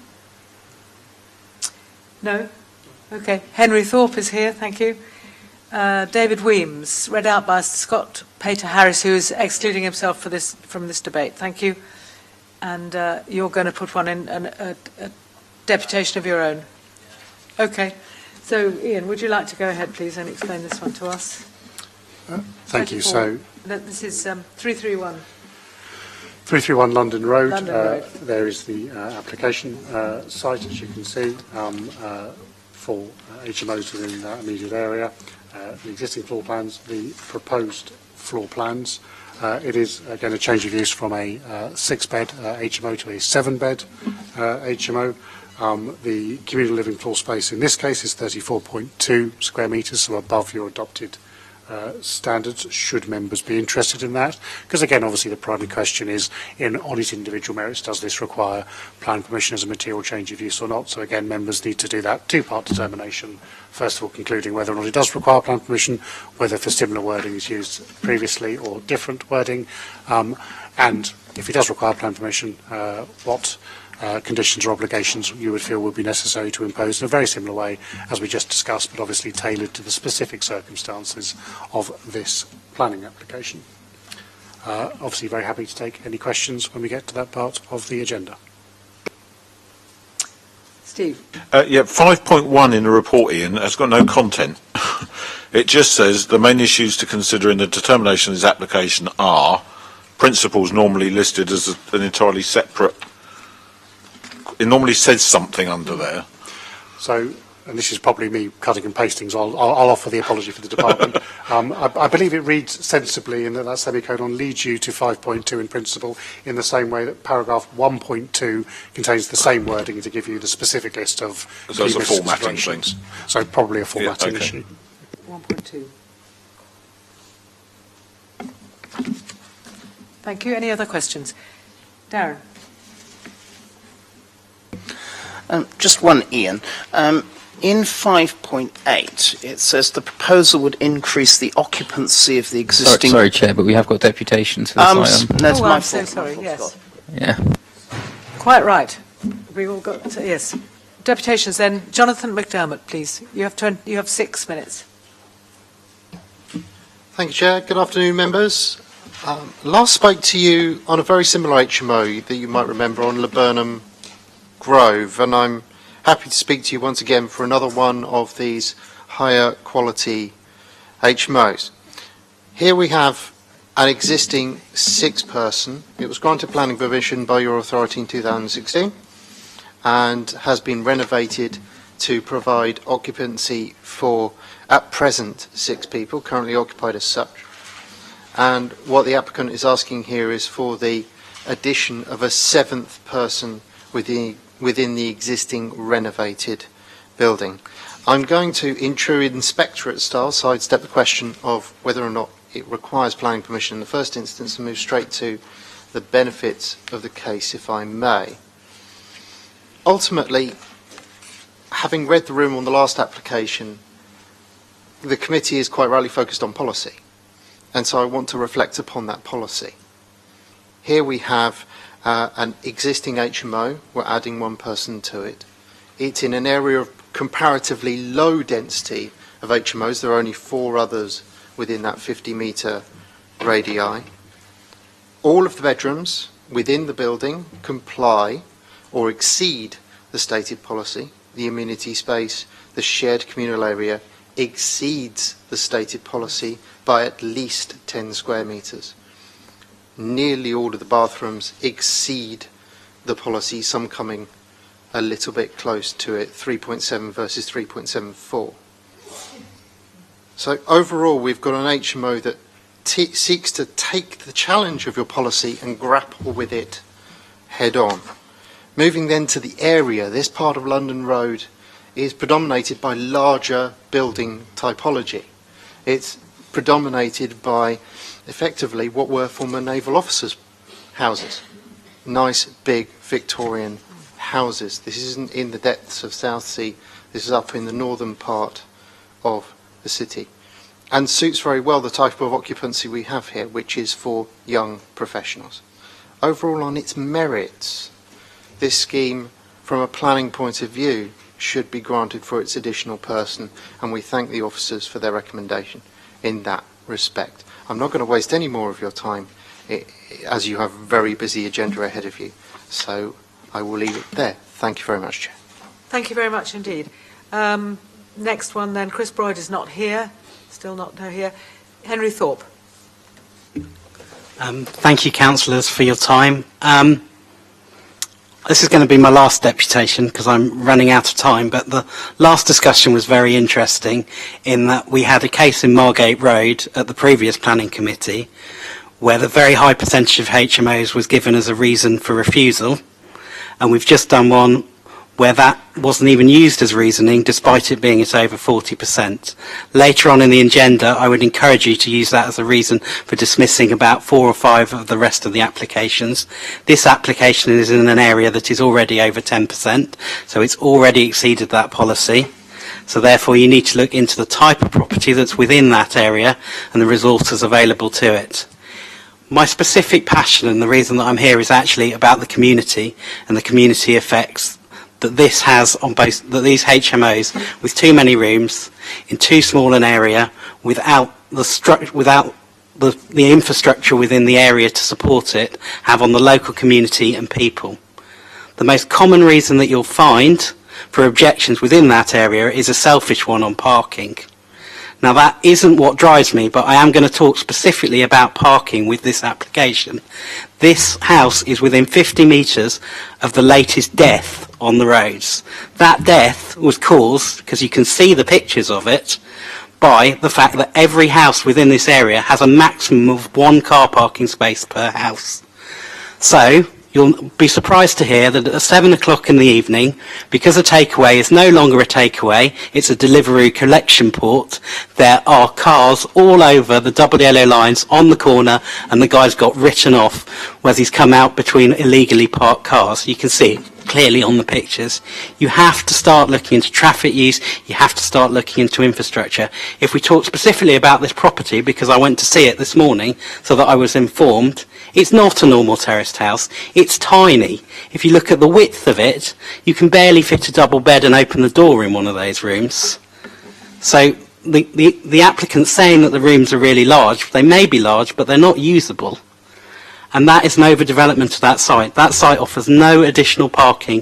No? Okay. Henry Thorpe is here. Thank you. David Weems, read out by Scott Pater Harris, who is excluding himself from this debate. Thank you. And you're going to put one in, a deputation of your own. Okay. So, Ian, would you like to go ahead, please, and explain this one to us? Thank you. So, this is 331. 331 London Road. London Road. There is the application site, as you can see, for HMOs within that immediate area. The existing floor plans, the proposed floor plans. It is, again, a change of use from a 6-bed HMO to a 7-bed HMO. The communal living floor space in this case is 34.2 square metres, so above your adopted standards, should members be interested in that. Because again, obviously the primary question is, on its individual merits, does this require planning permission as a material change of use or not? So again, members need to do that two-part determination. First of all, concluding whether or not it does require planning permission, whether for similar wording is used previously or different wording, and if it does require planning permission, what conditions or obligations you would feel would be necessary to impose in a very similar way as we just discussed, but obviously tailored to the specific circumstances of this planning application. Obviously very happy to take any questions when we get to that part of the agenda. Steve? Yeah, 5.1 in the report, Ian, has got no content. It just says the main issues to consider in the determination of this application are principles normally listed as an entirely separate. It normally says something under there. So, and this is probably me cutting and pasting, so I'll offer the apology for the department. I believe it reads sensibly in that semicolon leads you to 5.2 in principle, in the same way that paragraph 1.2 contains the same wording to give you the specific list of... So it's a formatting thing. So probably a formatting issue. 1.2. Thank you. Any other questions? Darren? Just one, Ian. In 5.8, it says the proposal would increase the occupancy of the existing... Sorry, Chair, but we have got deputations for this item. That's my I'm so fault. sorry, yes. Yeah. Quite right. We all got, yes. Deputations then. Jonathan McDermott, please. You have 6 minutes. Thank you, Chair. Good afternoon, members. Last spoke to you on a very similar HMO that you might remember on Laburnum Grove, and I'm happy to speak to you once again for another one of these higher quality HMOs. Here we have an existing 6-person. It was granted planning permission by your authority in 2016 and has been renovated to provide occupancy for, at present, 6 people, currently occupied as such. And what the applicant is asking here is for the addition of a 7th person within the existing renovated building. I'm going to, in true inspectorate style, sidestep the question of whether or not it requires planning permission in the first instance and move straight to the benefits of the case, if I may. Ultimately, having read the room on the last application, the committee is quite rightly focused on policy, and so I want to reflect upon that policy. Here we have an existing HMO, we're adding 1 person to it. It's in an area of comparatively low density of HMOs. There are only 4 others within that 50-metre radii. All of the bedrooms within the building comply or exceed the stated policy. The amenity space, the shared communal area, exceeds the stated policy by at least 10 square metres. Nearly all of the bathrooms exceed the policy, some coming a little bit close to it, 3.7 versus 3.74. So overall, we've got an HMO that seeks to take the challenge of your policy and grapple with it head on. Moving then to the area, this part of London Road is predominated by larger building typology. It's predominated by effectively what were former naval officers' houses. Nice, big, Victorian houses. This isn't in the depths of Southsea, this is up in the northern part of the city. And suits very well the type of occupancy we have here, which is for young professionals. Overall, on its merits, this scheme, from a planning point of view, should be granted for its additional person, and we thank the officers for their recommendation in that respect. I'm not going to waste any more of your time, as you have a very busy agenda ahead of you, so I will leave it there. Thank you very much, Chair. Thank you very much indeed. Next one then, Chris Broyd is not here, still not here. Henry Thorpe. Thank you, councillors, for your time. This is going to be my last deputation because I'm running out of time, but the last discussion was very interesting in that we had a case in Margate Road at the previous planning committee where the very high percentage of HMOs was given as a reason for refusal, and we've just done one where that wasn't even used as reasoning despite it being at over 40%. Later on in the agenda, I would encourage you to use that as a reason for dismissing about 4 or 5 of the rest of the applications. This application is in an area that is already over 10%, so it's already exceeded that policy. So therefore you need to look into the type of property that's within that area and the resources available to it. My specific passion and the reason that I'm here is actually about the community and the community effects that this has on both, that these HMOs with too many rooms in too small an area without the infrastructure within the area to support it have on the local community and people. The most common reason that you'll find for objections within that area is a selfish one on parking. Now that isn't what drives me, but I am going to talk specifically about parking with this application. This house is within 50 metres of the latest death on the roads. That death was caused, because you can see the pictures of it, by the fact that every house within this area has a maximum of 1 car parking space per house. So, You'll be surprised to hear that at 7 o'clock in the evening, because a takeaway is no longer a takeaway, it's a delivery collection port, there are cars all over the double yellow lines on the corner, and the guy's got written off where he's come out between illegally parked cars. You can see it clearly on the pictures. You have to start looking into traffic use, you have to start looking into infrastructure. If we talk specifically about this property, because I went to see it this morning so that I was informed, it's not a normal terraced house, it's tiny. If you look at the width of it, you can barely fit a double bed and open the door in one of those rooms. So the applicant's saying that the rooms are really large. They may be large, but they're not usable. And that is an overdevelopment of that site. That site offers no additional parking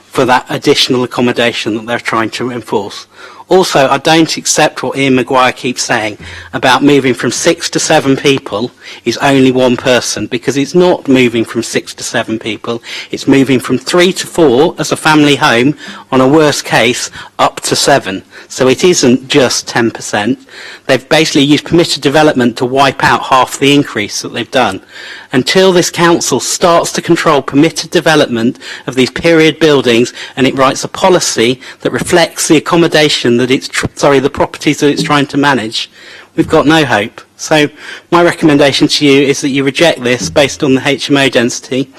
for that additional accommodation that they're trying to enforce. Also, I don't accept what Ian Maguire keeps saying about moving from 6 to 7 people is only one person, because it's not moving from 6 to 7 people. It's moving from 3 to 4 as a family home, on a worst case, up to 7. So it isn't just 10%. They've basically used permitted development to wipe out half the increase that they've done. Until this council starts to control permitted development of these period buildings, and it writes a policy that reflects the accommodation that it's, the properties that it's trying to manage, we've got no hope. So my recommendation to you is that you reject this based on the HMO density,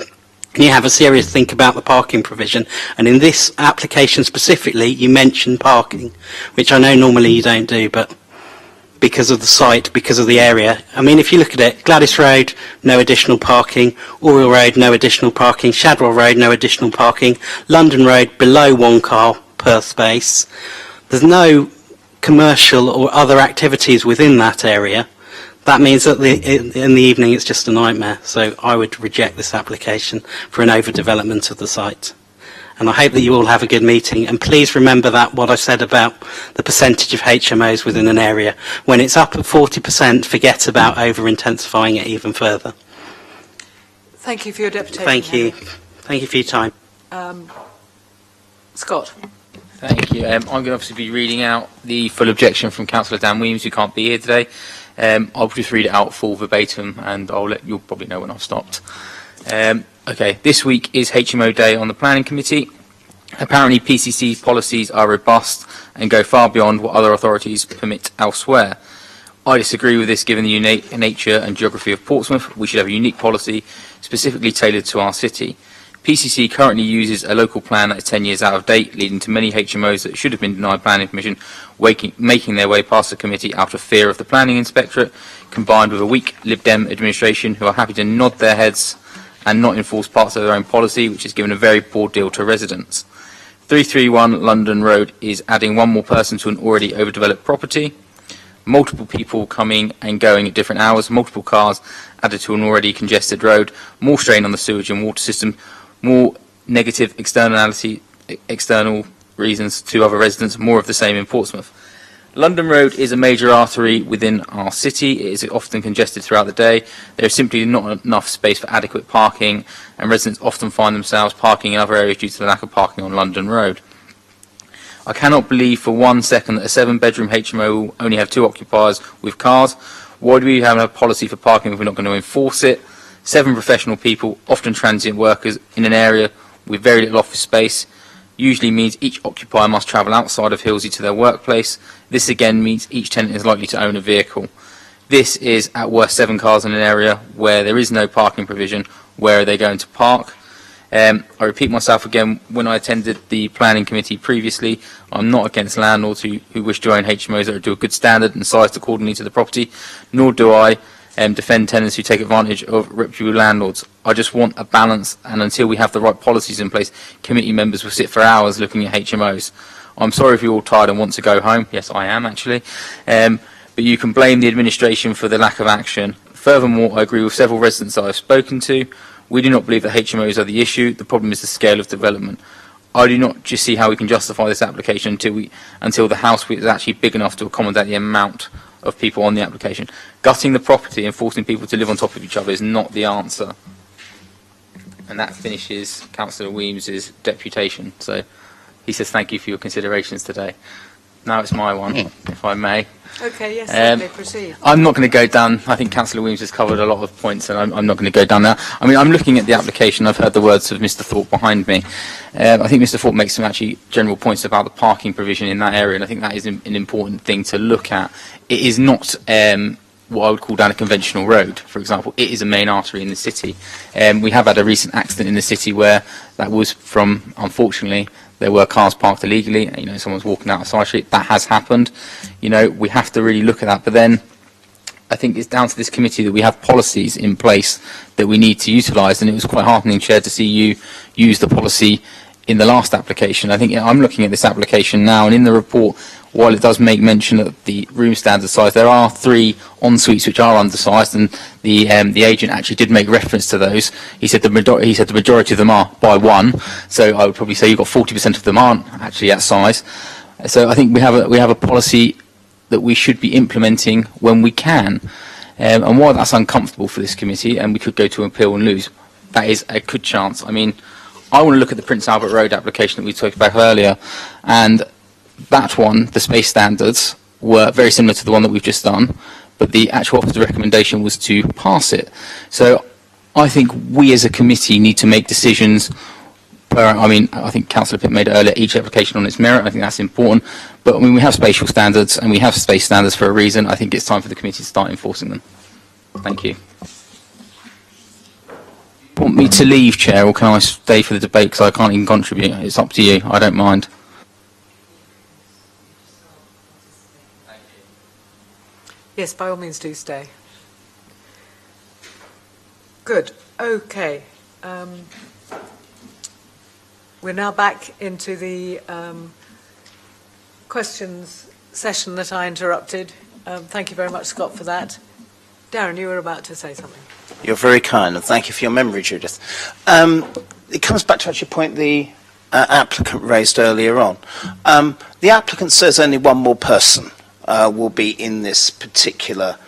and you have a serious think about the parking provision. And in this application specifically, you mentioned parking, which I know normally you don't do, but because of the site, because of the area. I mean, if you look at it, Gladys Road, no additional parking. Oriel Road, no additional parking. Shadwell Road, no additional parking. London Road, below 1 car per space. There's no commercial or other activities within that area. That means that in the evening it's just a nightmare. So I would reject this application for an overdevelopment of the site. And I hope that you all have a good meeting. And please remember that what I said about the percentage of HMOs within an area. When it's up at 40%, forget about over-intensifying it even further. Thank you for your deputation. Thank you. Thank you for your time. Scott. Thank you. I'm going to obviously be reading out the full objection from Councillor Dan Weems, who can't be here today. I'll just read it out full verbatim, and you'll probably know when I've stopped. Okay, this week is HMO Day on the Planning Committee. Apparently PCC's policies are robust and go far beyond what other authorities permit elsewhere. I disagree with this given the unique nature and geography of Portsmouth. We should have a unique policy specifically tailored to our city. PCC currently uses a local plan that is 10 years out of date, leading to many HMOs that should have been denied planning permission making their way past the committee out of fear of the planning inspectorate, combined with a weak Lib Dem administration who are happy to nod their heads and not enforce parts of their own policy, which has given a very poor deal to residents. 331 London Road is adding one more person to an already overdeveloped property. Multiple people coming and going at different hours, multiple cars added to an already congested road, more strain on the sewage and water system, more negative external reasons to other residents, more of the same in Portsmouth. London Road is a major artery within our city. It is often congested throughout the day. There is simply not enough space for adequate parking, and residents often find themselves parking in other areas due to the lack of parking on London Road. I cannot believe for 1 second that a 7-bedroom HMO will only have 2 occupiers with cars. Why do we have a policy for parking if we're not going to enforce it? 7 professional people, often transient workers, in an area with very little office space, usually means each occupier must travel outside of Hilsey to their workplace. This again means each tenant is likely to own a vehicle. This is at worst 7 cars in an area where there is no parking provision. Where are they going to park? I repeat myself again, when I attended the planning committee previously, I'm not against landlords who wish to own HMOs that are to a good standard and sized accordingly to the property, nor do I defend tenants who take advantage of reputable landlords. I just want a balance, and until we have the right policies in place, committee members will sit for hours looking at HMOs. I'm sorry if you're all tired and want to go home. Yes, I am actually. But you can blame the administration for the lack of action. Furthermore, I agree with several residents that I've spoken to. We do not believe that HMOs are the issue. The problem is the scale of development. I do not just see how we can justify this application until the house is actually big enough to accommodate the amount of people on the application. Gutting the property and forcing people to live on top of each other is not the answer. And that finishes Councillor Weems' deputation. So he says thank you for your considerations today. Now it's my one, if I may. Okay, yes, certainly, proceed. I'm not going to go down. I think Councillor Williams has covered a lot of points, and I'm not going to go down there. I mean, I'm looking at the application. I've heard the words of Mr. Thorpe behind me. I think Mr. Thorpe makes some actually general points about the parking provision in that area, and I think that is an important thing to look at. It is not what I would call down a conventional road, for example. It is a main artery in the city. We have had a recent accident in the city where that was from, unfortunately, there were cars parked illegally. You know, someone's walking out a side street. That has happened. You know, we have to really look at that. But then I think it's down to this committee that we have policies in place that we need to utilise. And it was quite heartening, Chair, to see you use the policy in the last application. I think I'm looking at this application now, and in the report, while it does make mention of the room standard size, there are 3 en-suites which are undersized, and the agent actually did make reference to those. He said the majority of them are by 1, so I would probably say you've got 40% of them aren't actually that size. So I think we have a policy that we should be implementing when we can, and while that's uncomfortable for this committee, and we could go to appeal and lose, that is a good chance. I mean, I want to look at the Prince Albert Road application that we talked about earlier, and that one, the space standards, were very similar to the one that we've just done, but the actual officer's recommendation was to pass it. So I think we as a committee need to make decisions I mean, I think Councillor Pitt made it earlier, each application on its merit. I think that's important. But I mean, we have spatial standards and we have space standards for a reason. I think it's time for the committee to start enforcing them. Thank you. Want me to leave, Chair, or can I stay for the debate because I can't even contribute? It's up to you. I don't mind. Yes, by all means do stay. Good. Okay. We're now back into the questions session that I interrupted. Thank you very much, Scott, for that. Darren, you were about to say something. You're very kind, and thank you for your memory, Judith. It comes back to actually a point the applicant raised earlier on. The applicant says only one more person will be in this particular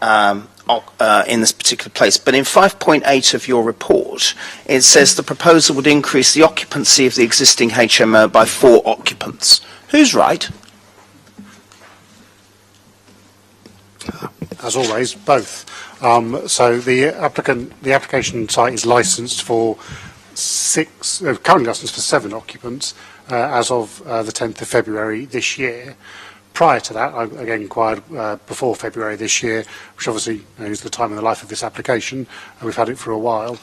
place, but in 5.8 of your report, it says the proposal would increase the occupancy of the existing HMO by 4 occupants. Who's right? As always, both. So the application site is licensed for 6, currently licensed for 7 occupants as of the 10th of February this year. Prior to that, I again inquired before February this year, which obviously is the time in the life of this application, and we've had it for a while.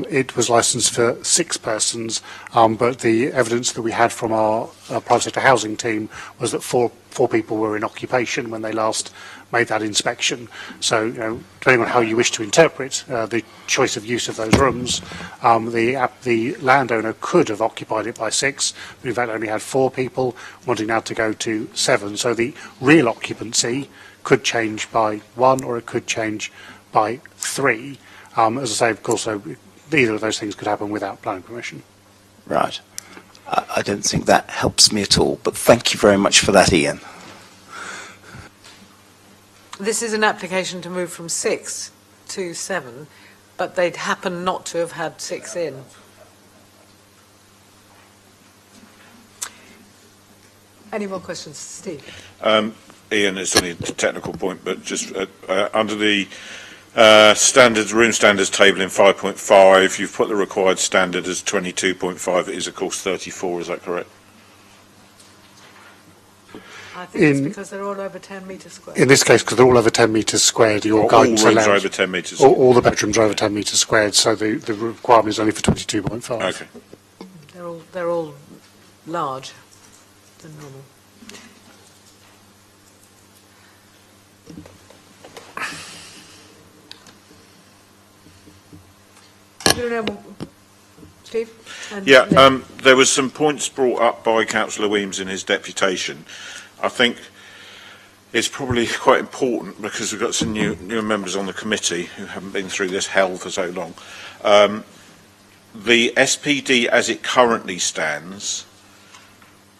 It was licensed for 6 persons, but the evidence that we had from our private sector housing team was that four people were in occupation when they last made that inspection. So, depending on how you wish to interpret the choice of use of those rooms, the landowner could have occupied it by 6, but in fact only had 4 people, wanting now to go to 7. So the real occupancy could change by 1 or it could change by 3. As I say, of course, so either of those things could happen without planning permission. Right. I don't think that helps me at all, but thank you very much for that, Ian. This is an application to move from 6 to 7, but they'd happen not to have had 6 in. Any more questions, Steve? Ian, it's only a technical point, but just under the room standards table in 5.5, you've put the required standard as 22.5. It is, of course, 34. Is that correct? I think it's because they're all over 10 metres squared. In this case, because they're all over 10 metres squared, your guidance all rooms allows... are over 10 metres squared? All the bedrooms are over 10 metres squared, so the requirement is only for 22.5. Okay. They're all large than normal. Steve? There was some points brought up by Councillor Weems in his deputation. I think it's probably quite important because we've got some new members on the committee who haven't been through this hell for so long. The SPD as it currently stands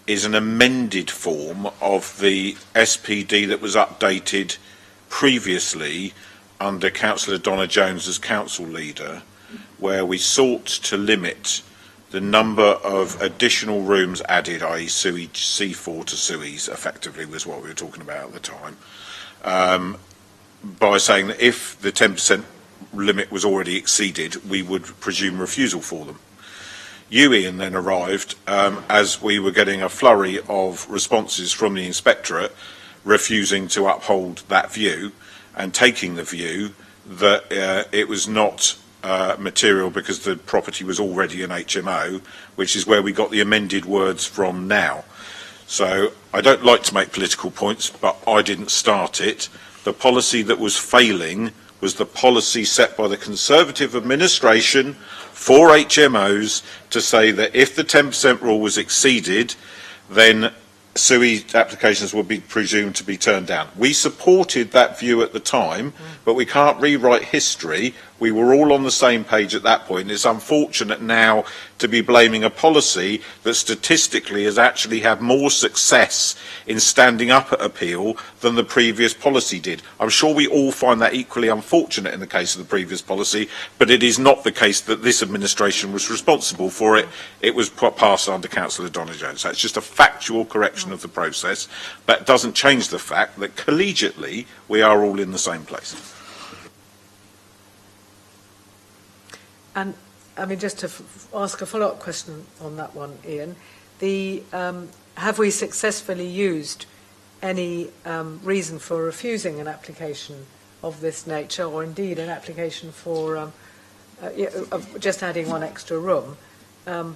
is an amended form of the SPD that was updated previously under Councillor Donna Jones as council leader, where we sought to limit the number of additional rooms added, i.e. sewage C4 to Suez, effectively was what we were talking about at the time, by saying that if the 10% limit was already exceeded, we would presume refusal for them. You, Ian, then arrived as we were getting a flurry of responses from the inspectorate refusing to uphold that view and taking the view that it was not material because the property was already an HMO, which is where we got the amended words from now. So I don't like to make political points, but I didn't start it. The policy that was failing was the policy set by the Conservative administration for HMOs to say that if the 10% rule was exceeded, then sewage applications would be presumed to be turned down. We supported that view at the time, but we can't rewrite history. We were all on the same page at that point. It's unfortunate now to be blaming a policy that statistically has actually had more success in standing up at appeal than the previous policy did. I'm sure we all find that equally unfortunate in the case of the previous policy, but it is not the case that this administration was responsible for it. It was passed under Councillor Donnelly-Jones. That's just a factual correction of the process. That doesn't change the fact that collegiately we are all in the same place. And I mean, just to ask a follow-up question on that one, Ian, have we successfully used any reason for refusing an application of this nature, or indeed an application for just adding one extra room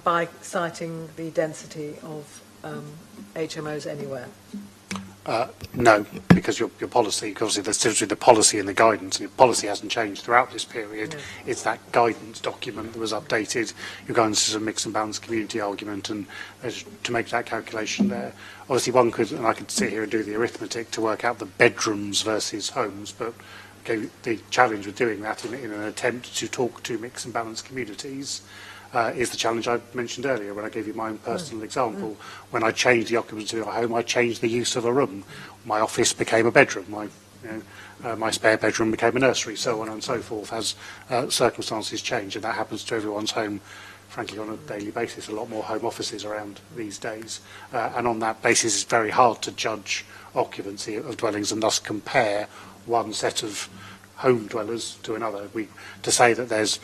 by citing the density of HMOs anywhere? No, because your policy, obviously there's difference between the policy and the guidance, and your policy hasn't changed throughout this period. No. It's that guidance document that was updated. Your guidance is a mix and balance community argument, and to make that calculation there. Obviously one could, and I could sit here and do the arithmetic to work out the bedrooms versus homes, but okay, the challenge with doing that in an attempt to talk to mix and balance communities is the challenge I mentioned earlier when I gave you my own personal example. When I changed the occupancy of a home, I changed the use of a room. My office became a bedroom. My spare bedroom became a nursery, so on and so forth, as circumstances change, and that happens to everyone's home, frankly, on a daily basis. A lot more home offices around these days, and on that basis it's very hard to judge occupancy of dwellings and thus compare one set of home dwellers to another. To say that there's,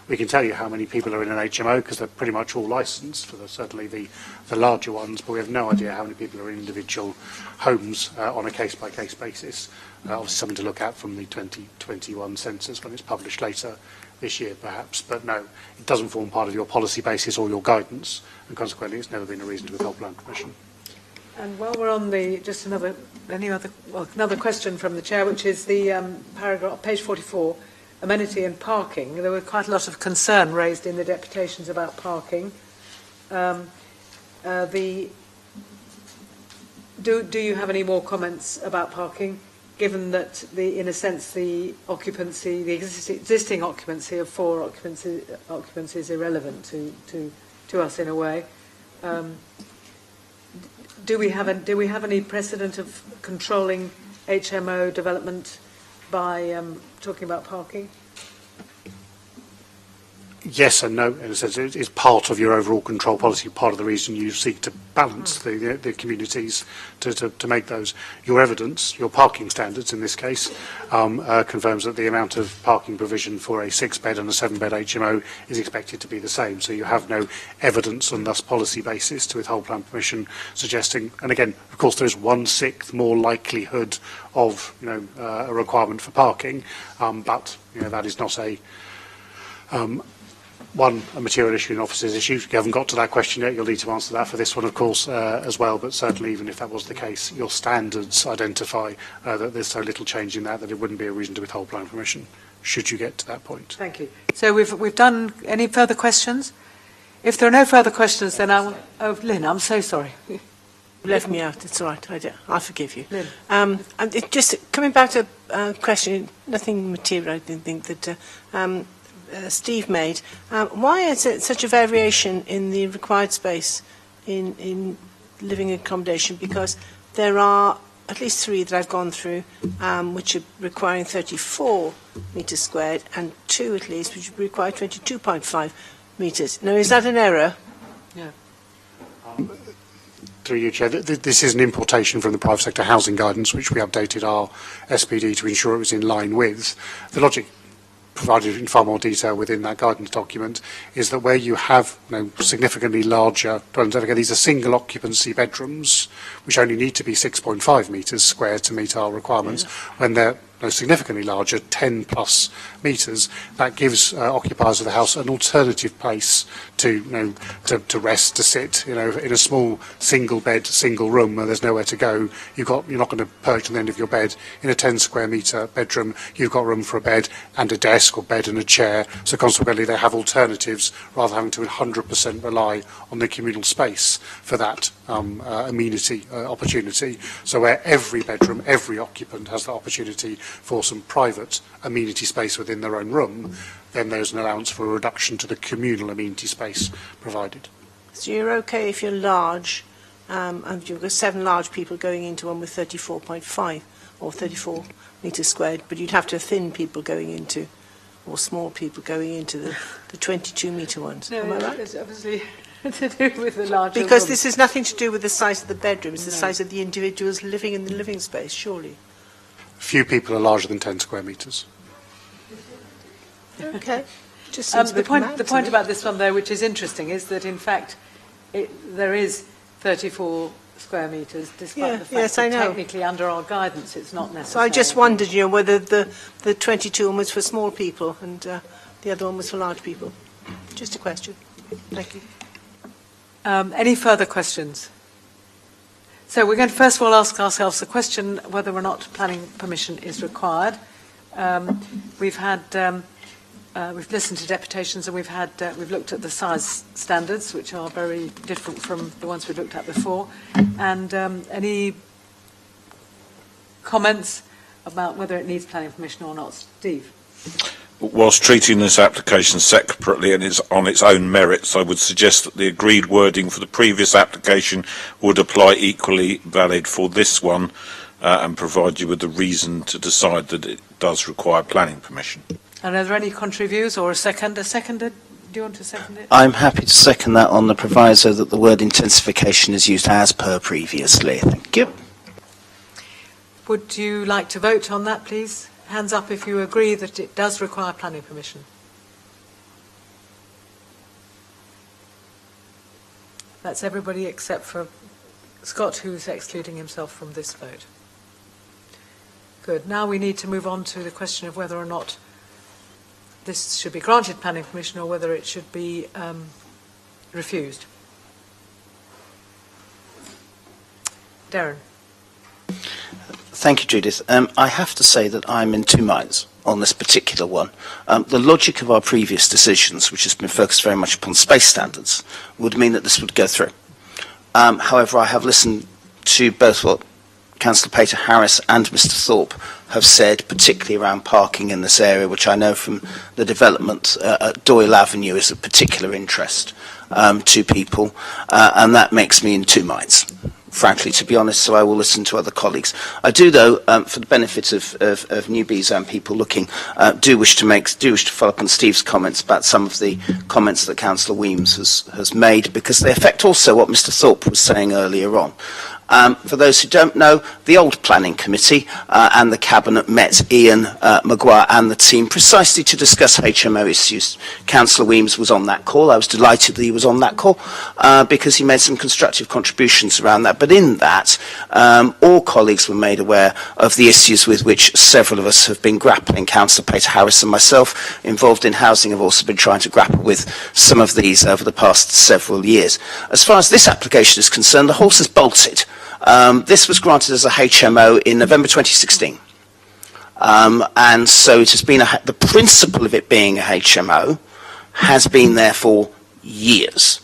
we can tell you how many people are in an HMO because they're pretty much all licensed for certainly the larger ones, but we have no idea how many people are in individual homes on a case-by-case basis. Obviously something to look at from the 2021 census when it's published later this year perhaps, but no, it doesn't form part of your policy basis or your guidance, and consequently it's never been a reason to withhold plan permission. And while we're on another question from the chair, which is the paragraph, page 44, amenity and parking. There were quite a lot of concern raised in the deputations about parking. Do you have any more comments about parking, given that in a sense the occupancy, the existing occupancy of 4 occupancy is irrelevant to us in a way? Do we have any precedent of controlling HMO development by talking about parking? Yes and no, in a sense. It's part of your overall control policy, part of the reason you seek to balance the communities to make those. Your evidence, your parking standards in this case, confirms that the amount of parking provision for a 6-bed and a 7-bed HMO is expected to be the same. So you have no evidence and thus policy basis to withhold plan permission suggesting, and again, of course, there is 1/6 more likelihood of a requirement for parking, but that is not a material issue in officers' issue. You haven't got to that question yet. You'll need to answer that for this one, of course, as well. But certainly, even if that was the case, your standards identify that there's so little change in that it wouldn't be a reason to withhold plan permission, should you get to that point. Thank you. So we've done any further questions? If there are no further questions, then I'll... Oh, Lynn, I'm so sorry. You left me out. It's all right. I forgive you. Lynn. And just coming back to a question, nothing material, I didn't think, that Steve made. Why is it such a variation in the required space in living accommodation? Because there are at least 3 that I've gone through which are requiring 34 metres squared, and 2 at least which require 22.5. metres. Now, is that an error? Yeah. Through you, Chair, this is an importation from the private sector housing guidance, which we updated our SPD to ensure it was in line with. The logic provided in far more detail within that guidance document is that where you have significantly larger dwellings, again, these are single occupancy bedrooms, which only need to be 6.5 metres square to meet our requirements. When they're significantly larger, 10 plus metres, that gives occupiers of the house an alternative place to rest, to sit. In a small single bed, single room where there's nowhere to go, you're not going to perch on the end of your bed. In a 10 square metre bedroom, you've got room for a bed and a desk, or bed and a chair. So consequently, they have alternatives rather than having to 100% rely on the communal space for that amenity opportunity. So where every bedroom, every occupant has the opportunity for some private amenity space within their own room, then there's an allowance for a reduction to the communal amenity space provided. So you're okay if you're large, and you've got 7 large people going into one with 34.5 or 34 metres squared, but you'd have to have thin people going into, or small people going into the 22 metre ones. No, Am I right? it's obviously to do with the larger Because room. this has nothing to do with the size of the bedroom, it's the size of the individuals living in the living space, surely. Few people are larger than 10 square metres. Okay. Just seems a The bit mad point to me. about this one, though, which is interesting, is that in fact there is 34 square metres, despite the fact that technically under our guidance it's not necessary. So I just wondered, whether the 22 one was for small people and the other one was for large people. Just a question. Thank you. Any further questions? So we're going to first of all ask ourselves the question whether or not planning permission is required. We've listened to deputations, and we've looked at the size standards, which are very different from the ones we've looked at before. And any comments about whether it needs planning permission or not? Steve? Whilst treating this application separately and it's on its own merits, I would suggest that the agreed wording for the previous application would apply equally valid for this one, and provide you with the reason to decide that it does require planning permission. And are there any contrary views or a second? Do you want to second it? I'm happy to second that on the proviso that the word intensification is used as per previously. Thank you. Would you like to vote on that, please? Hands up if you agree that it does require planning permission. That's everybody except for Scott, who's excluding himself from this vote. Good. Now we need to move on to the question of whether or not this should be granted planning permission or whether it should be refused. Darren. Thank you, Judith. I have to say that I'm in two minds on this particular one. The logic of our previous decisions, which has been focused very much upon space standards, would mean that this would go through. However, I have listened to both what Councillor Peter Harris and Mr Thorpe have said, particularly around parking in this area, which I know from the development at Doyle Avenue is of particular interest to people, and that makes me in two minds, frankly, to be honest, so I will listen to other colleagues. I do, though, for the benefit of newbies and people looking, do wish to follow up on Steve's comments about some of the comments that Councillor Weems has made, because they affect also what Mr Thorpe was saying earlier on. For those who don't know, the old planning committee and the cabinet met Ian Maguire and the team precisely to discuss HMO issues. Councillor Weems was on that call. I was delighted that he was on that call because he made some constructive contributions around that. But in that, all colleagues were made aware of the issues with which several of us have been grappling. Councillor Peter Harris and myself, involved in housing, have also been trying to grapple with some of these over the past several years. As far as this application is concerned, the horse has bolted. This was granted as a HMO in November 2016. And so it has been the principle of it being a HMO has been there for years.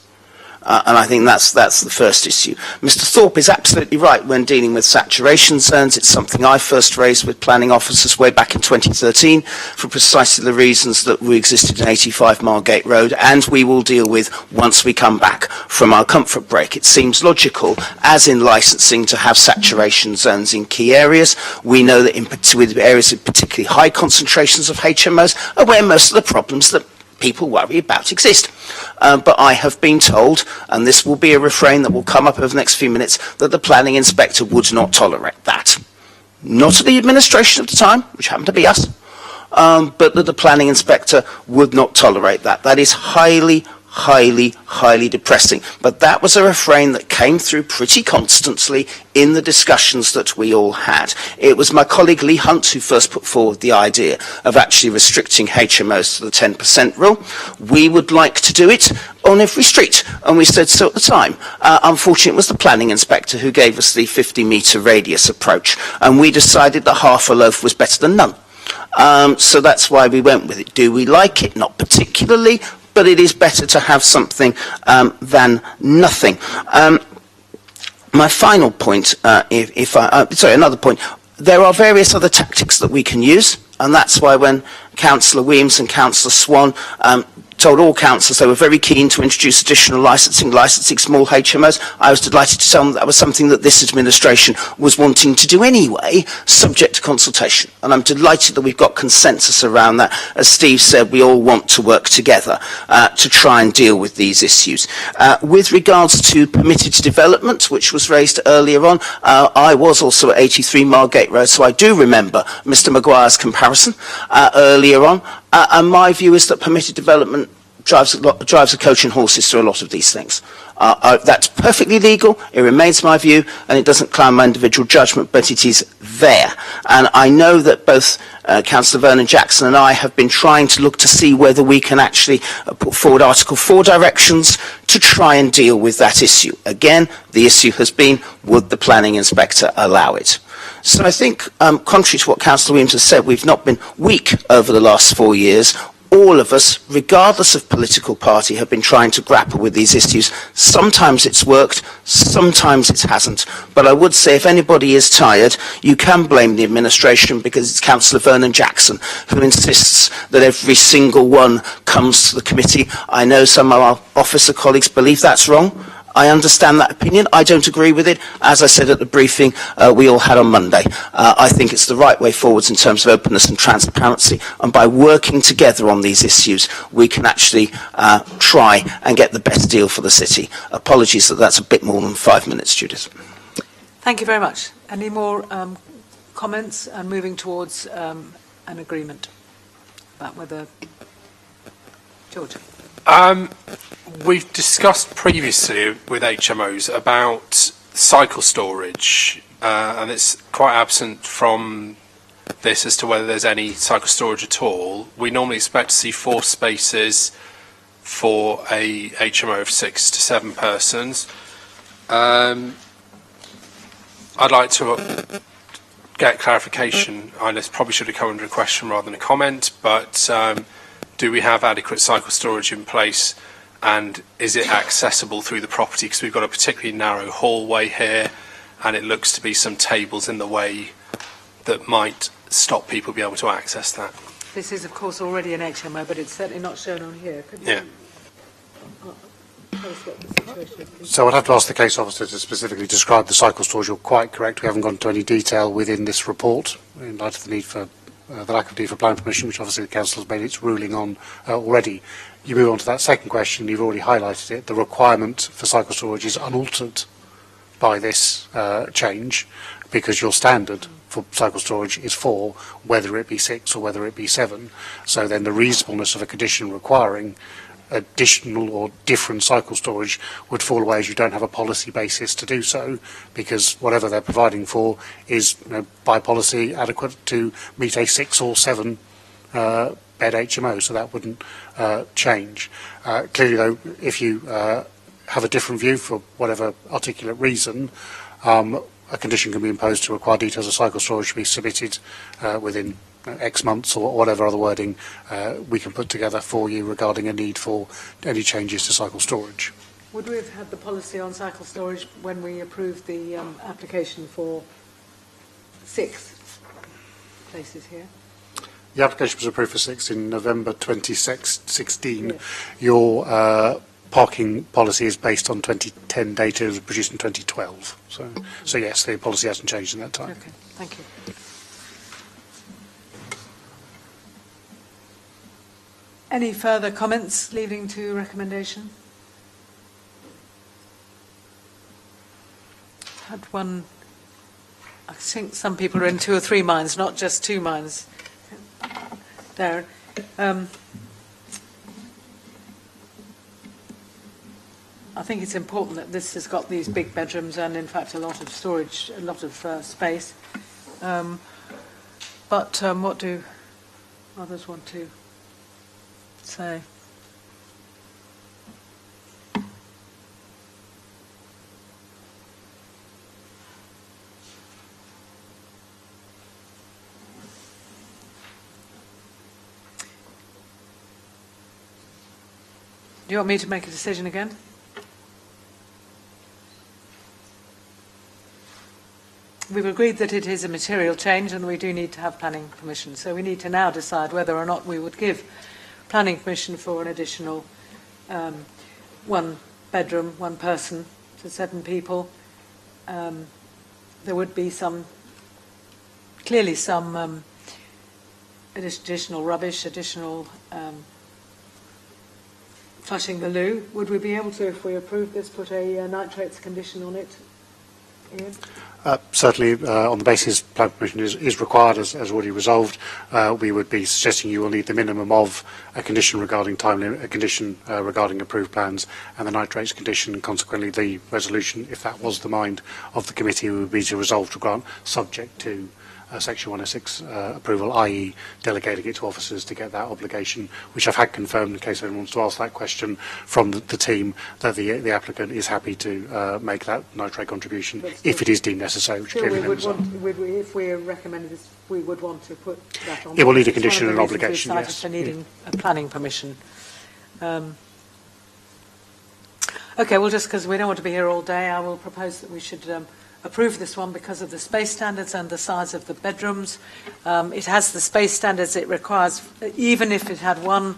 And I think that's the first issue. Mr Thorpe is absolutely right when dealing with saturation zones. It's something I first raised with planning officers way back in 2013 for precisely the reasons that we existed in 85 Margate Road, and we will deal with once we come back from our comfort break. It seems logical, as in licensing, to have saturation zones in key areas. We know that with areas of particularly high concentrations of HMOs are where most of the problems that people worry about exist. But I have been told, and this will be a refrain that will come up over the next few minutes, that the planning inspector would not tolerate that. Not the administration at the time, which happened to be us, but that the planning inspector would not tolerate that. That is highly, highly, highly depressing. But that was a refrain that came through pretty constantly in the discussions that we all had. It was my colleague Lee Hunt who first put forward the idea of actually restricting HMOs to the 10% rule. We would like to do it on every street, and we said so at the time. Unfortunately, it was the planning inspector who gave us the 50-metre radius approach, and we decided that half a loaf was better than none. So that's why we went with it. Do we like it? Not particularly, but it is better to have something than nothing. My final point, another point, there are various other tactics that we can use, and that's why when Councillor Weems and Councillor Swan told all councillors they were very keen to introduce additional licensing small HMOs, I was delighted to tell them that was something that this administration was wanting to do anyway, subject to consultation. And I'm delighted that we've got consensus around that. As Steve said, we all want to work together to try and deal with these issues. With regards to permitted development, which was raised earlier on, I was also at 83 Margate Road, so I do remember Mr Maguire's comparison earlier on. And my view is that permitted development drives a coach and horses through a lot of these things. That's perfectly legal, it remains my view, and it doesn't cloud my individual judgment, but it is there. And I know that both Councillor Vernon Jackson and I have been trying to look to see whether we can actually put forward Article 4 directions to try and deal with that issue. Again, the issue has been, would the planning inspector allow it? So I think, contrary to what Councillor Williams has said, we've not been weak over the last 4 years. All of us, regardless of political party, have been trying to grapple with these issues. Sometimes it's worked, sometimes it hasn't. But I would say if anybody is tired, you can blame the administration, because it's Councillor Vernon Jackson who insists that every single one comes to the committee. I know some of our officer colleagues believe that's wrong. I understand that opinion. I don't agree with it. As I said at the briefing we all had on Monday, I think it's the right way forwards in terms of openness and transparency, and by working together on these issues we can actually try and get the best deal for the city. Apologies that that's a bit more than 5 minutes, Judith. Thank you very much. Any more comments, and moving towards an agreement about whether... George? We've discussed previously with HMOs about cycle storage, and it's quite absent from this as to whether there's any cycle storage at all. We normally expect to see 4 spaces for a HMO of 6 to 7 persons. I'd like to get clarification. I probably should have come under a question rather than a comment, but do we have adequate cycle storage in place? And is it accessible through the property? Because we've got a particularly narrow hallway here, and it looks to be some tables in the way that might stop people being able to access that. This is, of course, already an HMO, but it's certainly not shown on here. Could you tell us what the situation is, please? So I'd have to ask the case officer to specifically describe the cycle storage. You're quite correct. We haven't gone into any detail within this report in light of the need for the lack of need for planning permission, which obviously the council has made its ruling on already. You move on to that second question, you've already highlighted it. The requirement for cycle storage is unaltered by this change, because your standard for cycle storage is 4, whether it be 6 or whether it be 7. So then the reasonableness of a condition requiring additional or different cycle storage would fall away, as you don't have a policy basis to do so, because whatever they're providing for is, by policy, adequate to meet a 6 or 7 bed HMO, so that wouldn't change. Clearly, though, if you have a different view for whatever articulate reason, a condition can be imposed to require details of cycle storage to be submitted within X months, or whatever other wording we can put together for you regarding a need for any changes to cycle storage. Would we have had the policy on cycle storage when we approved the application for 6 places here? The application was approved for 6 in November 2016. Yes. Your parking policy is based on 2010 data. It was produced in 2012. So yes, the policy hasn't changed in that time. Okay, thank you. Any further comments leading to recommendation? Had one. I think some people are in 2 or 3 minds, not just 2 minds. Darren. I think it's important that this has got these big bedrooms and, in fact, a lot of storage, a lot of space. But what do others want to say? Do you want me to make a decision again? We've agreed that it is a material change and we do need to have planning permission. So we need to now decide whether or not we would give planning permission for an additional 1 bedroom, 1 person to 7 people. There would be clearly some additional rubbish, additional flushing the loo. Would we be able to, if we approve this, put a nitrates condition on it? Ian? Certainly, on the basis plan permission is required, as already resolved, we would be suggesting you will need the minimum of a condition regarding time limit, a condition regarding approved plans, and the nitrates condition, and consequently the resolution, if that was the mind of the committee, would be to resolve to grant subject to Section 106 approval, i.e. delegating it to officers to get that obligation, which I've had confirmed, in case anyone wants to ask that question, from the team, that the applicant is happy to make that nitrate contribution if it is deemed necessary. Which Sure, if we recommended this, we would want to put that on. It will need a condition and obligation, yes. yes. For needing a planning permission. Okay, well, just because we don't want to be here all day, I will propose that we should approve this one because of the space standards and the size of the bedrooms. It has the space standards it requires. Even if it had 1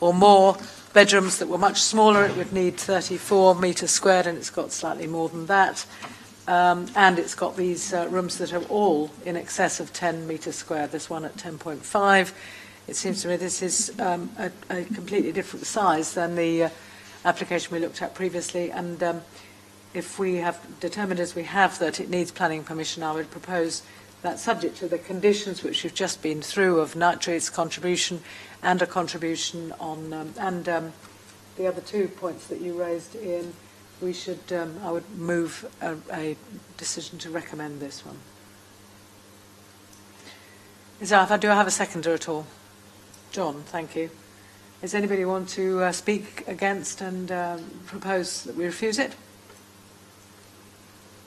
or more bedrooms that were much smaller, it would need 34 metres squared, and it's got slightly more than that. And it's got these rooms that are all in excess of 10 metres squared, this one at 10.5. It seems to me this is a completely different size than the application we looked at previously, and if we have determined, as we have, that it needs planning permission, I would propose that, subject to the conditions which you've just been through of nitrates contribution and a contribution on, the other 2 points that you raised, Ian, we should, I would move a decision to recommend this one. Do I have a seconder at all? John, thank you. Does anybody want to speak against and propose that we refuse it?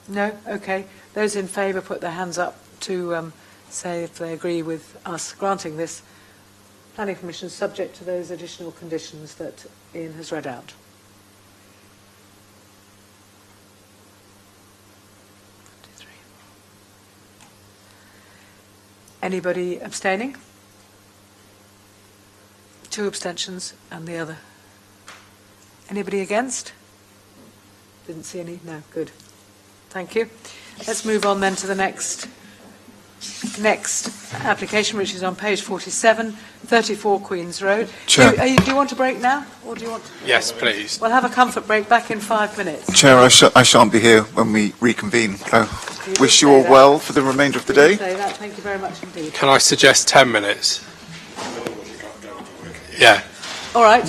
No? Okay. Those in favour put their hands up to say if they agree with us granting this planning permission subject to those additional conditions that Ian has read out. Anybody abstaining? 2 abstentions and the other. Anybody against? Didn't see any? No, good. Thank you. Let's move on then to the next application, which is on page 47, 34 Queen's Road. Chair. Do you want to break now, or do you want? Yes, please. We'll have a comfort break back in 5 minutes. Chair, I shan't be here when we reconvene. Wish you all well for the remainder of the day. Say that. Thank you very much indeed. Can I suggest 10 minutes? Yeah. All right.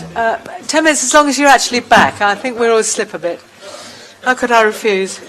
10 minutes as long as you're actually back. I think we always slip a bit. How could I refuse?